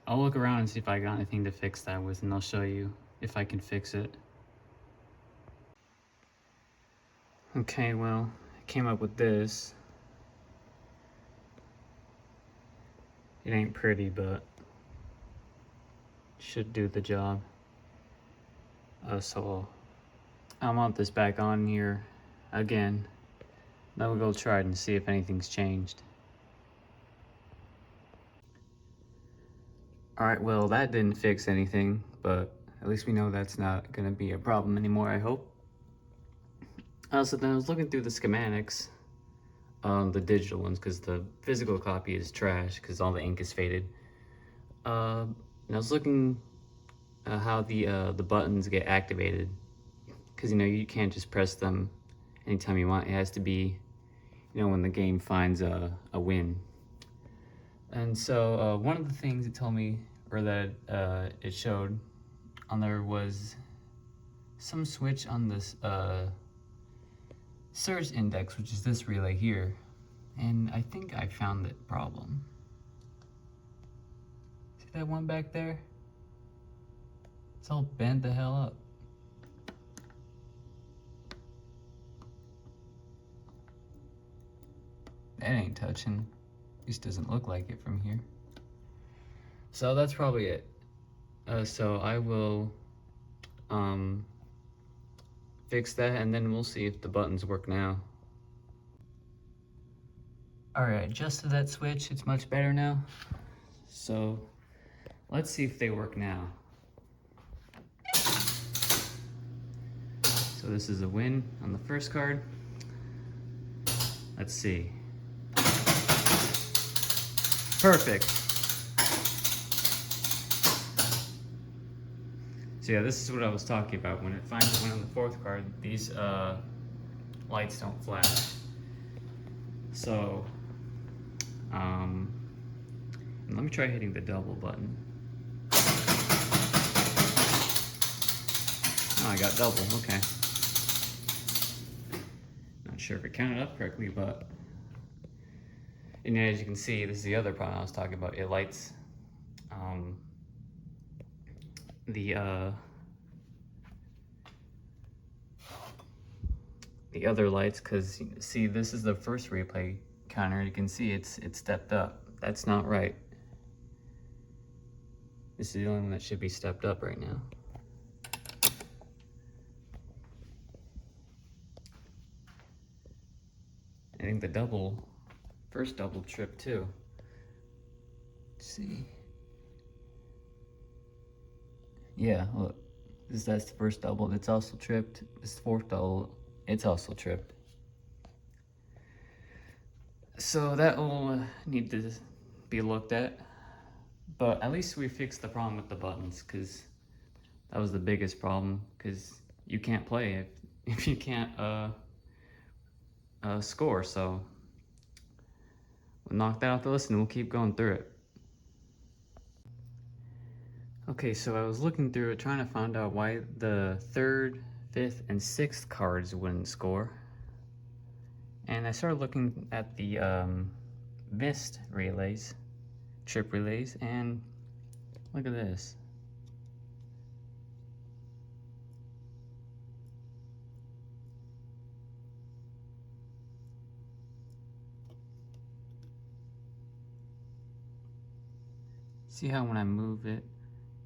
I'll look around and see if I got anything to fix that with, and I'll show you if I can fix it. Okay, well, I came up with this. It ain't pretty, but should do the job. So I'll mount this back on here again. Then we'll go try it and see if anything's changed. Alright, well, that didn't fix anything, but at least we know that's not gonna be a problem anymore, I hope. So then I was looking through the schematics, the digital ones, because the physical copy is trash because all the ink is faded. And I was looking how the buttons get activated, because you can't just press them anytime you want. It has to be when the game finds a win. And so one of the things it told me, or that it showed on there, was some switch on this surge index, which is this relay here. And I think I found the problem. See that one back there? It's all bent the hell up. That ain't touching. At least doesn't look like it from here. So that's probably it. So I will fix that, and then we'll see if the buttons work now. Alright, adjusted that switch. It's much better now. So let's see if they work now. So this is a win on the first card. Let's see. Perfect. So yeah, this is what I was talking about. When it finds a win on the fourth card, these lights don't flash. So, let me try hitting the double button. Oh, I got double, okay. Not sure if it counted up correctly, but... And as you can see, this is the other problem I was talking about. It lights the other lights, because see, this is the first replay counter. You can see it's stepped up. That's not right. This is the only one that should be stepped up right now. I think the first double trip too. Let's see. Yeah, look. That's the first double. It's also tripped. This fourth double, it's also tripped. So that will need to be looked at. But at least we fixed the problem with the buttons, because that was the biggest problem, because you can't play if you can't score. So we'll knock that off the list and we'll keep going through it. Okay, so I was looking through it trying to find out why the third, fifth, and sixth cards wouldn't score. And I started looking at the missed relays, trip relays, and look at this. See how when I move it,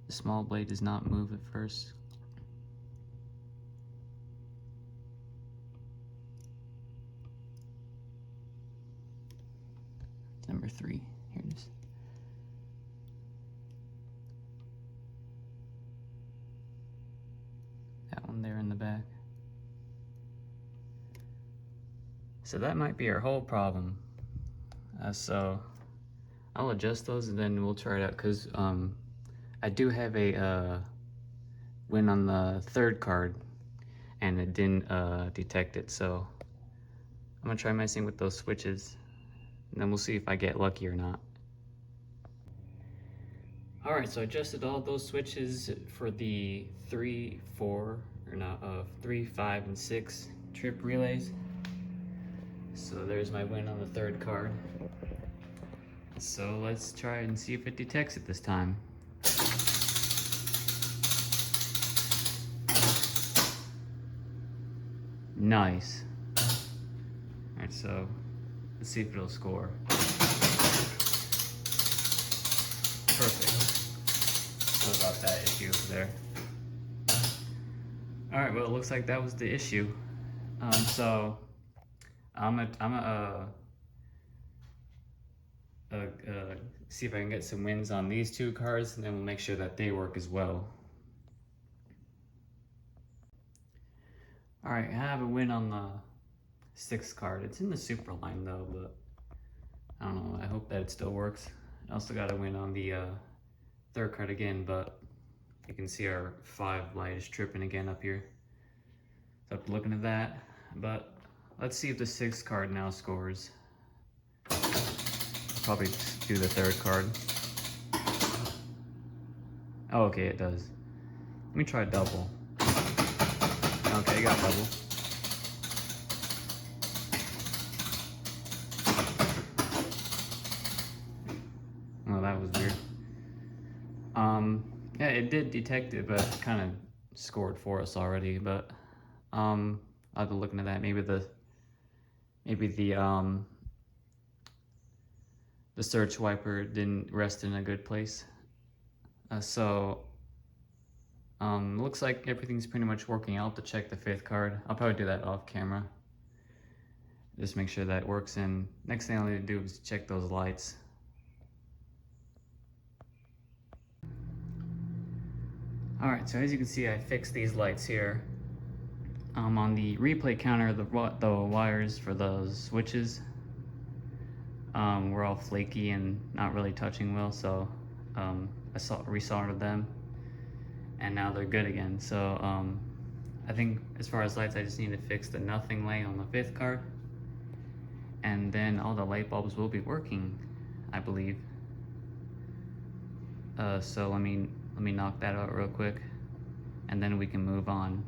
the small blade does not move at first? Number 3, here it is. That one there in the back. So that might be our whole problem. So I'll adjust those and then we'll try it out, because I do have a win on the third card and it didn't detect it, so I'm gonna try messing with those switches and then we'll see if I get lucky or not. Alright, so I adjusted all those switches for the 3, 4, 3, 5, and 6 trip relays. So there's my win on the third card. So let's try and see if it detects it this time. Nice. Alright, so let's see if it'll score. Perfect. What about that issue there? Alright, well, it looks like that was the issue. So I'm gonna see if I can get some wins on these two cards, and then we'll make sure that they work as well. Alright, I have a win on the 6th card. It's in the super line though, but I don't know, I hope that it still works. I also got a win on the 3rd card again, but you can see our 5 light is tripping again up here. So I'm looking at that, but let's see if the 6th card now scores. I'll probably do the 3rd card. Oh, okay, it does. Let me try double. Okay, got double. Oh, that was weird. Yeah, it did detect it, but it kind of scored for us already. But I'll be looking at that. Maybe the search wiper didn't rest in a good place. Looks like everything's pretty much working. I'll have to check the 5th card. I'll probably do that off camera. Just make sure that works. And next thing I'll need to do is check those lights. Alright, so as you can see, I fixed these lights here. On the replay counter, the wires for those switches were all flaky and not really touching well, so I resoldered them, and now they're good again. So I think as far as lights, I just need to fix the nothing light on the 5th card, and then all the light bulbs will be working, I believe. So let me knock that out real quick, and then we can move on.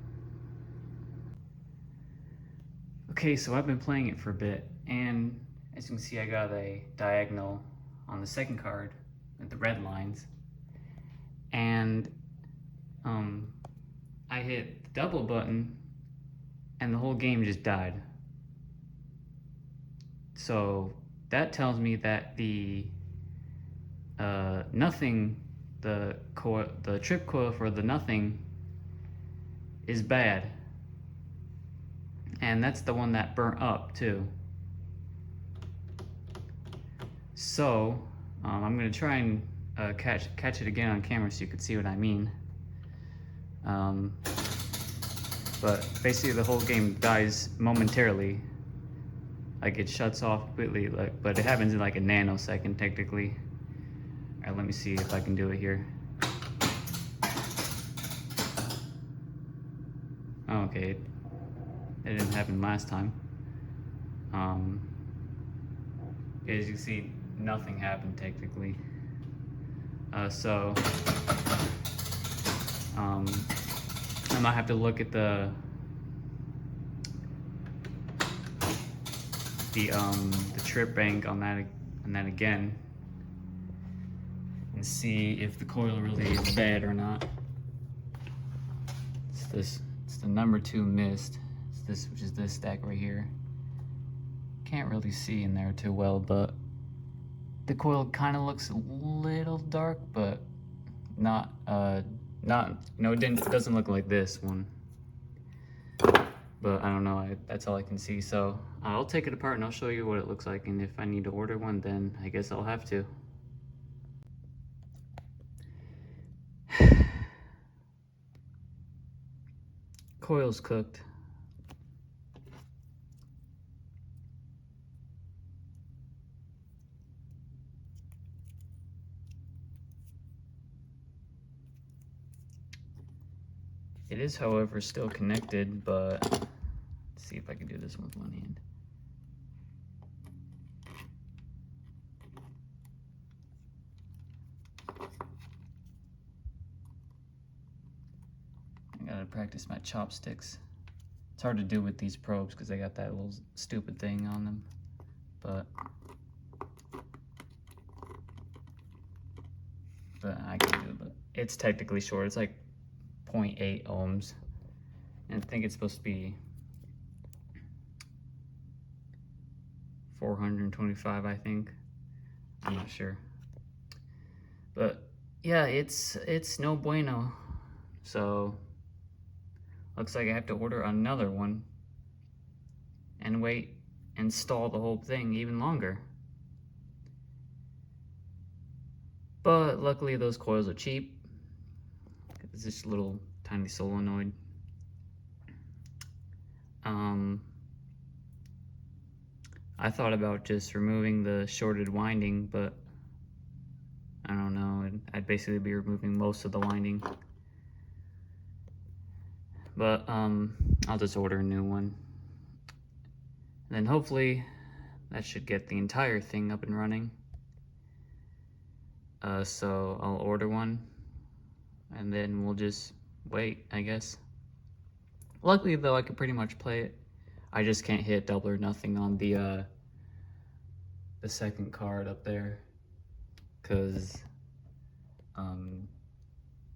Okay, so I've been playing it for a bit, and as you can see, I got a diagonal on the 2nd card with the red lines, and I hit the double button and the whole game just died. So that tells me that the nothing, the trip coil for the nothing is bad, and that's the one that burnt up too. So I'm gonna try and catch it again on camera so you can see what I mean. But basically the whole game dies momentarily. Like it shuts off completely, but it happens in like a nanosecond technically. Alright, let me see if I can do it here. Oh, okay, it didn't happen last time. As you see, nothing happened technically. So I might have to look at the trip bank on that again and see if the coil really is bad or not. It's the number 2 mist. It's this, which is this stack right here. Can't really see in there too well, but the coil kind of looks a little dark, but it doesn't look like this one. But I don't know, that's all I can see. So I'll take it apart and I'll show you what it looks like, and if I need to order one, then I guess I'll have to. Coil's cooked. It is, however, still connected, but let's see if I can do this with one hand. I gotta practice my chopsticks. It's hard to do with these probes because they got that little stupid thing on them, but I can do it. But it's technically short. It's like 0.8 ohms, and I think it's supposed to be 425, I think. I'm not sure, but yeah, it's no bueno. So looks like I have to order another one and wait and stall the whole thing even longer. But luckily those coils are cheap. It's this little tiny solenoid. I thought about just removing the shorted winding, but I don't know, I'd basically be removing most of the winding. But I'll just order a new one. And then hopefully that should get the entire thing up and running. So I'll order one, and then we'll just wait, I guess. Luckily though, I can pretty much play it. I just can't hit double or nothing on the second card up there, because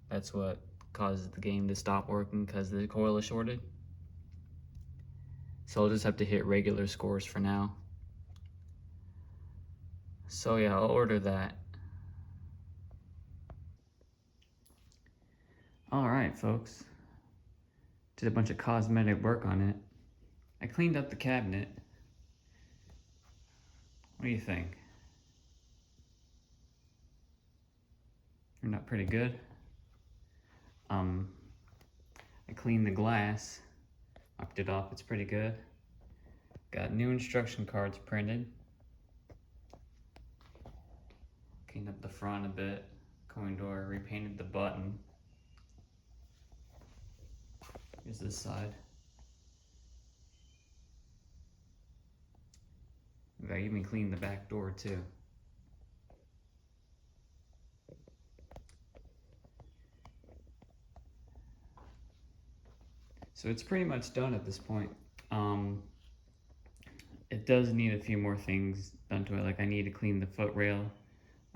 that's what causes the game to stop working, because the coil is shorted. So I'll just have to hit regular scores for now. So yeah, I'll order that. Alright folks, did a bunch of cosmetic work on it. I cleaned up the cabinet. What do you think? Turned out pretty good. I cleaned the glass, knocked it off, it's pretty good. Got new instruction cards printed. Cleaned up the front a bit, coin door, repainted the button. Here's this side. I even cleaned the back door too. So it's pretty much done at this point. It does need a few more things done to it. Like I need to clean the foot rail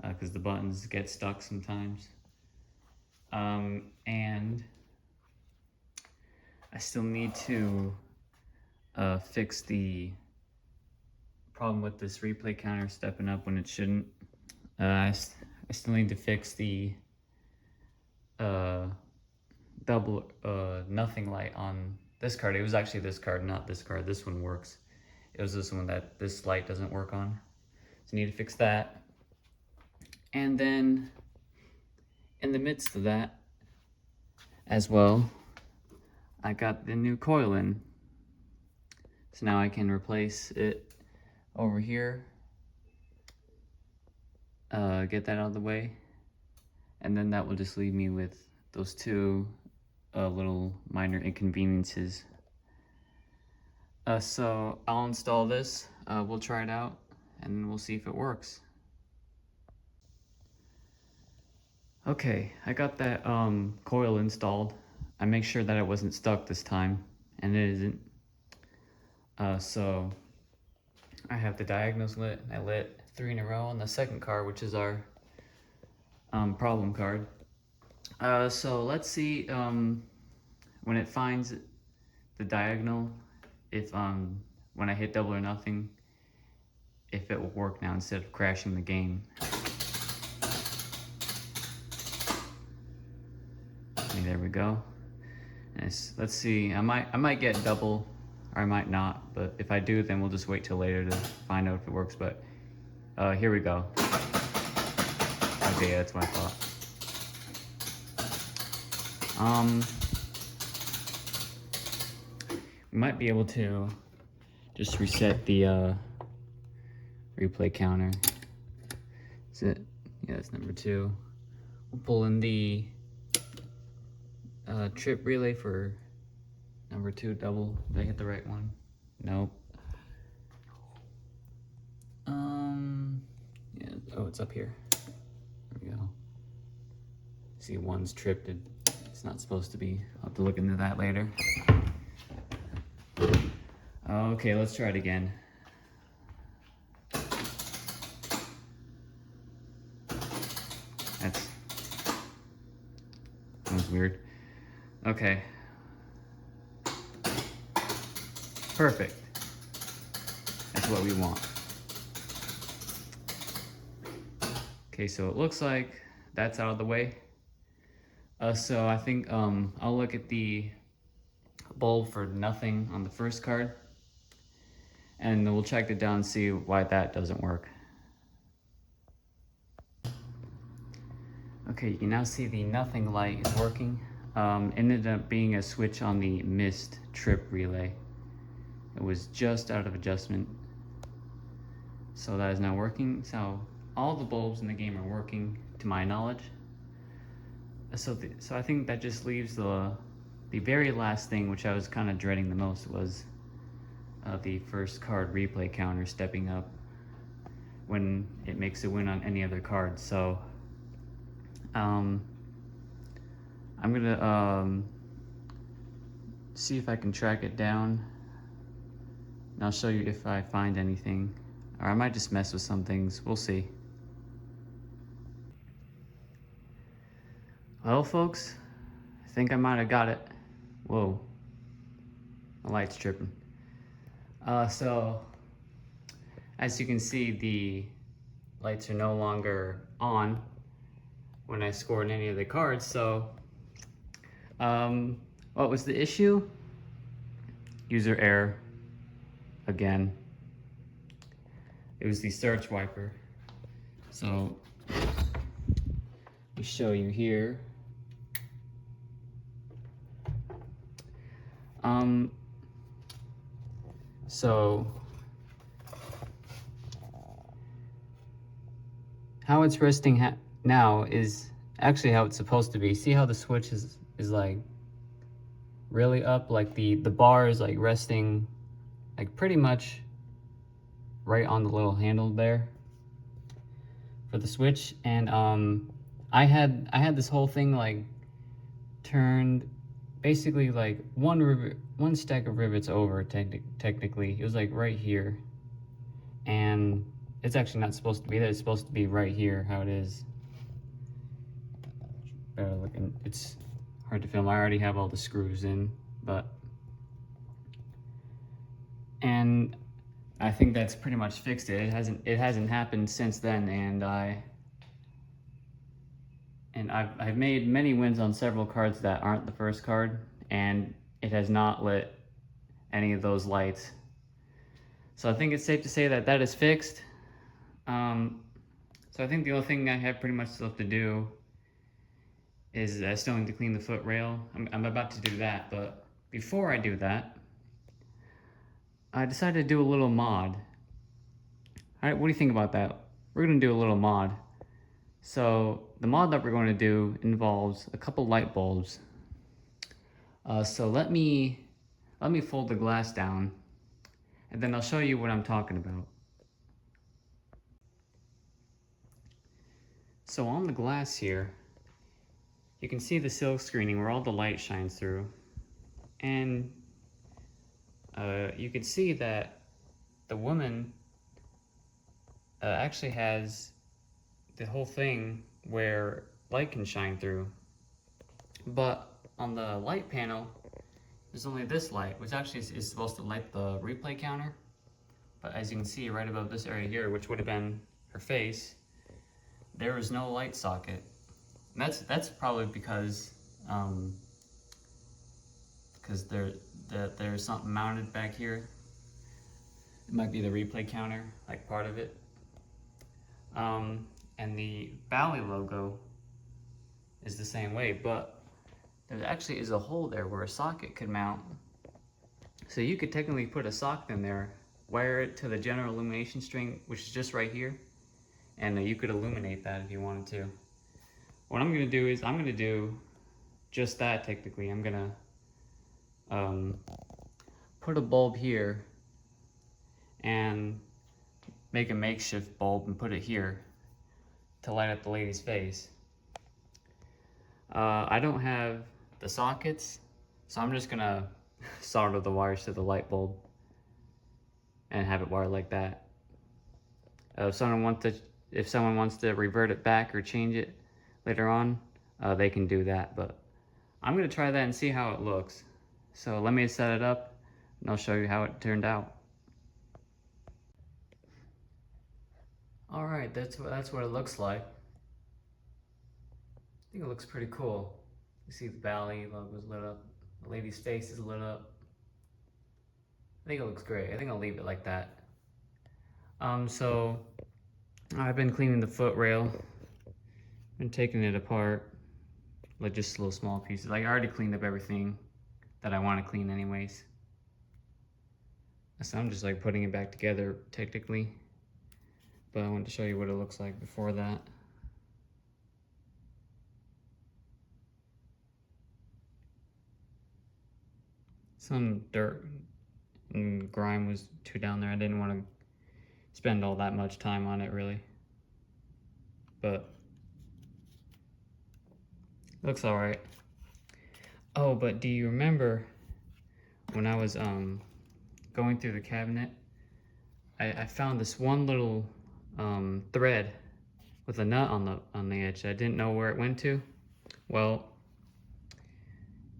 because the buttons get stuck sometimes. And I still need to fix the problem with this replay counter stepping up when it shouldn't. I still need to fix the double nothing light on this card. It was actually this card, not this card. This one works. It was this one that this light doesn't work on. So I need to fix that. And then in the midst of that as well, I got the new coil in. So now I can replace it over here. Get that out of the way. And then that will just leave me with those two little minor inconveniences. So I'll install this, we'll try it out, and we'll see if it works. Okay, I got that coil installed. I make sure that it wasn't stuck this time, and it isn't. So I have the diagonals lit. I lit 3 in a row on the second card, which is our problem card. So let's see when it finds the diagonal, if when I hit double or nothing, if it will work now instead of crashing the game. Okay, there we go. Nice. Let's see. I might get double, or I might not. But if I do, then we'll just wait till later to find out if it works. But here we go. Okay, that's what I thought. We might be able to just reset the replay counter. Is it? Yeah, that's number 2. We'll pull in the trip relay for number 2 double. Did I hit the right one? Nope. Yeah. Oh, it's up here. There we go. See, 1's tripped. It's not supposed to be. I'll have to look into that later. Okay, let's try it again. That was weird. Okay. Perfect. That's what we want. Okay, so it looks like that's out of the way. So I think I'll look at the bulb for nothing on the first card, and we'll check it down and see why that doesn't work. Okay, you can now see the nothing light is working. Ended up being a switch on the missed trip relay. It was just out of adjustment. So that is now working. So all the bulbs in the game are working to my knowledge. So I think that just leaves the very last thing, which I was kind of dreading the most, was the first card replay counter stepping up when it makes a win on any other card. So I'm gonna see if I can track it down, and I'll show you if I find anything, or I might just mess with some things. We'll see. Well, folks, I think I might have got it. Whoa, my light's tripping. So as you can see, the lights are no longer on when I scored any of the cards. So what was the issue? User error again. It was the search wiper. So let me show you here. So how it's resting now is actually how it's supposed to be. See how the switch is like really up? Like the bar is like resting like pretty much right on the little handle there for the switch. And I had this whole thing like turned basically like one stack of rivets over. Technically it was like right here, and it's actually not supposed to be there. It's supposed to be right here, how it is. Better looking. It's hard to film. I already have all the screws in, and I think that's pretty much fixed it. It hasn't happened since then, and I've made many wins on several cards that aren't the first card, and it has not lit any of those lights. So I think it's safe to say that that is fixed. So I think the only thing I have pretty much still to do is I still need to clean the foot rail. I'm about to do that, but before I do that, I decided to do a little mod. All right, what do you think about that? We're gonna do a little mod. So the mod that we're going to do involves a couple light bulbs. So let me fold the glass down, and then I'll show you what I'm talking about. So on the glass here, you can see the silk screening where all the light shines through, and you can see that the woman actually has the whole thing where light can shine through. But on the light panel, there's only this light, which actually is supposed to light the replay counter. But as you can see right above this area here, which would have been her face, there is no light socket. And that's probably because there's something mounted back here. It might be the replay counter, like part of it. And the Bally logo is the same way, but there actually is a hole there where a socket could mount. So you could technically put a socket in there, wire it to the general illumination string, which is just right here, and you could illuminate that if you wanted to. What I'm gonna do is I'm gonna do just that technically. I'm gonna put a bulb here and make a makeshift bulb and put it here to light up the lady's face. I don't have the sockets, so I'm just gonna solder the wires to the light bulb. and have it wired like that. If someone wants to revert it back or change it later on, they can do that. But I'm gonna try that and see how it looks. So let me set it up, and I'll show you how it turned out. All right, that's what it looks like. I think it looks pretty cool. You see the Bally logo's lit up. The lady's face is lit up. I think it looks great. I think I'll leave it like that. So I've been cleaning the foot rail. Been taking it apart, like just little small pieces. Like I already cleaned up everything that I want to clean anyways. So I'm just like putting it back together technically. But I wanted to show you what it looks like before that. Some dirt and grime was too down there. I didn't want to spend all that much time on it really. But it looks all right. Oh, but do you remember when I was going through the cabinet, I found this one little thread with a nut on the edge. I didn't know where it went to. Well,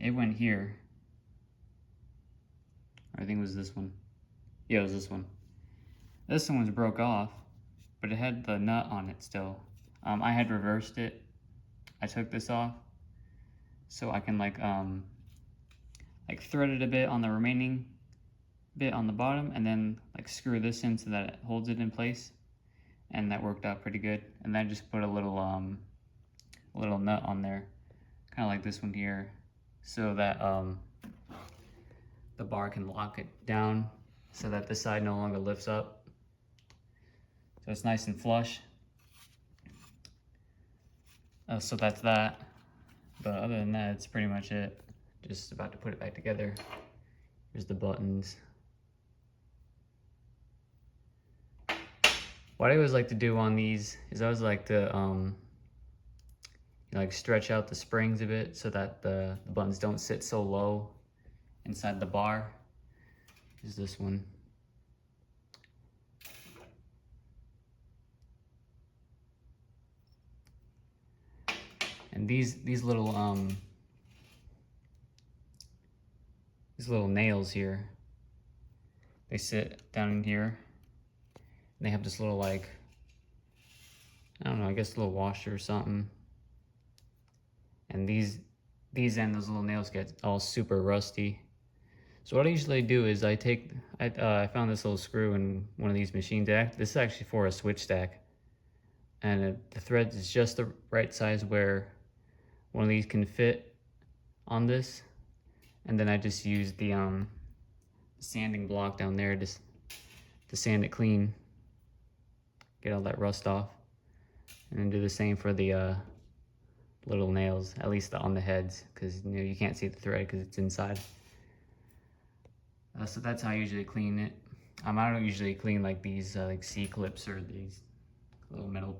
it went here. I think it was this one. Yeah, it was this one. This one was broke off, but it had the nut on it still. I had reversed it. I took this off so I can like thread it a bit on the remaining bit on the bottom, and then like screw this in so that it holds it in place, and that worked out pretty good. And then I just put a little nut on there, kind of like this one here, so that the bar can lock it down so that the side no longer lifts up, so it's nice and flush. So that's that. But other than that, it's pretty much it. Just about to put it back together. Here's the buttons. What I always like to do on these is I always like to like stretch out the springs a bit so that the buttons don't sit so low inside the bar. Here's this one. And these little nails here, they sit down in here. And they have this little like, I don't know, I guess a little washer or something. And these and those little nails get all super rusty. So what I usually do is I found this little screw in one of these machines. This is actually for a switch stack. And the thread is just the right size where one of these can fit on this. And then I just use the sanding block down there to sand it clean, get all that rust off. And then do the same for the little nails, at least on the heads, because you can't see the thread because it's inside. So that's how I usually clean it. I don't usually clean like these like C-clips or these little metal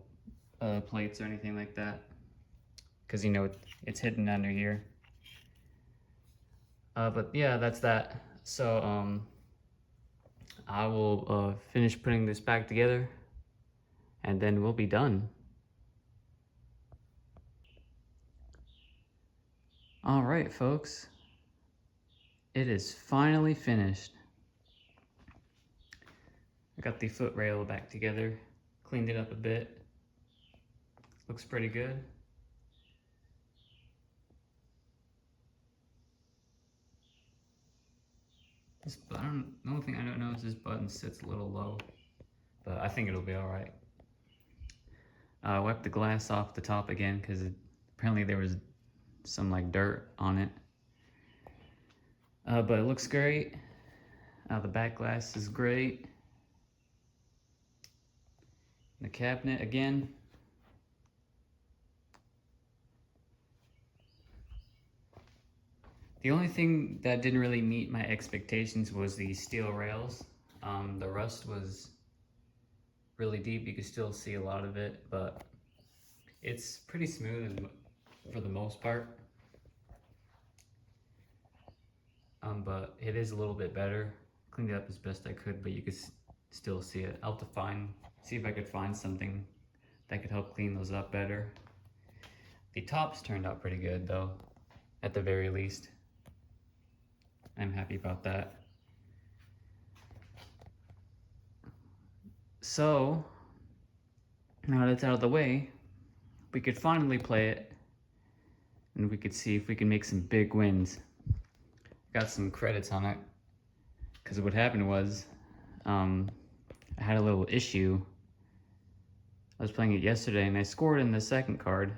plates or anything like that, because it's hidden under here. But yeah, that's that. So I will finish putting this back together, and then we'll be done. All right, folks, it is finally finished. I got the foot rail back together, cleaned it up a bit. Looks pretty good. The only thing I don't know is this button sits a little low, but I think it'll be all right. Wipe the glass off the top again because apparently there was some like dirt on it. But it looks great. The back glass is great. The cabinet again. The only thing that didn't really meet my expectations was the steel rails. The rust was really deep. You could still see a lot of it, but it's pretty smooth for the most part. But it is a little bit better. Cleaned it up as best I could, but you could still see it. I'll have to see if I could find something that could help clean those up better. The tops turned out pretty good though, at the very least. I'm happy about that. So, now that it's out of the way, we could finally play it and we could see if we can make some big wins. Got some credits on it because what happened was I had a little issue. I was playing it yesterday and I scored in the second card,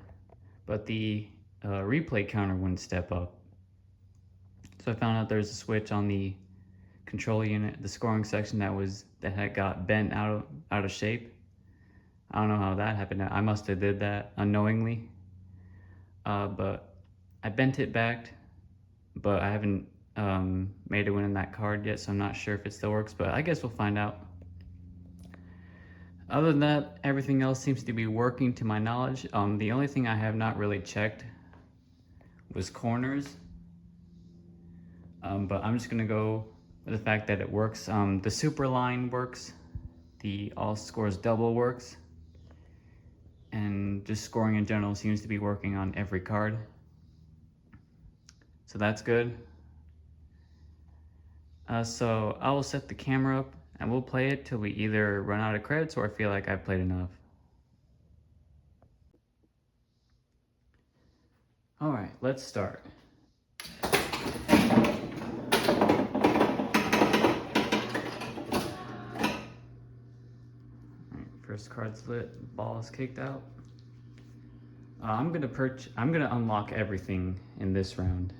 but the replay counter wouldn't step up. So I found out there's a switch on the control unit, the scoring section that had got bent out of shape. I don't know how that happened. I must have did that unknowingly. But I bent it back, but I haven't made a win in that card yet, so I'm not sure if it still works, but I guess we'll find out. Other than that, everything else seems to be working to my knowledge. The only thing I have not really checked was corners, but I'm just gonna go with the fact that it works. The super line works, the all scores double works, and just scoring in general seems to be working on every card. So that's good. So I will set the camera up and we'll play it till we either run out of credits or I feel like I've played enough. All right, let's start. First card's lit, ball is kicked out. I'm gonna unlock everything in this round.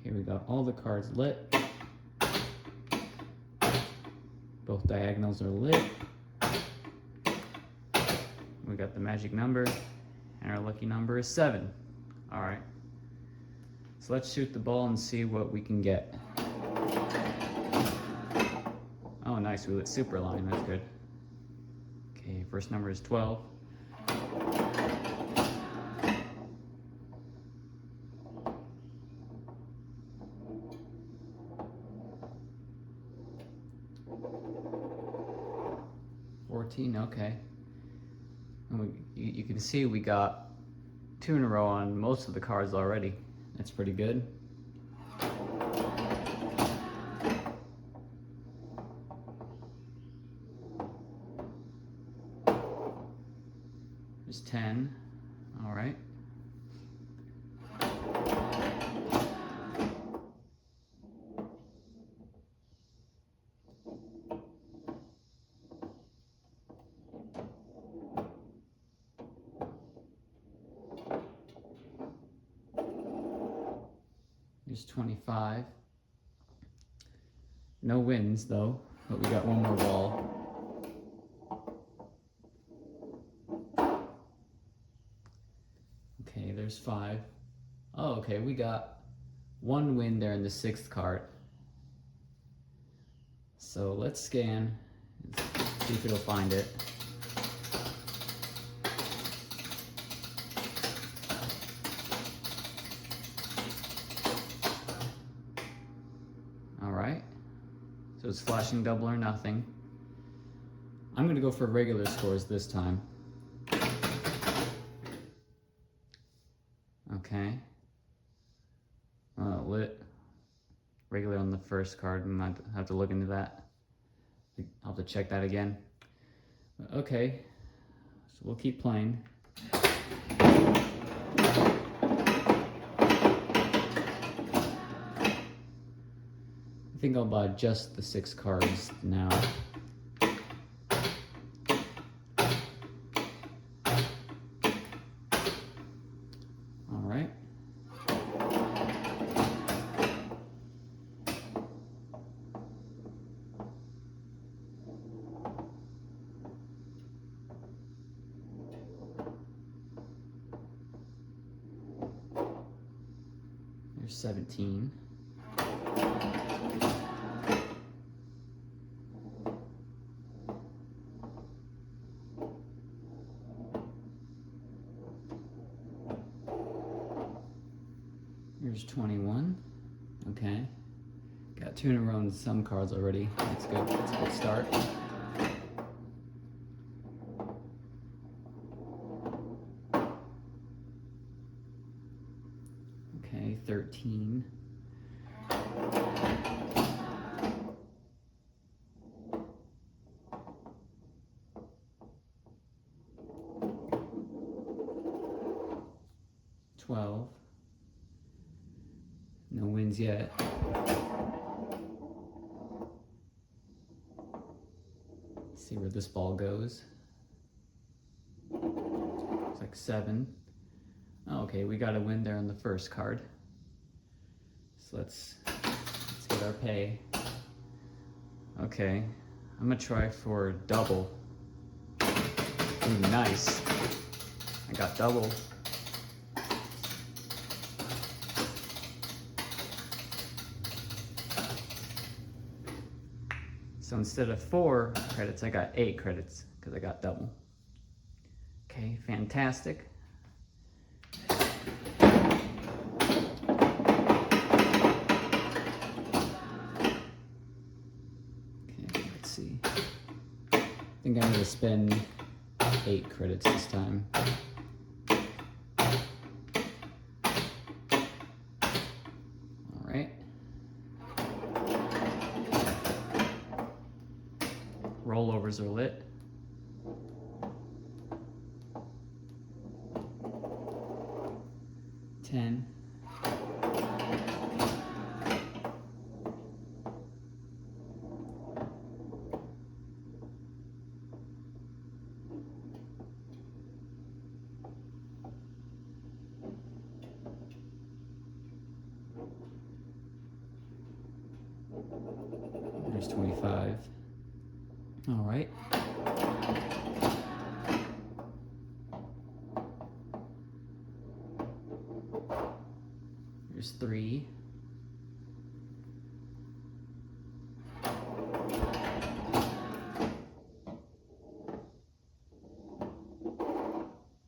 Okay, we got all the cards lit. Both diagonals are lit. We got the magic number, and our lucky number is 7. All right. So let's shoot the ball and see what we can get. Oh, nice, we lit super line, that's good. Okay, first number is 12. Okay. And you can see we got 2 in a row on most of the cards already. That's pretty good. There's 10. All right. There's 25. No wins though, but we got one more ball. Okay, there's 5. Oh, okay, we got 1 win there in the 6th card. So let's scan, see if it'll find it. So it's flashing double or nothing. I'm gonna go for regular scores this time. Okay. Lit. Regular on the first card. I might have to look into that. I'll have to check that again. Okay. So we'll keep playing. I think I'll buy just the 6 cards now. All right. There's 17. Here's 21. Okay. Got 2 in a row on some cards already. That's good. That's a good start. Okay, 13. $12. No wins yet. See where this ball goes. It's like 7. Oh, okay, we got a win there on the first card. So let's get our pay. Okay, I'm gonna try for double. Ooh, nice. I got double. So instead of 4 credits, I got 8 credits because I got double. Okay, fantastic. Okay, let's see. I think I'm gonna spend 8 credits this time. All right. Rollovers are lit. $10. There's 25. All right. There's 3.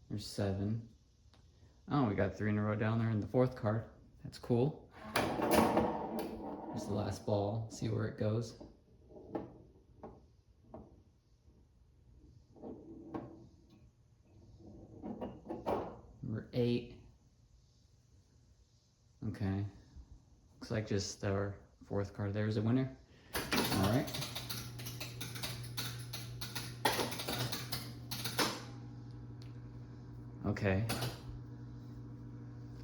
There's 7. Oh, we got 3 in a row down there in the 4th card. That's cool. Here's the last ball. See where it goes. Number 8. Okay. Looks like just our 4th card. There's a winner. All right. Okay.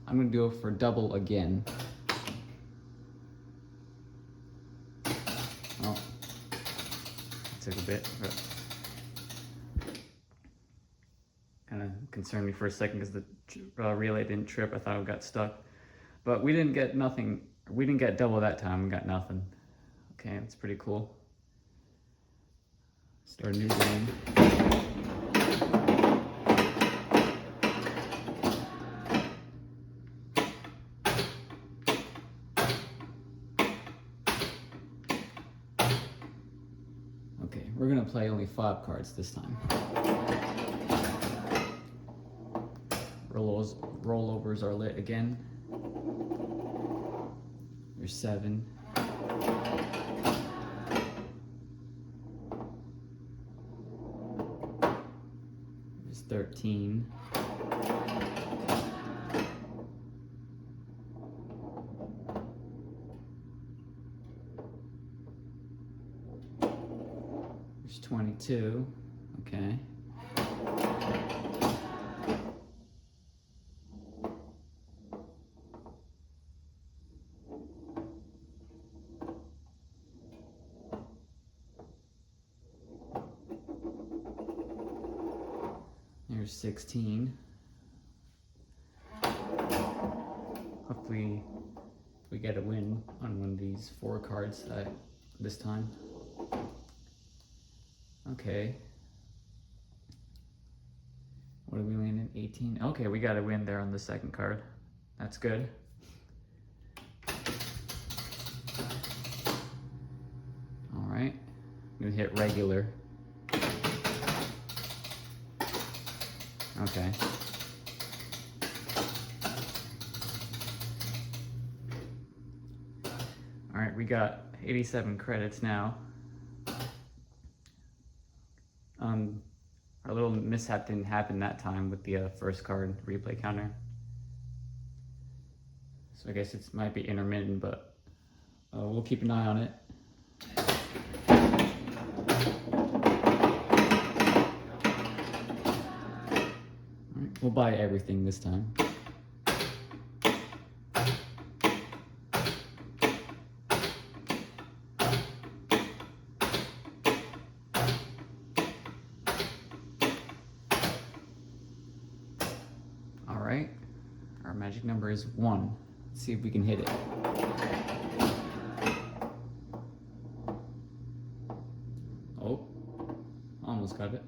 I'm gonna go for double again. Oh, it took a bit, but kind of concerned me for a second because the relay didn't trip. I thought it got stuck, but we didn't get nothing. We didn't get double that time. We got nothing. Okay, that's pretty cool. Start a new game. Okay, we're gonna play only 5 cards this time. Rollovers are lit again. There's 7. There's 13. There's 22. Okay. There's 16. Hopefully we get a win on one of these 4 cards this time. Okay. What did we land in? 18? Okay, we got a win there on the 2nd card. That's good. All right. I'm gonna hit regular. Okay. we got 87 credits now. Our little mishap didn't happen that time with the first card replay counter. So I guess it might be intermittent, but we'll keep an eye on it. All right, we'll buy everything this time. All right, our magic number is 1. Let's see if we can hit it. Oh, almost got it.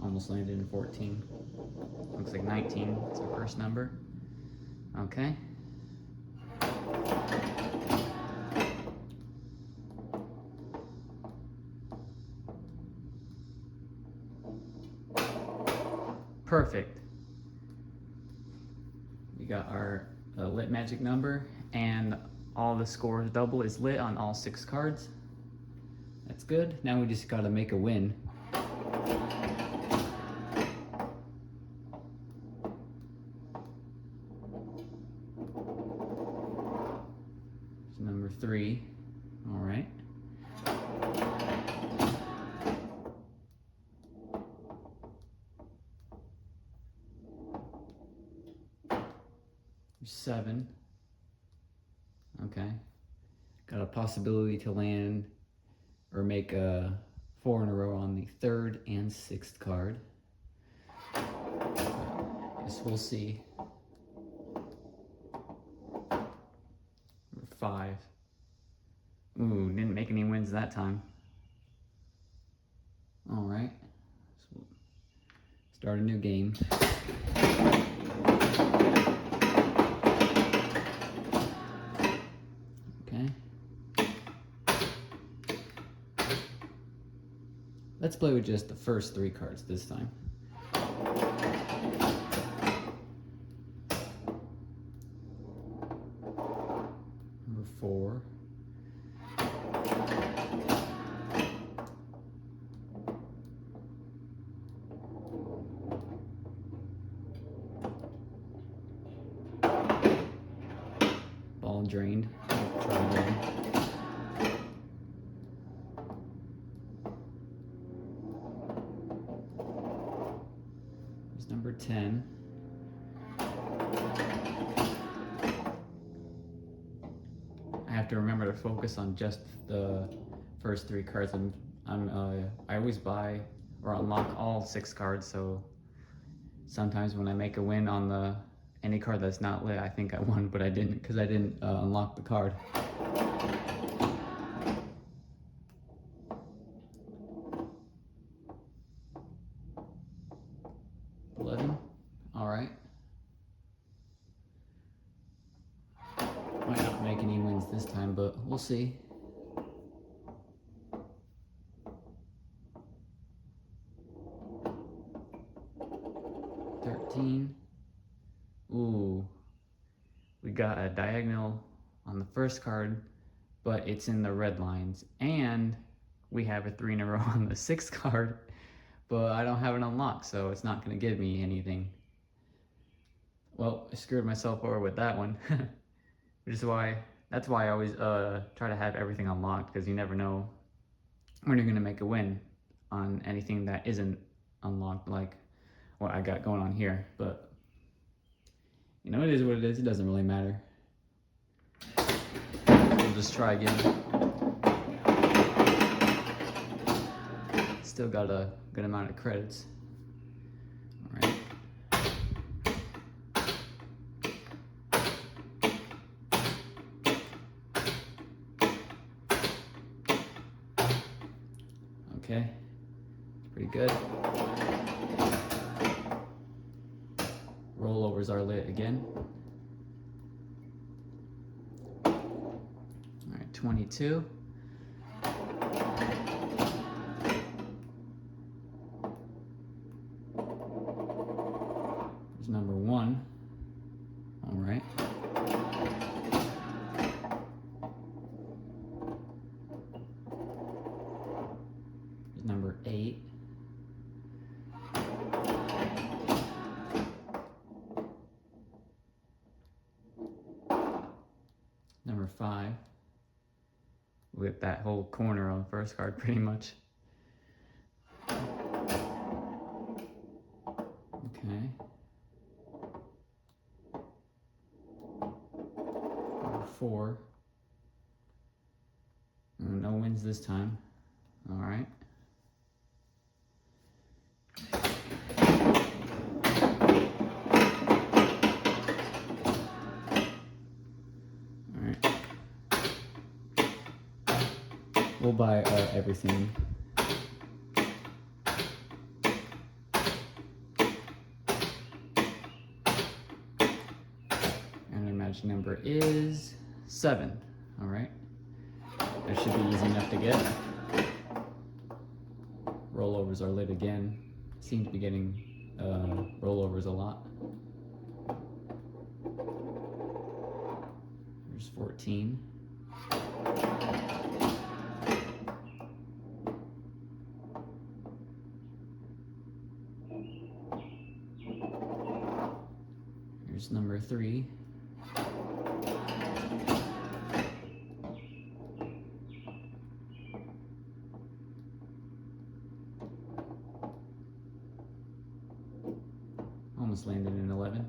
Almost landed in 14. Looks like 19. It's our first number. Okay. Perfect. We got our lit magic number, and all the scores double is lit on all 6 cards. That's good. Now we just gotta make a win. So number 3. All right. There's 7. Okay. Got a possibility to land or make a 4 in a row on the 3rd and 6th card. Guess we'll see. Number 5. Ooh, didn't make any wins that time. All right. So we'll start a new game. Let's play with just the first 3 cards this time. Number 4. Ball drained. Try again. Number 10. I have to remember to focus on just the first 3 cards. I always buy or unlock all 6 cards, so sometimes when I make a win on any card that's not lit, I think I won, but I didn't because I didn't unlock the card. All right. Might not make any wins this time, but we'll see. Ooh, we got a diagonal on the first card, but it's in the red lines, and we have a 3 in a row on the 6th card, but I don't have it unlocked, so it's not going to give me anything. Well, I screwed myself over with that one. That's why I always try to have everything unlocked, because you never know when you're going to make a win on anything that isn't unlocked, like what I got going on here. But you know, it is what it is. It doesn't really matter. We'll just try again. Still got a good amount of credits. All right. Okay, pretty good. Rollovers are lit again. All right, 22. There's number All right. Number 8. Number 5. With that whole corner on the first card pretty much. Okay. Number 4. No wins this time. All right. All right. We'll buy everything. And our magic number is 7. All right. That should be easy enough to get. Rollovers are lit again. Seem to be getting rollovers a lot. There's 14. Here's number 3. Almost landed in 11.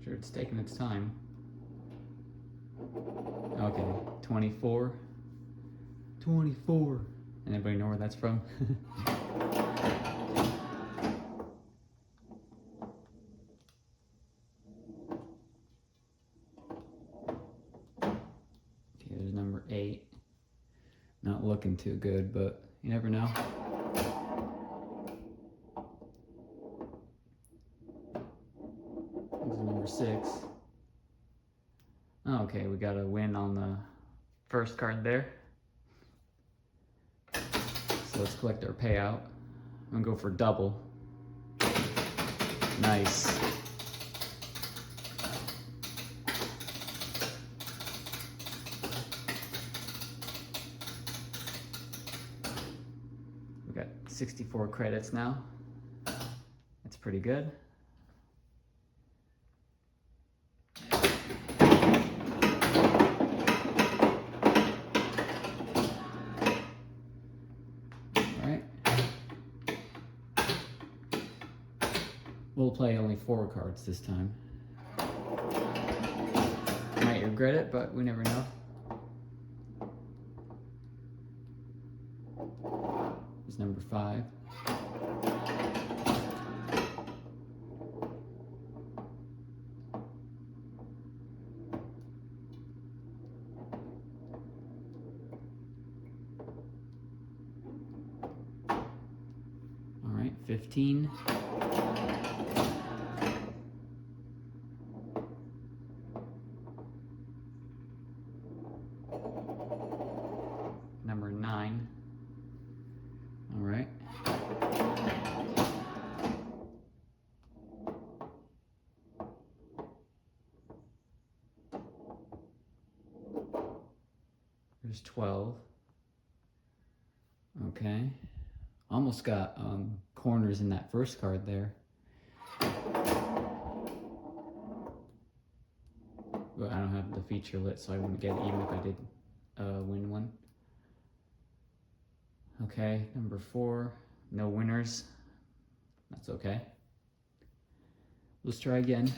Sure, it's taking its time. Okay, 24. 24. Anybody know where that's from? There's number 8. Not looking too good, but you never know. This is number 6. Oh, okay, we got a win on the first card there. So let's collect our payout. I'm gonna go for double. Nice. We got 64 credits now. That's pretty good. We'll play only 4 cards this time. Might regret it, but we never know. Here's number 5. All right, 15. Number 9. All right. There's 12. Okay. Almost got corners in that first card there. But I don't have the feature lit, so I wouldn't get it even if I did win one. Okay, number 4, no winners. That's okay. Let's try again.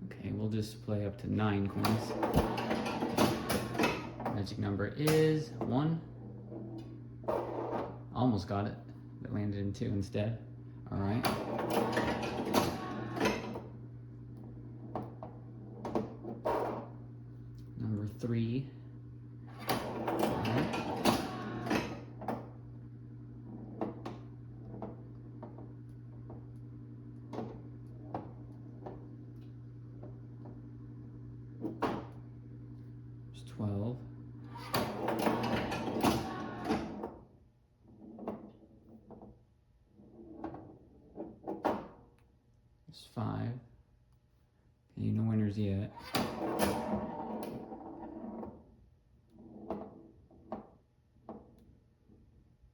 Okay, we'll just play up to 9 coins. Magic number is 1. Almost got it, but landed in 2 instead. All right. 3. There's 12. There's 5. Okay, no winners yet.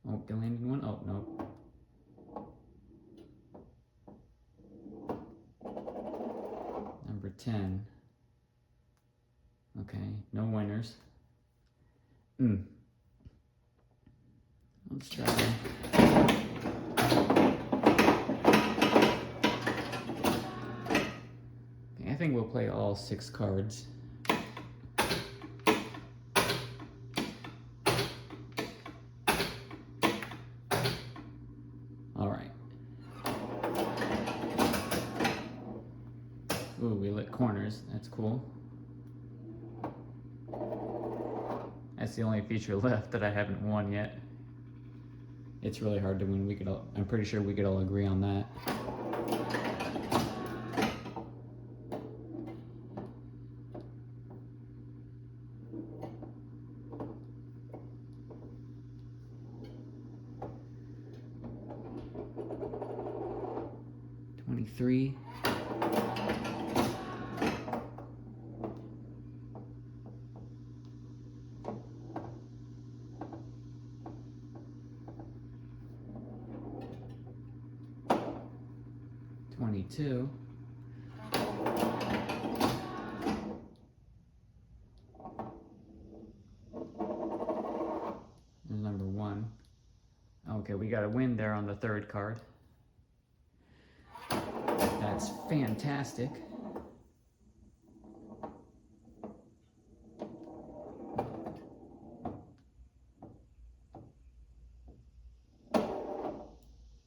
Oh, they landed one. Oh, no. Number 10. Okay, no winners. Let's try. Okay, I think we'll play all 6 cards. All right. Ooh, we lit corners. That's cool. That's the only feature left that I haven't won yet. It's really hard to win. I'm pretty sure we could all agree on that. $23. $22. There's number 1. Okay, we got a win there on the 3rd card. That's fantastic.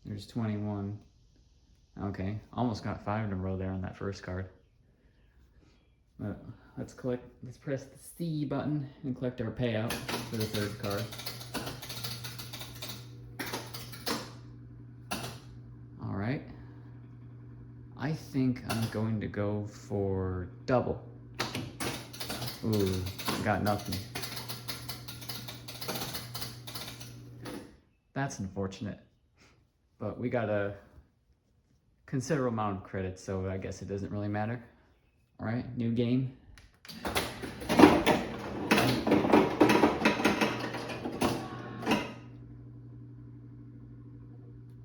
There's 21. Okay, almost got 5 in a row there on that first card. Let's press the C button and collect our payout for the 3rd card. All right. I think I'm going to go for double. Ooh, got nothing. That's unfortunate. But we got a considerable amount of credits, so I guess it doesn't really matter. All right, new game.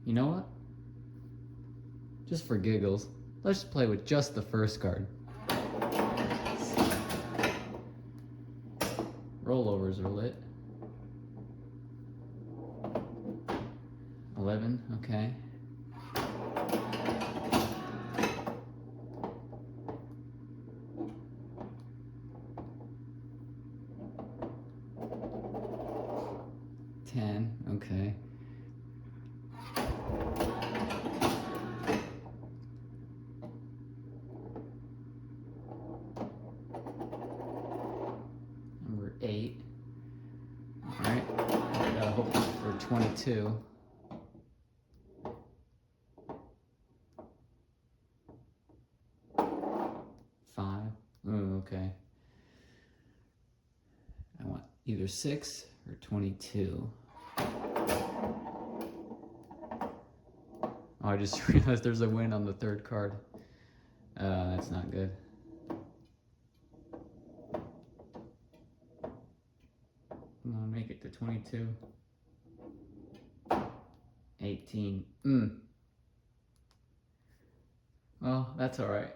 You know what? Just for giggles, let's play with just the first card. Rollovers are lit. 11, okay. Okay. Number 8. All right. I gotta hope for 22. Ooh, okay. I want either 6 or 22. Oh, I just realized there's a win on the 3rd card. That's not good. Come on, make it to 22. 18. Well, that's all right.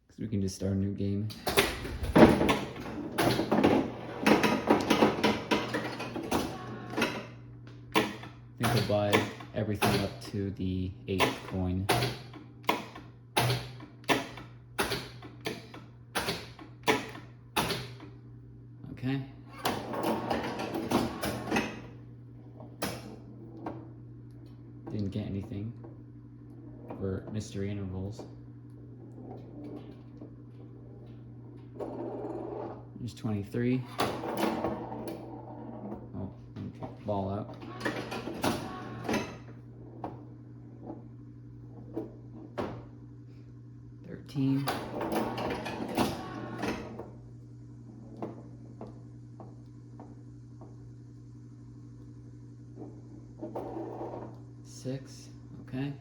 Because we can just start a new game. I think we'll buy everything up to the 8th coin. Okay. Didn't get anything for mystery intervals. There's 23. Oh, let me kick the ball out. $13. $6, okay.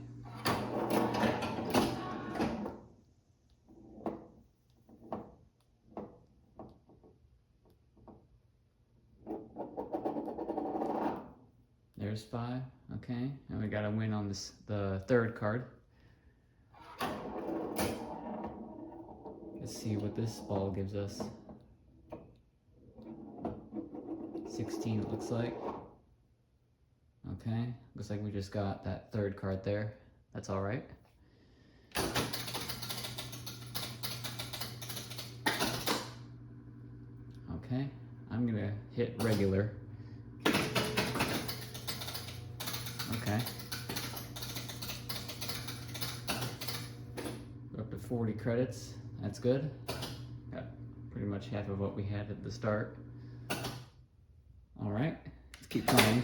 There's 5, okay. And we got a win on this, the third card. Let's see what this ball gives us. 16 it looks like. Okay, looks like we just got that third card there. That's all right. Okay, I'm gonna hit regular. Okay. We're up to 40 credits. That's good. Got pretty much half of what we had at the start. All right, let's keep playing.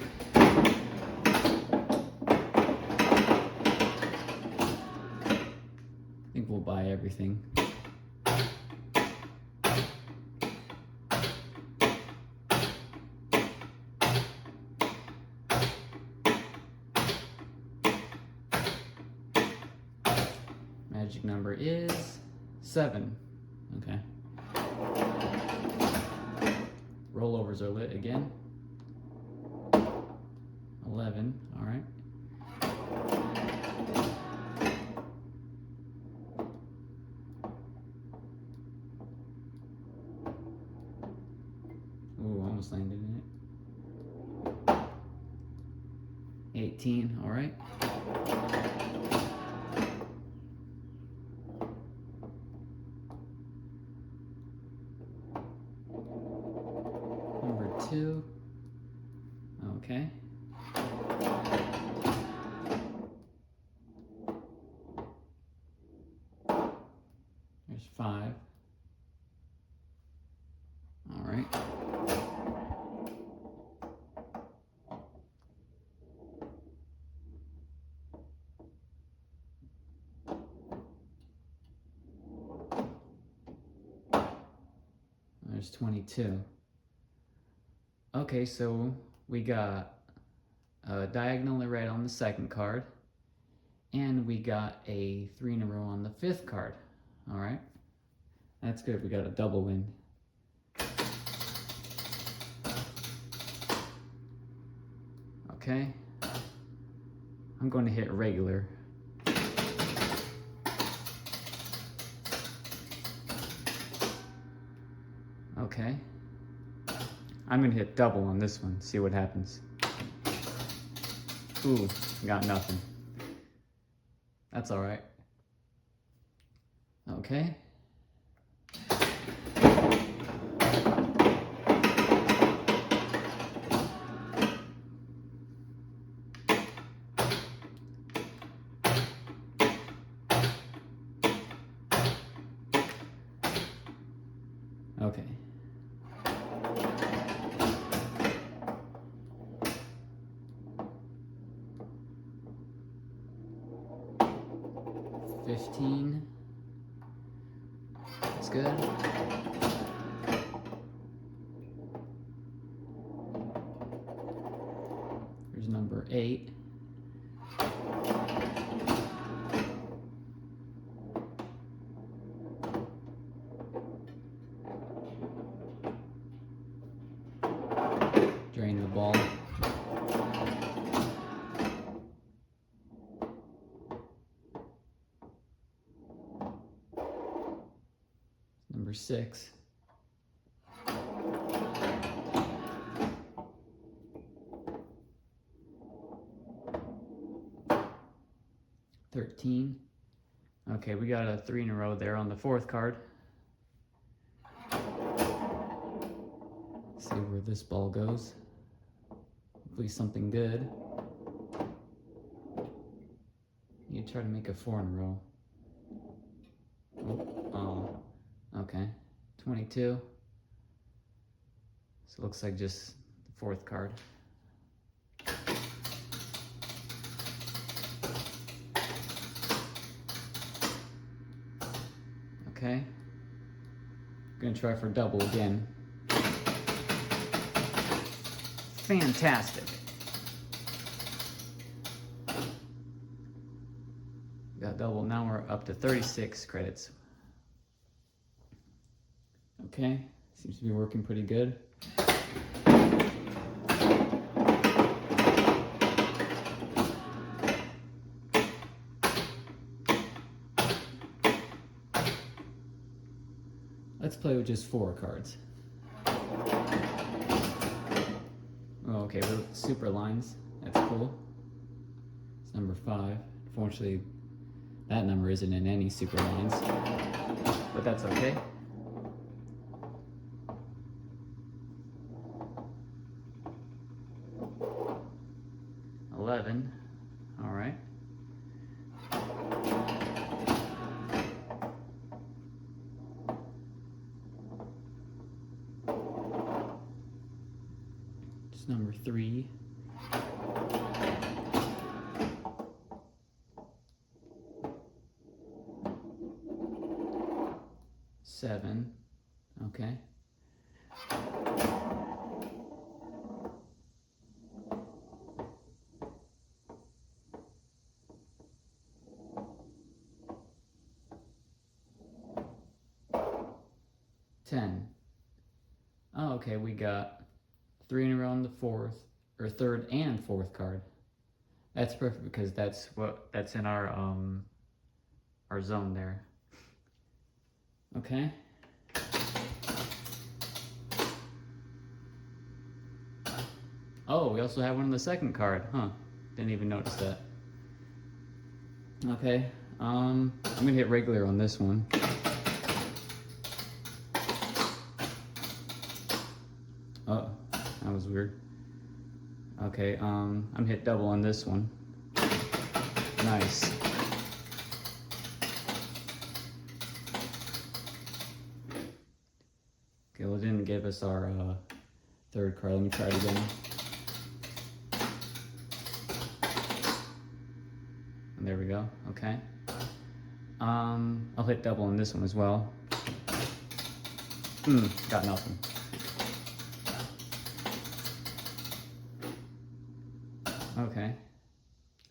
I think we'll buy everything. Magic number is 7. Okay. Rollovers are lit again. 11. All right. Ooh, almost landed in it. 18. All right. Number 2. Okay. There's 5. All right. There's 22. Okay, so we got a diagonally red on the second card, and we got a 3 in a row on the 5th card. All right, that's good. We got a double win. Okay, I'm going to hit regular. Okay, I'm going to hit double on this one, see what happens. Ooh, got nothing. That's all right. Okay. Okay. $15. That's good. Here's number 8. Drain the ball. Number 6. $13. Okay, we got a 3 in a row there on the 4th card. See where this ball goes. Hopefully something good. You try to make a 4 in a row. Oh, okay. 22. So it looks like just the fourth card. Okay. I'm gonna try for double again. Fantastic. Got double, now we're up to 36 credits. Okay, seems to be working pretty good. Let's play with just 4 cards. Oh, okay, with super lines, that's cool. It's number 5. Unfortunately, that number isn't in any super lines, but that's okay. $11, all right. Just number 3. $7, okay. $10. Oh, okay, we got 3 in a row on the 4th, or 3rd and 4th card. That's perfect because that's in our zone there. Okay. Oh, we also have one on the 2nd card, huh? Didn't even notice that. Okay, I'm gonna hit regular on this one. Oh, that was weird. Okay, I'm gonna hit double on this one. Nice. Okay, well, it didn't give us our 3rd card. Let me try it again. And there we go. Okay. I'll hit double on this one as well. Got nothing. Okay,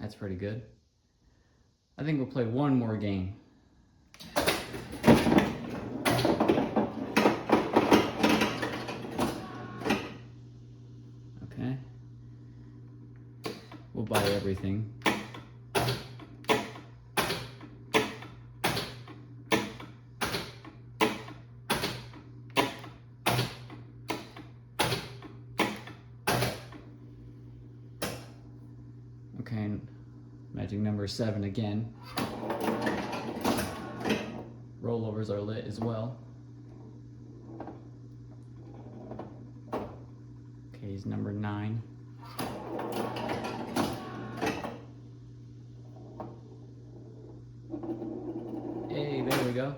that's pretty good. I think we'll play one more game. Okay. We'll buy everything. Okay, magic number 7 again. Rollovers are lit as well. Okay, he's number 9. Hey, there we go.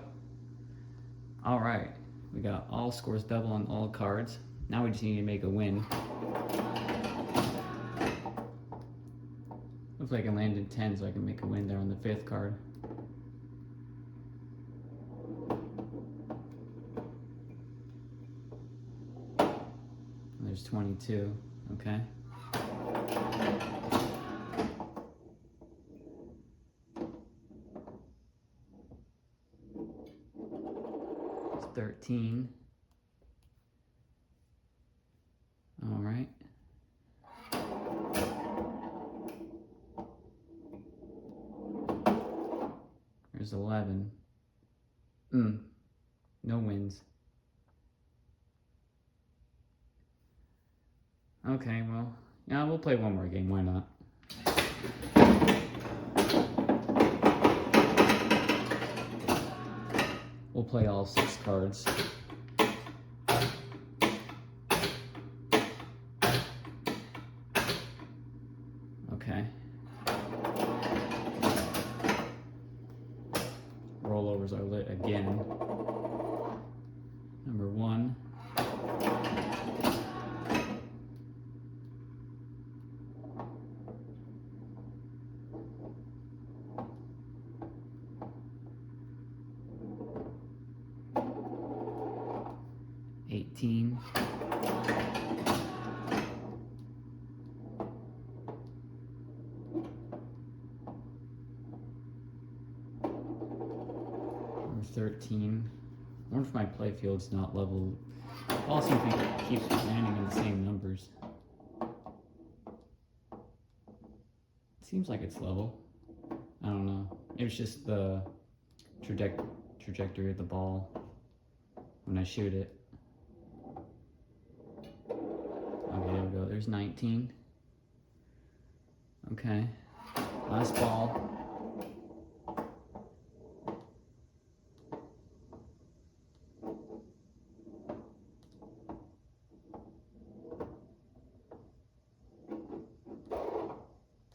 All right, we got all scores double on all cards. Now we just need to make a win. Looks like I can land in 10, so I can make a win there on the 5th card. There's 22, okay. It's 13. All right. There's 11. No wins. Okay, well, yeah, we'll play one more game, why not? We'll play all 6 cards. Okay. Rollovers are lit again. Number 1. 18. Number 13. I wonder if my playfield's not leveled. All seems to keep landing in the same numbers. It seems like it's level. I don't know. Maybe it's just the trajectory of the ball when I shoot it. Okay, there we go. There's 19. Okay. Last ball.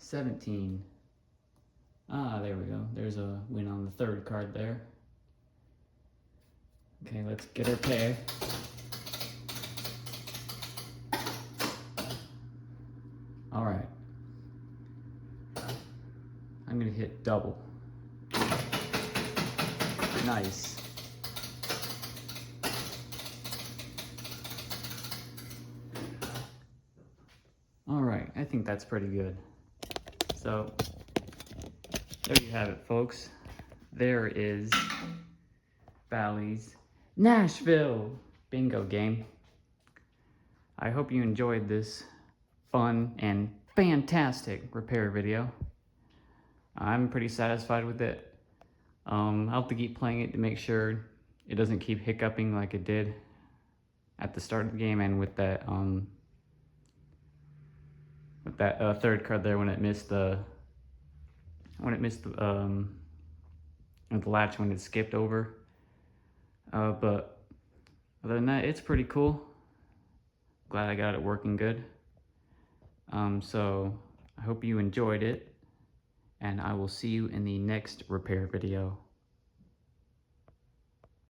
$17. Ah, there we go. There's a win on the third card there. Okay, let's get our pay. All right. I'm gonna hit double. Nice. All right, I think that's pretty good. So, there you have it, folks. There is Bally's Nashville Bingo game. I hope you enjoyed this fun and fantastic repair video. I'm pretty satisfied with it. I'll have to keep playing it to make sure it doesn't keep hiccuping like it did at the start of the game, and with that third card there when it missed the latch when it skipped over. But other than that, it's pretty cool. Glad I got it working good. So I hope you enjoyed it, and I will see you in the next repair video.